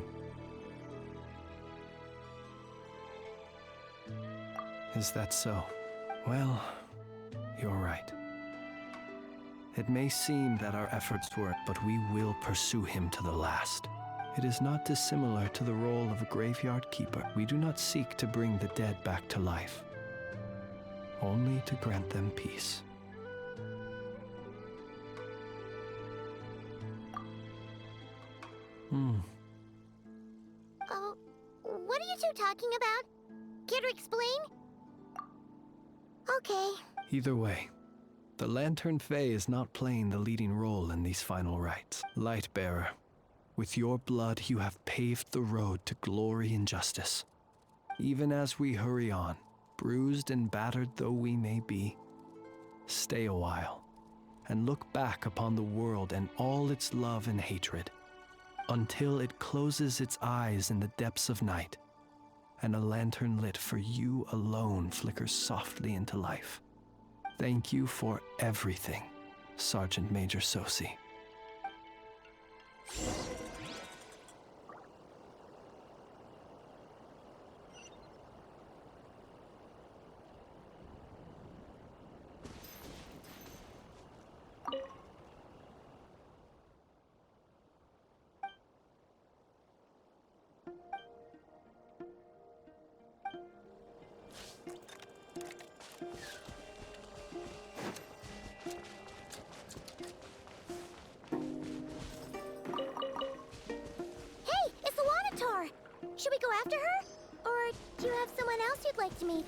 Is that so? Well, you're right. It may seem that our efforts were, but we will pursue him to the last. It is not dissimilar to the role of a graveyard keeper. We do not seek to bring the dead back to life, only to grant them peace. Oh, what are you two talking about? Care to explain? Okay. Either way, the Lantern Fae is not playing the leading role in these final rites. Lightbearer, with your blood you have paved the road to glory and justice. Even as we hurry on, bruised and battered though we may be, stay a while and look back upon the world and all its love and hatred, until it closes its eyes in the depths of night, and a lantern lit for you alone flickers softly into life. Thank you for everything, Sergeant Major Sosi. Should we go after her? Or do you have someone else you'd like to meet?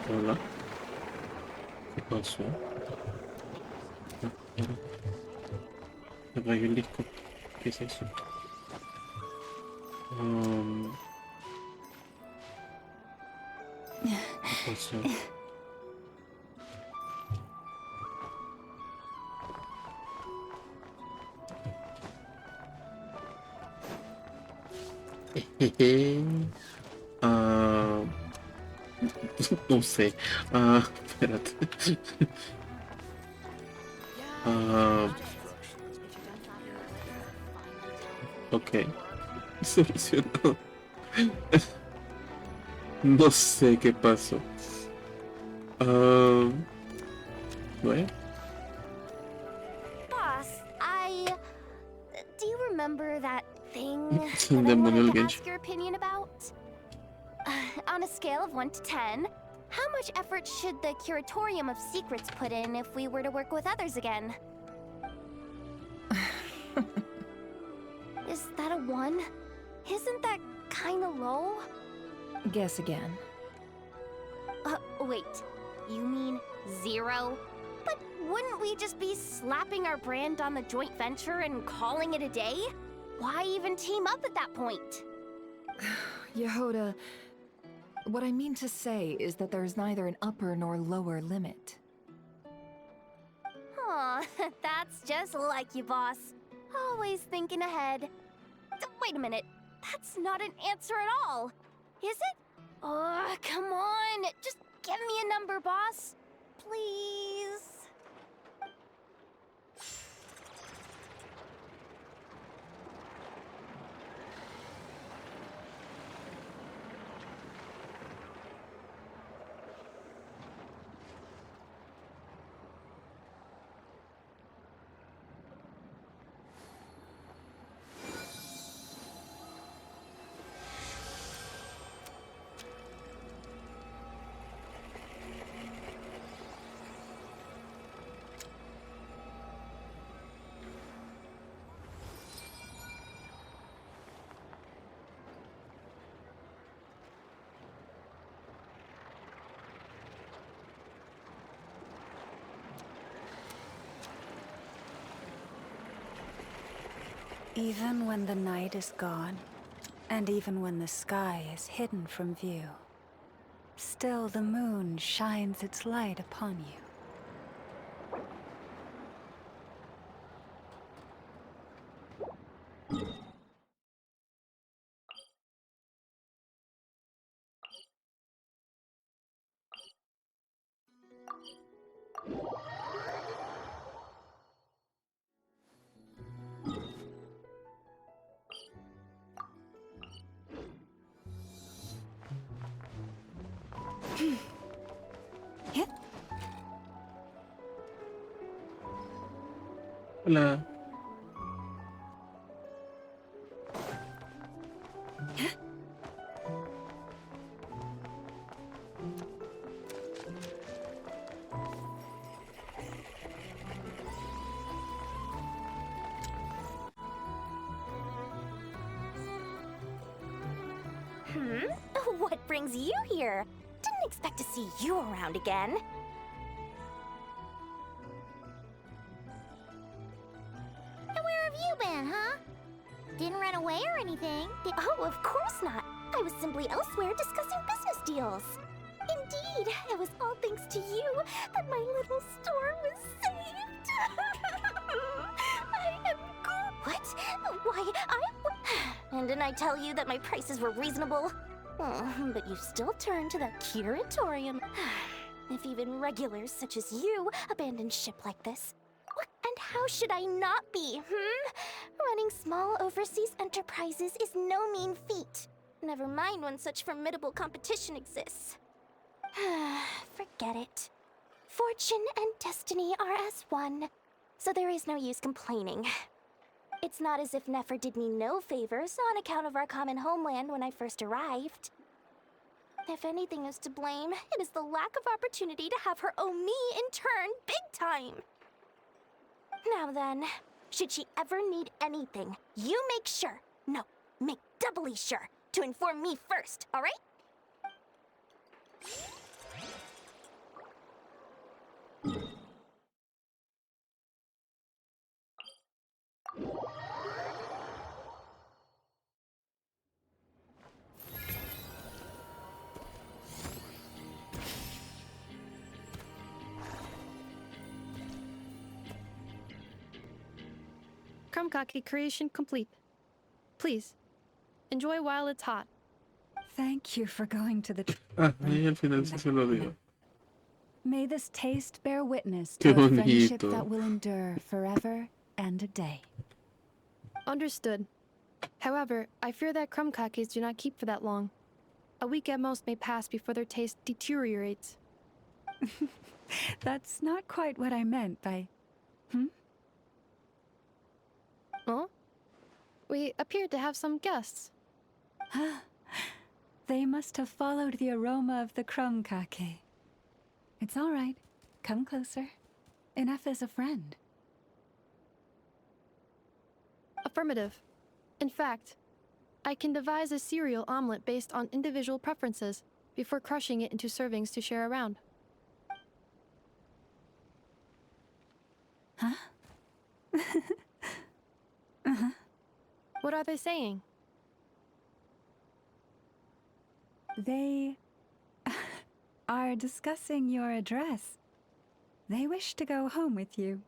Hola. ¿Qué pasó? Se rayó el disco. ¿Qué es eso? ¿Qué pasó? Jeje. Ah, no sé. Ah, espérate. Ah, ok. Solucionado. No sé qué pasó. Ah, bueno. Boss, do you remember that thing that I Demonio el wanted to Genshin. ask your opinion about? On a scale of 1 to 10, how much effort should the Curatorium of Secrets put in if we were to work with others again? Is that a 1? Isn't that kinda low? Guess again. Wait. You mean 0? But wouldn't we just be slapping our brand on the joint venture and calling it a day? Why even team up at that point? Yehoda, what I mean to say is that there's neither an upper nor lower limit. Aw, that's just like you, boss. Always thinking ahead. Wait a minute. That's not an answer at all. Is it? Oh, come on. Just give me a number, boss. Please. Even when the night is gone, and even when the sky is hidden from view, still the moon shines its light upon you. Hola. What brings you here? Didn't expect to see you around again. And where have you been, huh? Didn't run away or anything? Oh, of course not. I was simply elsewhere discussing business deals. Indeed, it was all thanks to you that my little store was saved. I am good. What? Why, And didn't I tell you that my prices were reasonable? Oh, but you still turn to the Curatorium. If even regulars such as you abandon ship like this, what and how should I not be, Running small overseas enterprises is no mean feat. Never mind when such formidable competition exists. Forget it. Fortune and destiny are as one, so there is no use complaining. It's not as if Nefer did me no favors on account of our common homeland when I first arrived. If anything is to blame, it is the lack of opportunity to have her owe me in turn big time. Now then, should she ever need anything, you make sure, no, make doubly sure, to inform me first, all right? Krumkaki creation complete. Please, Enjoy while it's hot. Thank you for going to the Ah, ahí al final sí se lo digo. May this taste bear witness Qué to a friendship bonito. that will endure forever and a day. Understood. However, I fear that crumb kakes do not keep for that long. A week at most may pass before their taste deteriorates. That's not quite what I meant by... Huh? We appeared to have some guests. They must have followed the aroma of the crumb kake. It's all right. Come closer. Enough is a friend. Affirmative. In fact, I can devise a cereal omelet based on individual preferences before crushing it into servings to share around. Huh? What are they saying? They are discussing your address. They wish to go home with you.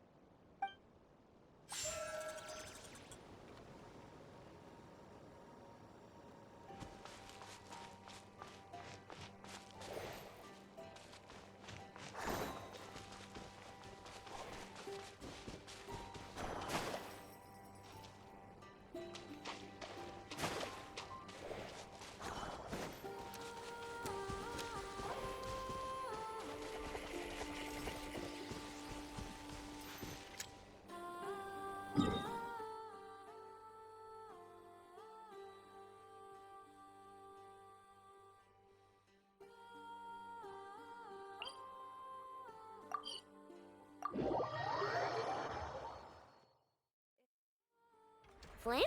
Flins?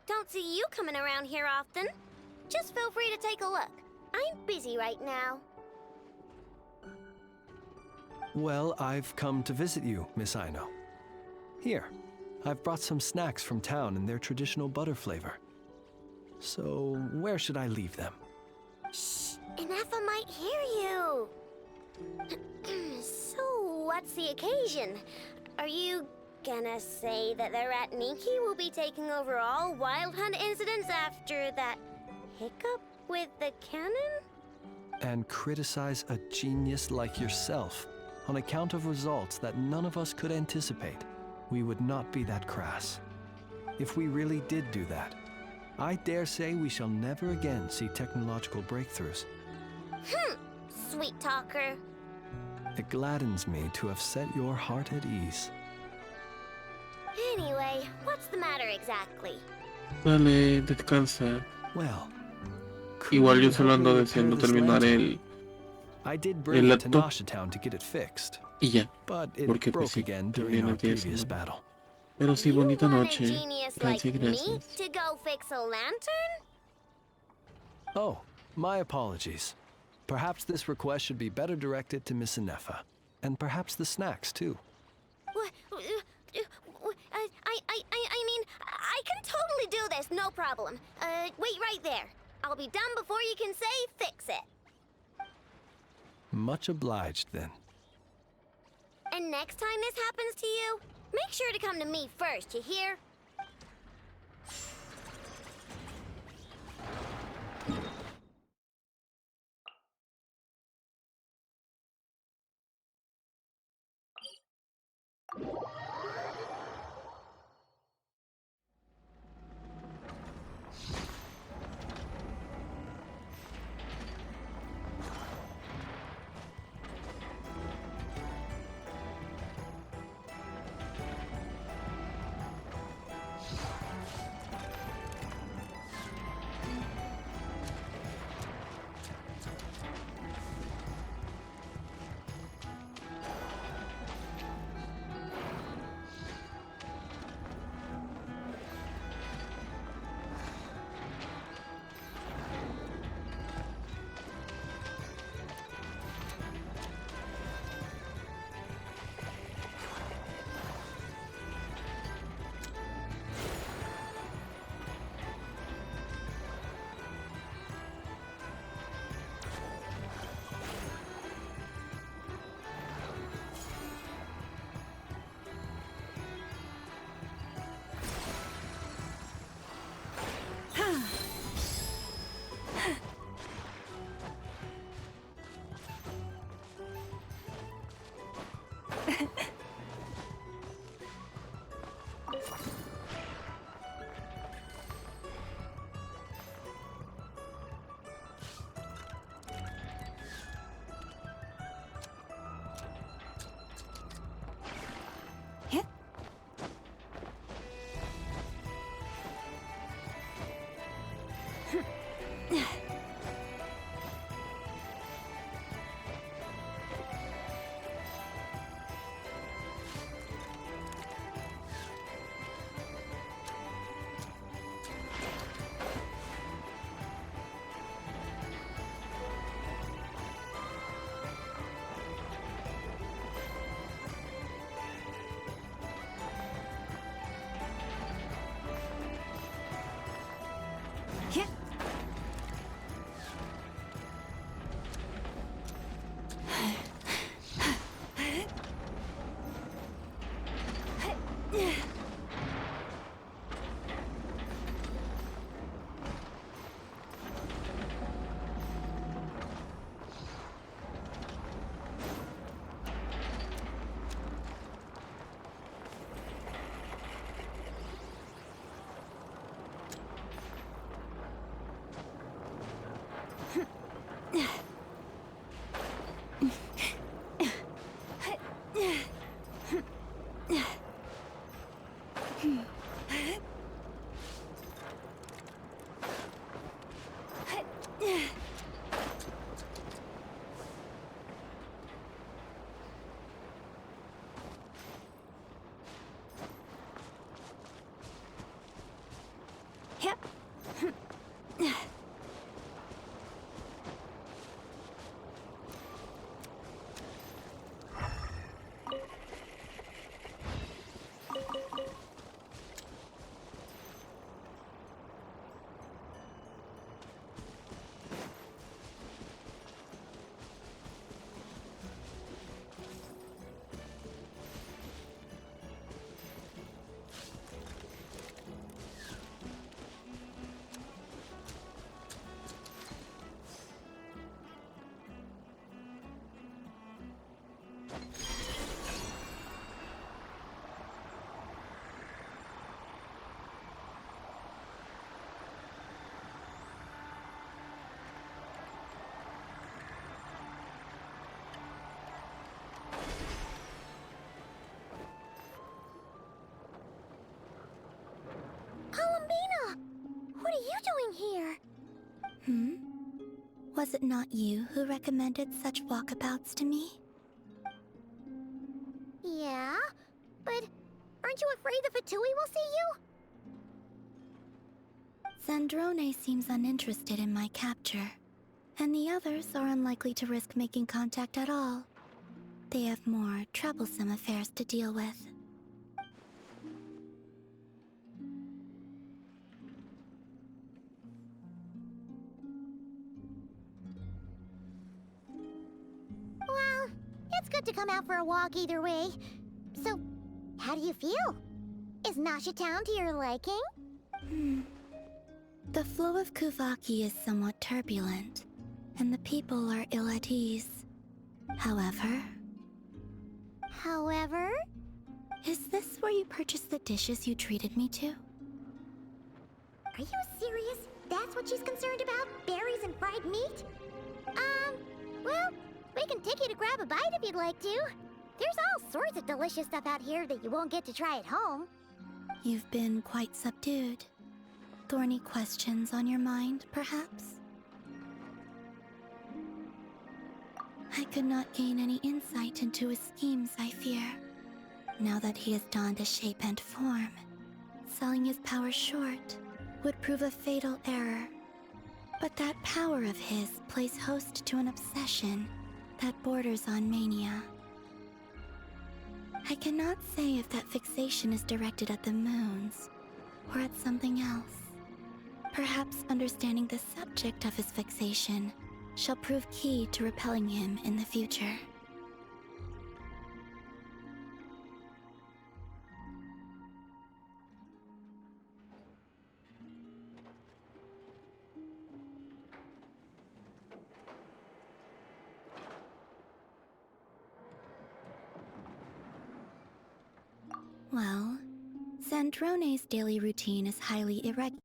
Don't see you coming around here often. Just feel free to take a look. I'm busy right now. Well, I've come to visit you, Miss Aino. Here, I've brought some snacks from town in their traditional butter flavor. So, where should I leave them? Shh! Inefa might hear you! So, what's the occasion? Are you gonna say that the Rat Niki will be taking over all Wild Hunt incidents after that hiccup with the cannon? And criticize a genius like yourself on account of results that none of us could anticipate? We would not be that crass. If we really did do that, I dare say we shall never again see technological breakthroughs. Sweet talker. It gladdens me to have set your heart at ease. Anyway, what's the matter exactly? Dale, descansa. Well, igual yo solo ando deseando terminar I did bring el it to laptop Nasha Town to get it fixed, y ya, but it porque broke pues sí, again terminé during our el día de previous semana. battle. Pero sí, bonita Want a noche. genius like Gracias, me gracias. to go fix a lantern? Oh, my apologies. Perhaps this request should be better directed to Miss Inefa, and perhaps the snacks too. What? I mean, I can totally do this, no problem. Wait right there. I'll be done before you can say fix it. Much obliged then. And next time this happens to you, make sure to come to me first, you hear? What are you doing here? Was it not you who recommended such walkabouts to me? Yeah, but aren't you afraid the Fatui will see you? Zandrone seems uninterested in my capture, and the others are unlikely to risk making contact at all. They have more troublesome affairs to deal with. Well, it's good to come out for a walk either way. So, how do you feel? Is Nasha Town to your liking? The flow of Kuvaki is somewhat turbulent, and the people are ill at ease. However... Is this where you purchased the dishes you treated me to? Are you serious? That's what she's concerned about? Berries and fried meat? Well, we can take you to grab a bite if you'd like to. There's all sorts of delicious stuff out here that you won't get to try at home. You've been quite subdued. Thorny questions on your mind, perhaps? I could not gain any insight into his schemes, I fear. Now that he has donned a shape and form, selling his power short would prove a fatal error. But that power of his plays host to an obsession that borders on mania. I cannot say if that fixation is directed at the moons or at something else. Perhaps understanding the subject of his fixation shall prove key to repelling him in the future. Well, Zandrone's daily routine is highly irregular.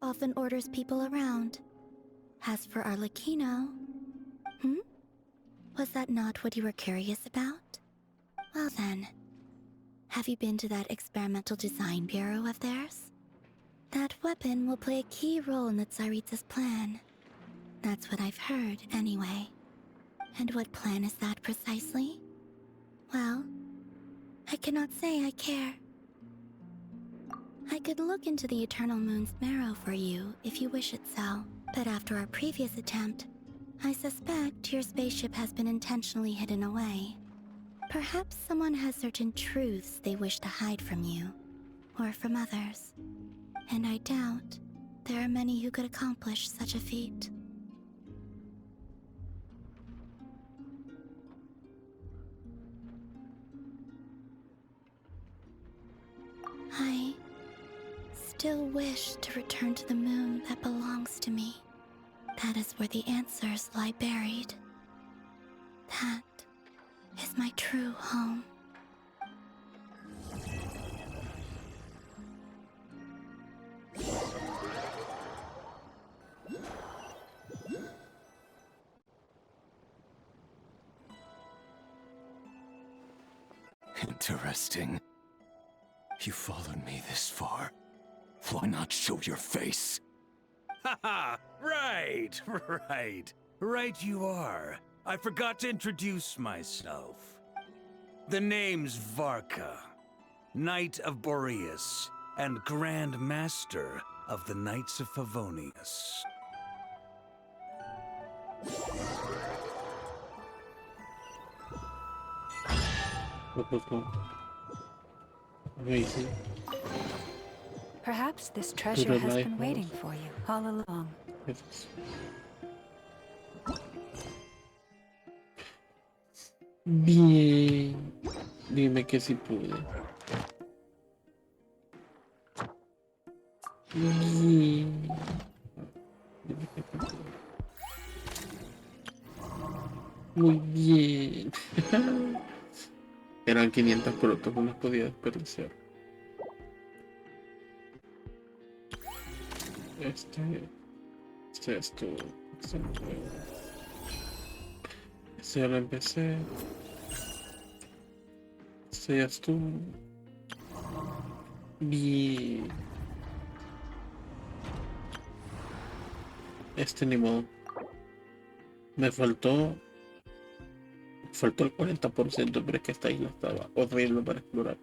Often orders people around. As for Arlecchino... Was that not what you were curious about? Well then, have you been to that experimental design bureau of theirs? That weapon will play a key role in the Tsaritsa's plan. That's what I've heard, anyway. And what plan is that precisely? Well, I cannot say I care. I could look into the Eternal Moon's marrow for you if you wish it so, but after our previous attempt, I suspect your spaceship has been intentionally hidden away. Perhaps someone has certain truths they wish to hide from you, or from others. And I doubt there are many who could accomplish such a feat. I still wish to return to the moon that belongs to me. That is where the answers lie buried. That is my true home. Interesting. You followed me this far. Why not show your face? Haha! Right, right you are. I forgot to introduce myself. The name's Varka, Knight of Boreas, and Grand Master of the Knights of Favonius. Amazing. Perhaps this treasure Good has life, been waiting Rose. for you all along. Yes. Bien. Dime que si pude. Bien. Dime que sí pude. Muy bien. Eran 500 productos, no los podía desperdiciar. Esto. Este ya lo empecé. Este ya estuvo. Bien. Este ni modo. Me faltó el 40%, pero es que esta isla estaba horrible para explorar.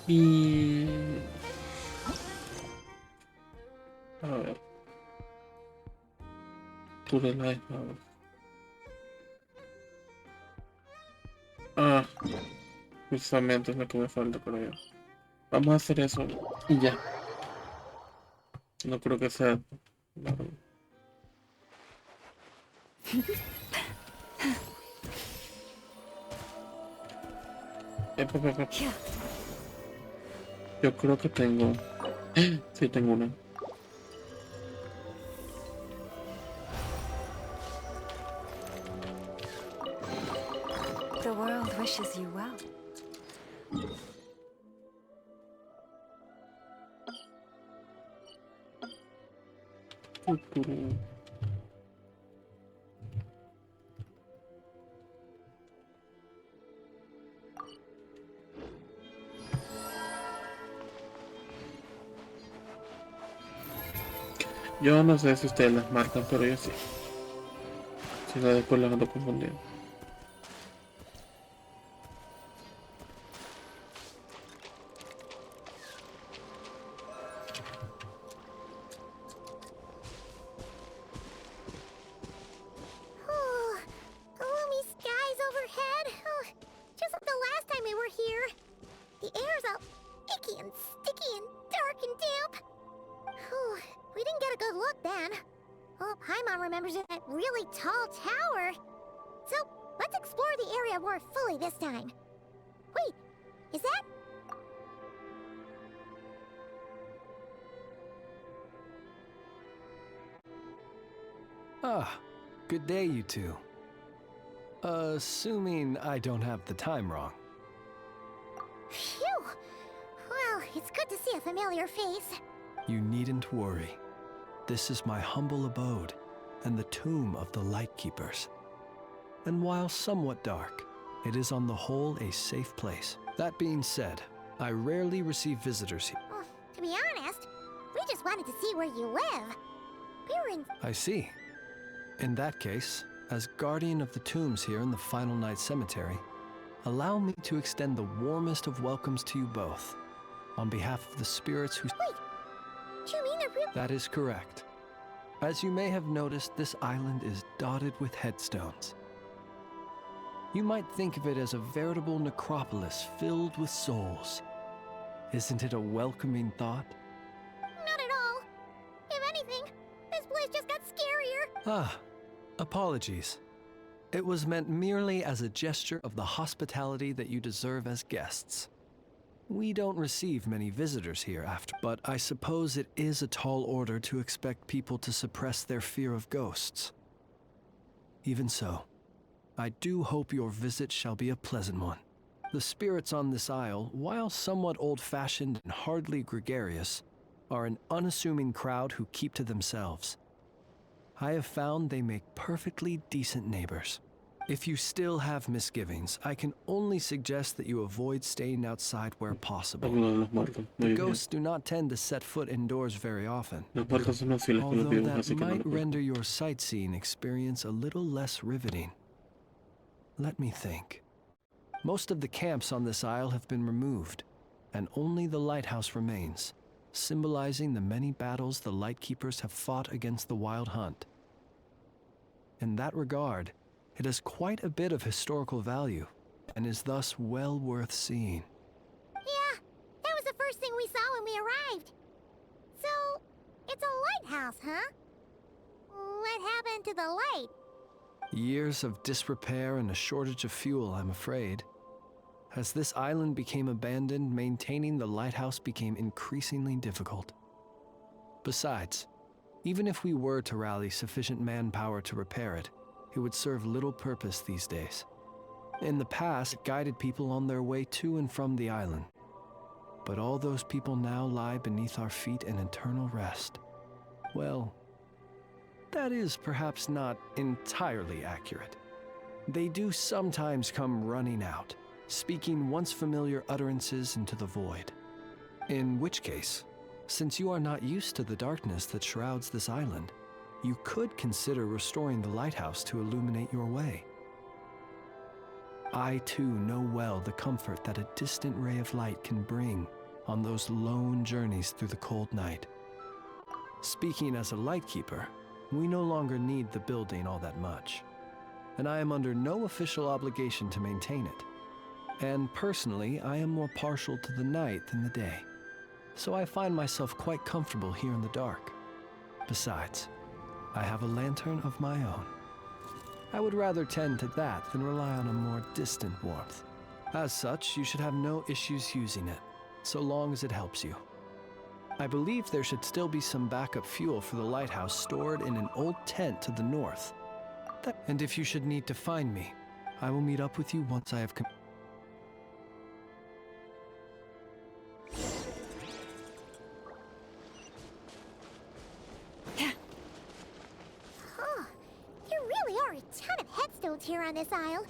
Y a ver, tú le la dejabas. Ah, justamente es lo que me falta, pero ya. Vamos a hacer eso y ya. No creo que sea largo. Epa. Yo creo que tengo. Sí, tengo una. The world wishes you well. Yo no sé si ustedes las marcan, pero yo sí. Si no, después las ando confundiendo. Oh, gloomy skies overhead. Oh, just like the last time we were here. The air's all icky and sticky and dark and damp. Oh, we didn't get a good look then. Oh, Paimon remembers that really tall tower. So, let's explore the area more fully this time. Wait, is that... Ah, good day, you two. Assuming I don't have the time wrong. Phew! Well, it's good to see a familiar face. You needn't worry. This is my humble abode, and the tomb of the Lightkeepers. And while somewhat dark, it is on the whole a safe place. That being said, I rarely receive visitors here. Well, to be honest, we just wanted to see where you live. We were in... I see. In that case, as guardian of the tombs here in the Final Night Cemetery, allow me to extend the warmest of welcomes to you both, on behalf of the spirits who... Wait, do you mean a real... That is correct. As you may have noticed, this island is dotted with headstones. You might think of it as a veritable necropolis filled with souls. Isn't it a welcoming thought? Not at all. If anything, this place just got scarier. Ah, apologies. It was meant merely as a gesture of the hospitality that you deserve as guests. We don't receive many visitors here after, but I suppose it is a tall order to expect people to suppress their fear of ghosts. Even so, I do hope your visit shall be a pleasant one. The spirits on this isle, while somewhat old-fashioned and hardly gregarious, are an unassuming crowd who keep to themselves. I have found they make perfectly decent neighbors. If you still have misgivings, I can only suggest that you avoid staying outside where possible. The ghosts do not tend to set foot indoors very often, although that might render your sightseeing experience a little less riveting. Let me think. Most of the camps on this isle have been removed, and only the lighthouse remains, symbolizing the many battles the Lightkeepers have fought against the Wild Hunt. In that regard, it has quite a bit of historical value, and is thus well worth seeing. Yeah, that was the first thing we saw when we arrived. So, it's a lighthouse, huh? What happened to the light? Years of disrepair and a shortage of fuel, I'm afraid. As this island became abandoned, maintaining the lighthouse became increasingly difficult. Besides, even if we were to rally sufficient manpower to repair it, it would serve little purpose these days. In the past, it guided people on their way to and from the island. But all those people now lie beneath our feet in eternal rest. Well, that is perhaps not entirely accurate. They do sometimes come running out, speaking once familiar utterances into the void. In which case, since you are not used to the darkness that shrouds this island, you could consider restoring the lighthouse to illuminate your way. I too know well the comfort that a distant ray of light can bring on those lone journeys through the cold night. Speaking as a lightkeeper, we no longer need the building all that much, and I am under no official obligation to maintain it. And personally, I am more partial to the night than the day, so I find myself quite comfortable here in the dark. Besides, I have a lantern of my own. I would rather tend to that than rely on a more distant warmth. As such, you should have no issues using it, so long as it helps you. I believe there should still be some backup fuel for the lighthouse stored in an old tent to the north. And if you should need to find me, I will meet up with you once I have here on this isle,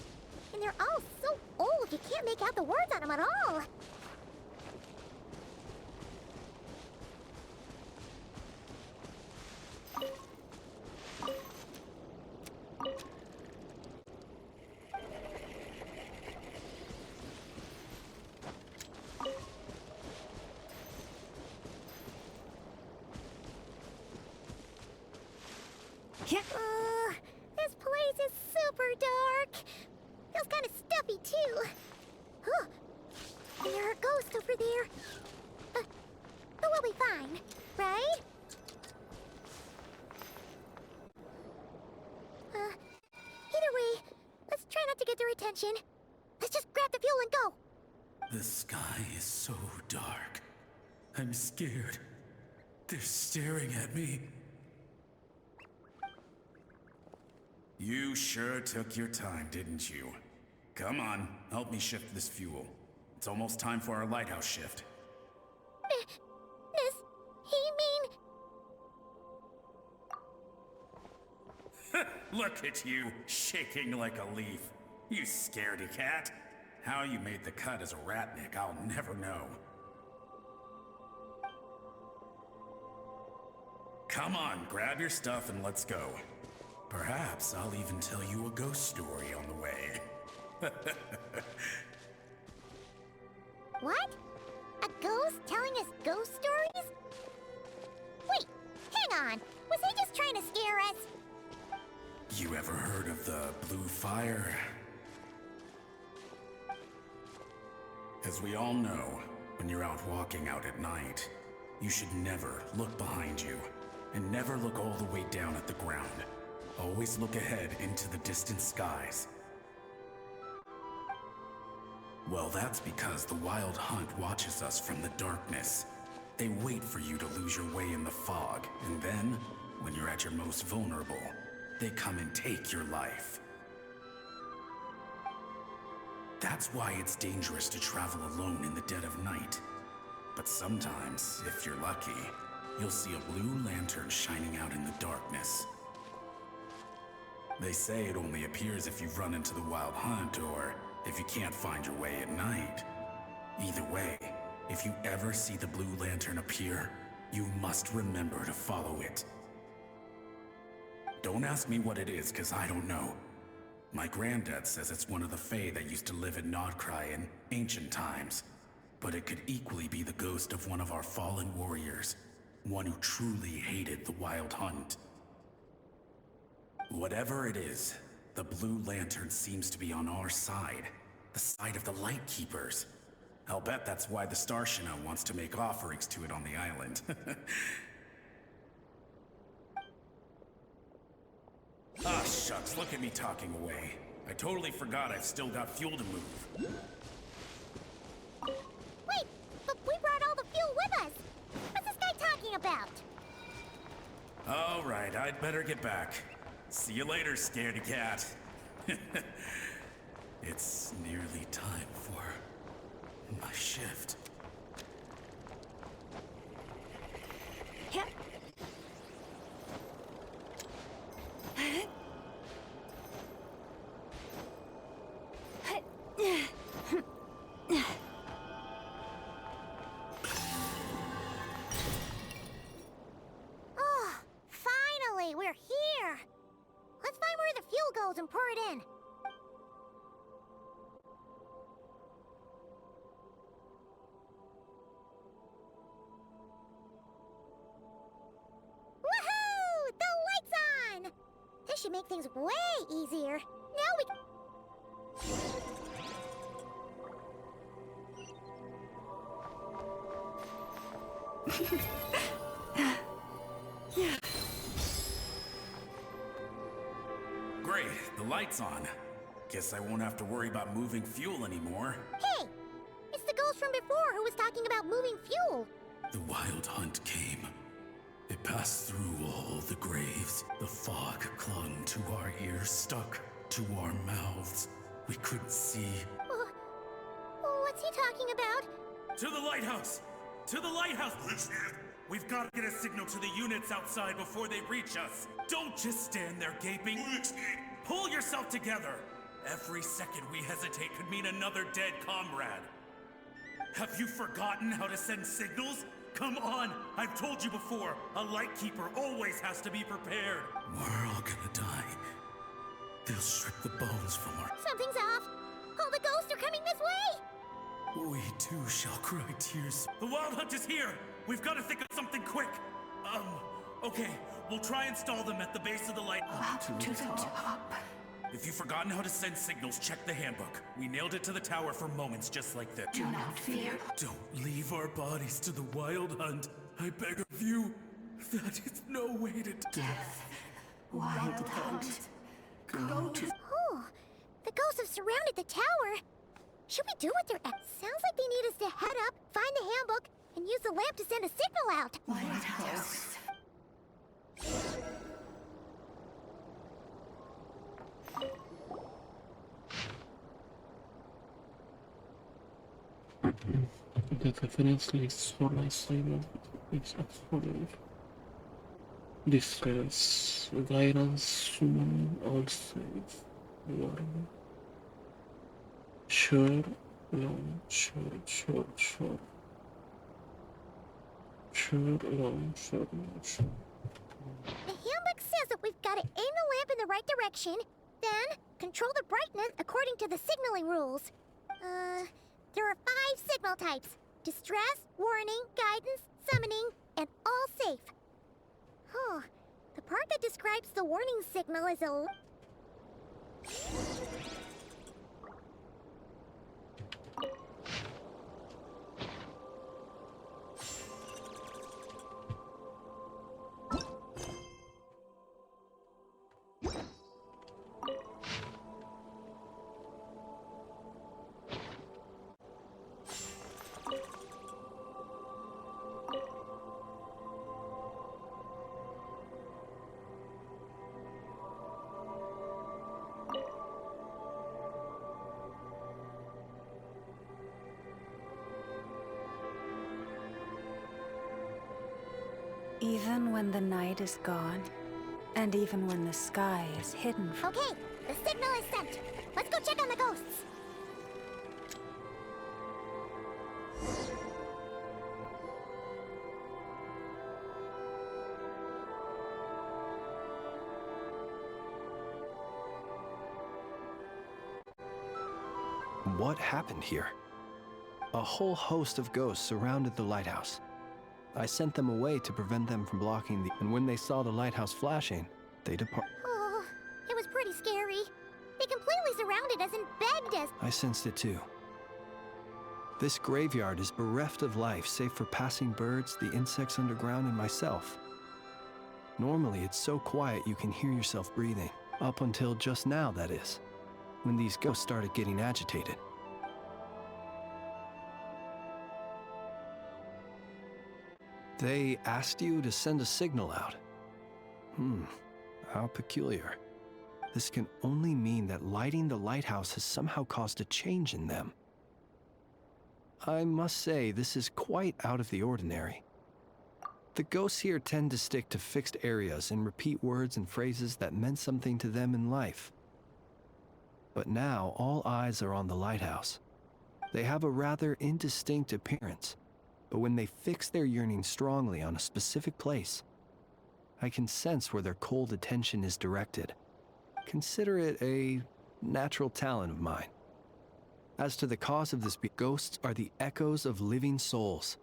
and they're all so old you can't make out the words on them at all. This place is super dark. Feels kind of stuffy, too. Huh. There are ghosts over there. But we'll be fine, right? Either way, let's try not to get their attention. Let's just grab the fuel and go. The sky is so dark. I'm scared. They're staring at me. You sure took your time, didn't you? Come on, help me shift this fuel. It's almost time for our lighthouse shift. Does he mean... Look at you, shaking like a leaf. You scaredy cat. How you made the cut as a ratnik, I'll never know. Come on, grab your stuff and let's go. Perhaps I'll even tell you a ghost story on the way. What? A ghost telling us ghost stories? Wait, hang on. Was he just trying to scare us? You ever heard of the blue fire? As we all know, when you're out walking out at night, you should never look behind you, and never look all the way down at the ground. Always look ahead into the distant skies. Well, that's because the Wild Hunt watches us from the darkness. They wait for you to lose your way in the fog, and then, when you're at your most vulnerable, they come and take your life. That's why it's dangerous to travel alone in the dead of night. But sometimes, if you're lucky, you'll see a blue lantern shining out in the darkness. They say it only appears if you've run into the Wild Hunt or if you can't find your way at night. Either way, if you ever see the blue lantern appear, you must remember to follow it. Don't ask me what it is, because I don't know. My granddad says it's one of the Fae that used to live in Nodcry in ancient times. But it could equally be the ghost of one of our fallen warriors. One who truly hated the Wild Hunt. Whatever it is, the blue lantern seems to be on our side. The side of the Light Keepers. I'll bet that's why the Starshina wants to make offerings to it on the island. Ah, shucks, look at me talking away. I totally forgot I've still got fuel to move. I'd better get back. See you later, scaredy cat. It's nearly time for my shift. Oh, finally, we're here. Let's find where the fuel goes and pour it in. Woohoo! The light's on! This should make things way easier. Now we can... Great, the light's on. Guess I won't have to worry about moving fuel anymore. Hey! It's the ghost from before who was talking about moving fuel. The wild hunt came. It passed through all the graves. The fog clung to our ears, stuck to our mouths. We couldn't see. What's he talking about? To the lighthouse! To the lighthouse! We've got to get a signal to the units outside before they reach us. Don't just stand there gaping. Pull yourself together. Every second we hesitate could mean another dead comrade. Have you forgotten how to send signals? Come on! I've told you before, a lightkeeper always has to be prepared. We're all gonna die. They'll strip the bones from our... Something's off. All the ghosts are coming this way. We too shall cry tears. The wild hunt is here! We've got to think of something quick! Okay. We'll try and stall them at the base of the light. Up to the top. If you've forgotten how to send signals, check the handbook. We nailed it to the tower for moments just like this. Do not fear. Don't leave our bodies to the wild hunt. I beg of you. That is no way to... Death. Wild hunt. Go to... Oh, the ghosts have surrounded the tower. Should we do what they're at? Sounds like they need us to head up, find the handbook, and use the lamp to send a signal out. Lighthouse. The reference list for my assignment is as follows. Distress, guidance, summon, all safe, warning. Sure, long, sure. Sure, long, sure. The handbook says that we've got to aim the lamp in the right direction, then control the brightness according to the signaling rules. There are 5 signal types. Distress, warning, guidance, summoning, and all safe. Huh. The part that describes the warning signal is a... Even when the night is gone, and even when the sky is hidden from... Okay, the signal is sent. Let's go check on the ghosts. What happened here? A whole host of ghosts surrounded the lighthouse. I sent them away to prevent them from blocking the... And when they saw the lighthouse flashing, they departed. Oh, it was pretty scary. They completely surrounded us and begged us. I sensed it too. This graveyard is bereft of life save for passing birds, the insects underground, and myself. Normally, it's so quiet you can hear yourself breathing. Up until just now, that is. When these ghosts started getting agitated. They asked you to send a signal out. How peculiar. This can only mean that lighting the lighthouse has somehow caused a change in them. I must say, this is quite out of the ordinary. The ghosts here tend to stick to fixed areas and repeat words and phrases that meant something to them in life. But now, all eyes are on the lighthouse. They have a rather indistinct appearance, but when they fix their yearning strongly on a specific place, I can sense where their cold attention is directed. Consider it a natural talent of mine. As to the cause of this, ghosts are the echoes of living souls,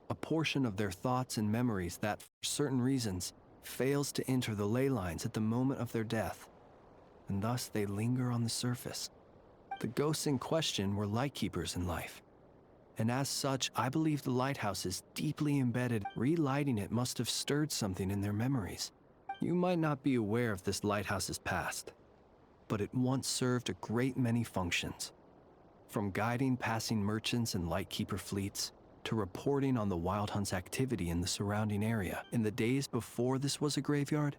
a portion of their thoughts and memories that, for certain reasons, fails to enter the ley lines at the moment of their death, and thus they linger on the surface. The ghosts in question were lightkeepers in life, and as such, I believe the lighthouse is deeply embedded. Relighting it must have stirred something in their memories. You might not be aware of this lighthouse's past, but it once served a great many functions. From guiding passing merchants and lightkeeper fleets, to reporting on the Wild Hunt's activity in the surrounding area. In the days before this was a graveyard,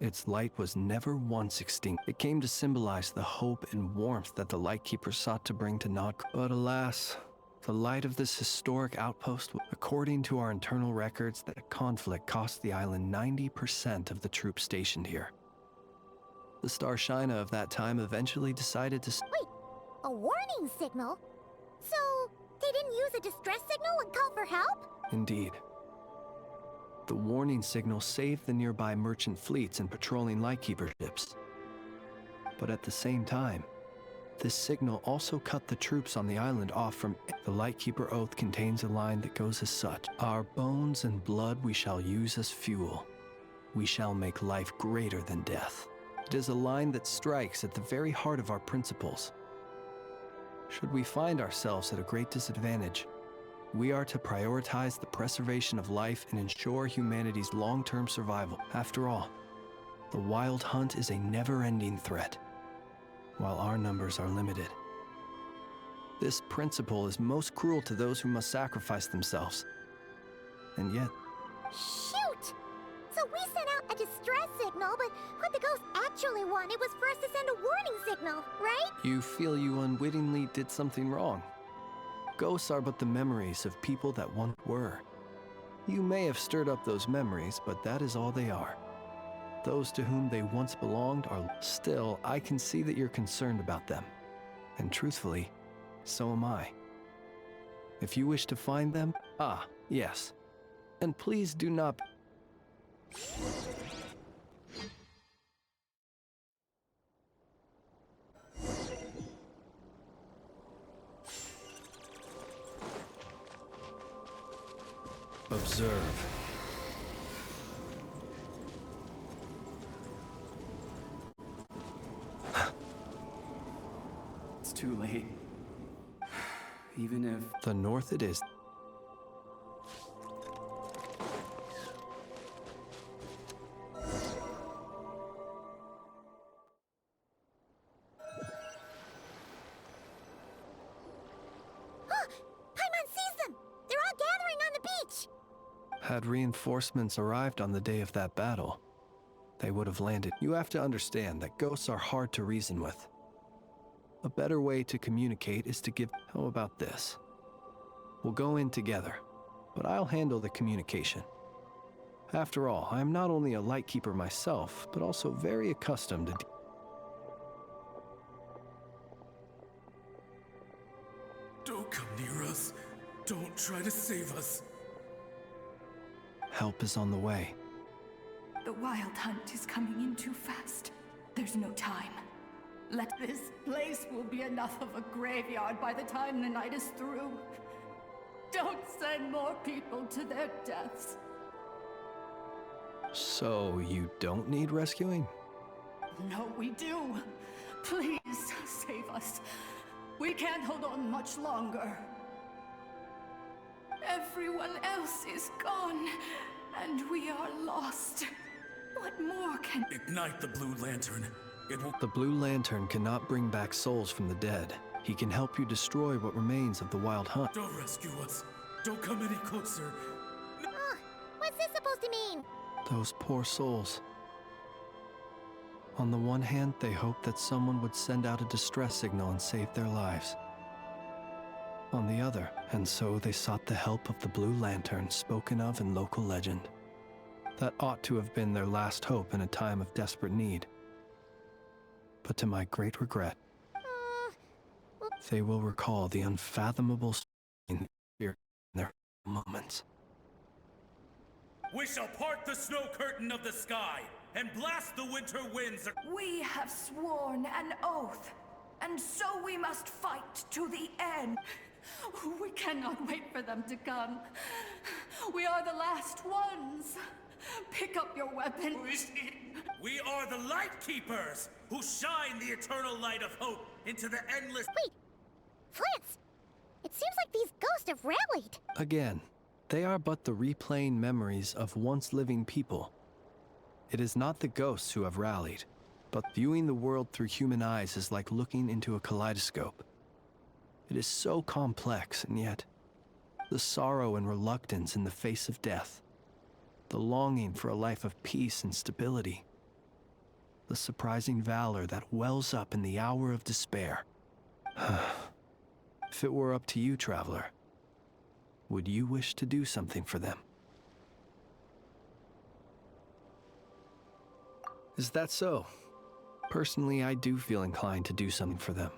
its light was never once extinct. It came to symbolize the hope and warmth that the lightkeeper sought to bring to Nod. But alas, the light of this historic outpost, according to our internal records, that a conflict cost the island 90% of the troops stationed here. The Star Shina of that time eventually decided to... Wait, a warning signal? So, they didn't use a distress signal and call for help? Indeed. The warning signal saved the nearby merchant fleets and patrolling lightkeeper ships. But at the same time, this signal also cut the troops on the island off from it. The Lightkeeper Oath contains a line that goes as such: "Our bones and blood we shall use as fuel. We shall make life greater than death." It is a line that strikes at the very heart of our principles. Should we find ourselves at a great disadvantage, we are to prioritize the preservation of life and ensure humanity's long-term survival. After all, the Wild Hunt is a never-ending threat, while our numbers are limited. This principle is most cruel to those who must sacrifice themselves. And yet... Shoot! So we sent out a distress signal, but what the ghost actually wanted was for us to send a warning signal, right? You feel you unwittingly did something wrong. Ghosts are but the memories of people that once were. You may have stirred up those memories, but that is all they are. Those to whom they once belonged are... Still, I can see that you're concerned about them. And truthfully, so am I. If you wish to find them, yes. And please do not... Observe. It's too late. Even if... The north it is. Had reinforcements arrived on the day of that battle, they would have landed. You have to understand that ghosts are hard to reason with. A better way to communicate is to give... How about this? We'll go in together, but I'll handle the communication. After all, I am not only a lightkeeper myself, but also very accustomed to... Don't come near us. Don't try to save us. Help is on the way. The Wild Hunt is coming in too fast. There's no time. This place will be enough of a graveyard by the time the night is through. Don't send more people to their deaths. So, you don't need rescuing? No, we do. Please, save us. We can't hold on much longer. Everyone else is gone, and we are lost. What more can... Ignite the Blue Lantern. It will... The Blue Lantern cannot bring back souls from the dead. He can help you destroy what remains of the Wild Hunt. Don't rescue us. Don't come any closer. What's this supposed to mean? Those poor souls. On the one hand, they hoped that someone would send out a distress signal and save their lives. On the other, and so they sought the help of the Blue Lantern spoken of in local legend. That ought to have been their last hope in a time of desperate need. But to my great regret, they will recall the unfathomable in their moments. We shall part the snow curtain of the sky and blast the winter winds. We have sworn an oath, and so we must fight to the end. We cannot wait for them to come. We are the last ones. Pick up your weapons. We are the Light Keepers, who shine the eternal light of hope into the endless— Wait! Flintz! It seems like these ghosts have rallied. Again, they are but the replaying memories of once living people. It is not the ghosts who have rallied, but viewing the world through human eyes is like looking into a kaleidoscope. It is so complex, and yet, the sorrow and reluctance in the face of death, the longing for a life of peace and stability, the surprising valor that wells up in the hour of despair. If it were up to you, traveler, would you wish to do something for them? Is that so? Personally, I do feel inclined to do something for them.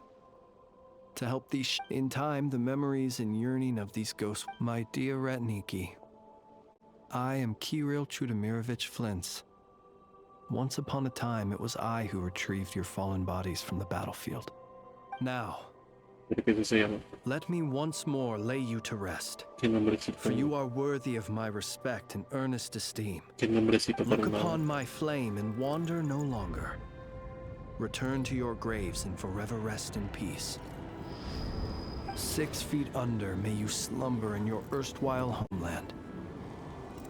To help these in time, the memories and yearning of these ghosts. My dear Retniki, I am Kirill Chudamirovich Flintz. Once upon a time, it was I who retrieved your fallen bodies from the battlefield. Now, let me once more lay you to rest, for you are worthy of my respect and earnest esteem. Look upon my flame and wander no longer. Return to your graves and forever rest in peace. 6 feet under may you slumber in your erstwhile homeland,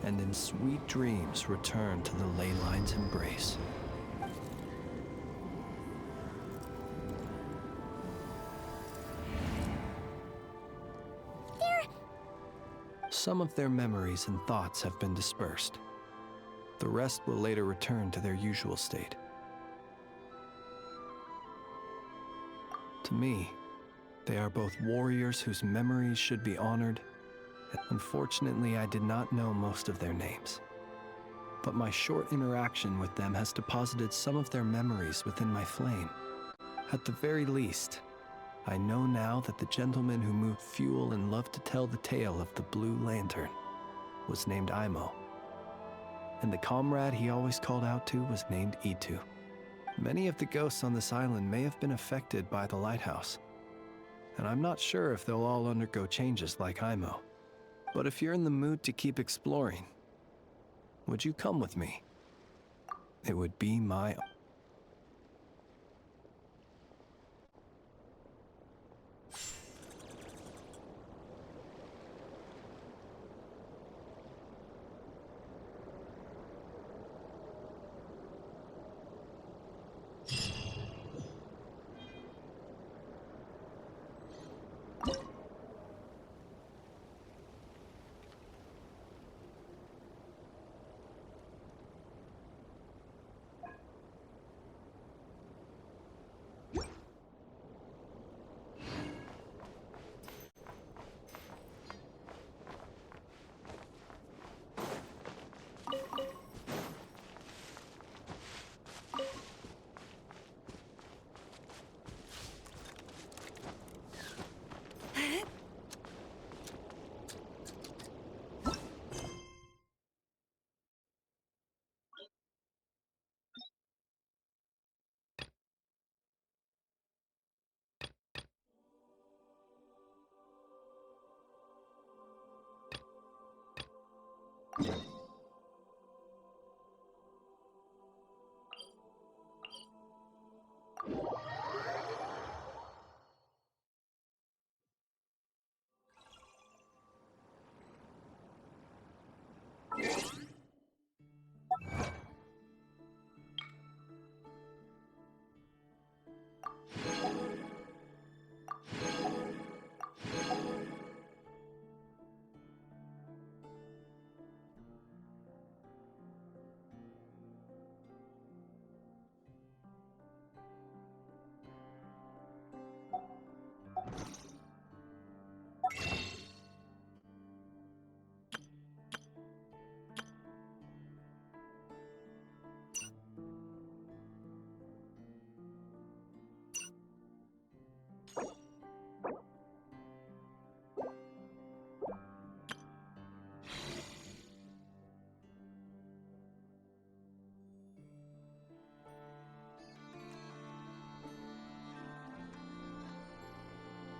and in sweet dreams return to the ley line's embrace. Some of their memories and thoughts have been dispersed. The rest will later return to their usual state. To me, they are both warriors whose memories should be honored. Unfortunately, I did not know most of their names, but my short interaction with them has deposited some of their memories within my flame. At the very least, I know now that the gentleman who moved fuel and loved to tell the tale of the Blue Lantern was named Imo, and the comrade he always called out to was named Itu. Many of the ghosts on this island may have been affected by the lighthouse, and I'm not sure if they'll all undergo changes like Imo. But if you're in the mood to keep exploring, would you come with me? It would be my...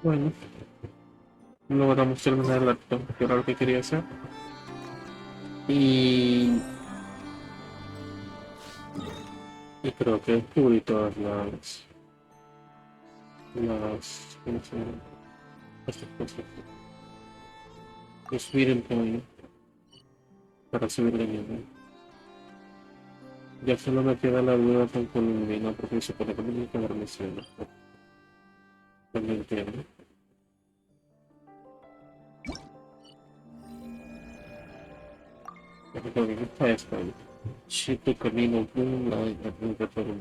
Bueno, logramos terminar el acto, que era lo que quería hacer. Y creo que descubrí todas ¿cómo se llama? Estas cosas. Subir el point para subir de nivel. Ya solo me queda la duda con Colombina porque se pone como que me menciona. No me entiendo. Pero ¿qué está esto ahí? Chito camino moonlight and nunca todo el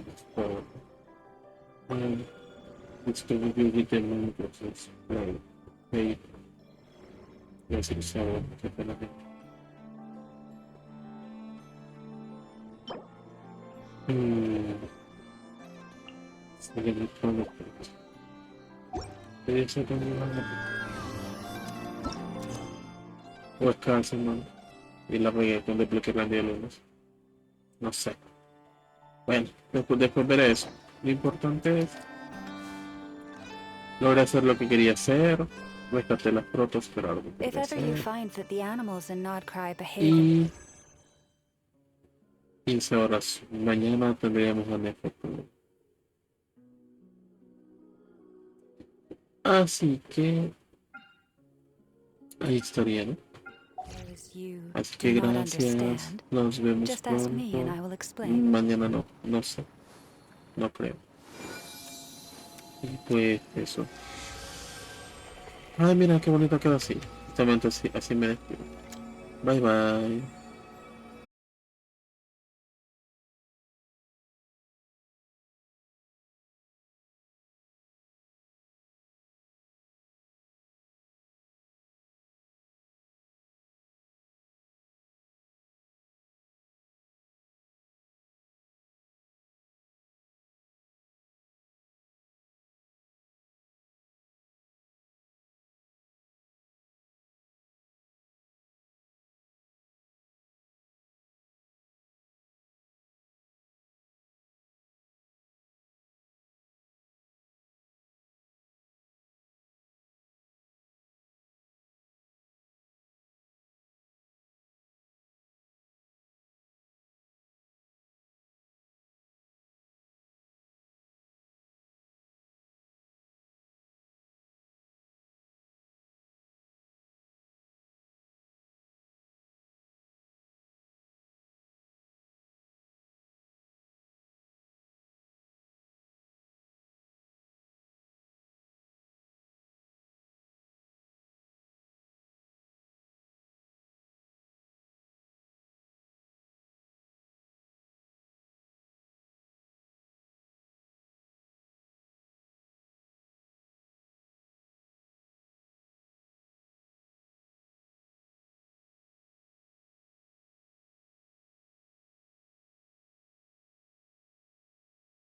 mundo. It's the review with the moon process. Like, hey, yes, it's our development. Sigue electronic. Eso también o es cáncer, man. Y la pegué con desbloquear la de lunes. No sé. Bueno, después veré eso. Lo importante es logré hacer lo que quería hacer. Rescaté las protos, pero algo que If quería ever you hacer. find that the animals in Nodcry behave Y 15 horas. Mañana tendríamos a Netflix. Así que ahí estaría, ¿no? as you Así que do not gracias. understand, Nos vemos just ask me and pronto. I will explain. Mañana no sé. No creo. Y pues eso. Ay, mira qué bonito queda así. Justamente así me despido. Bye bye.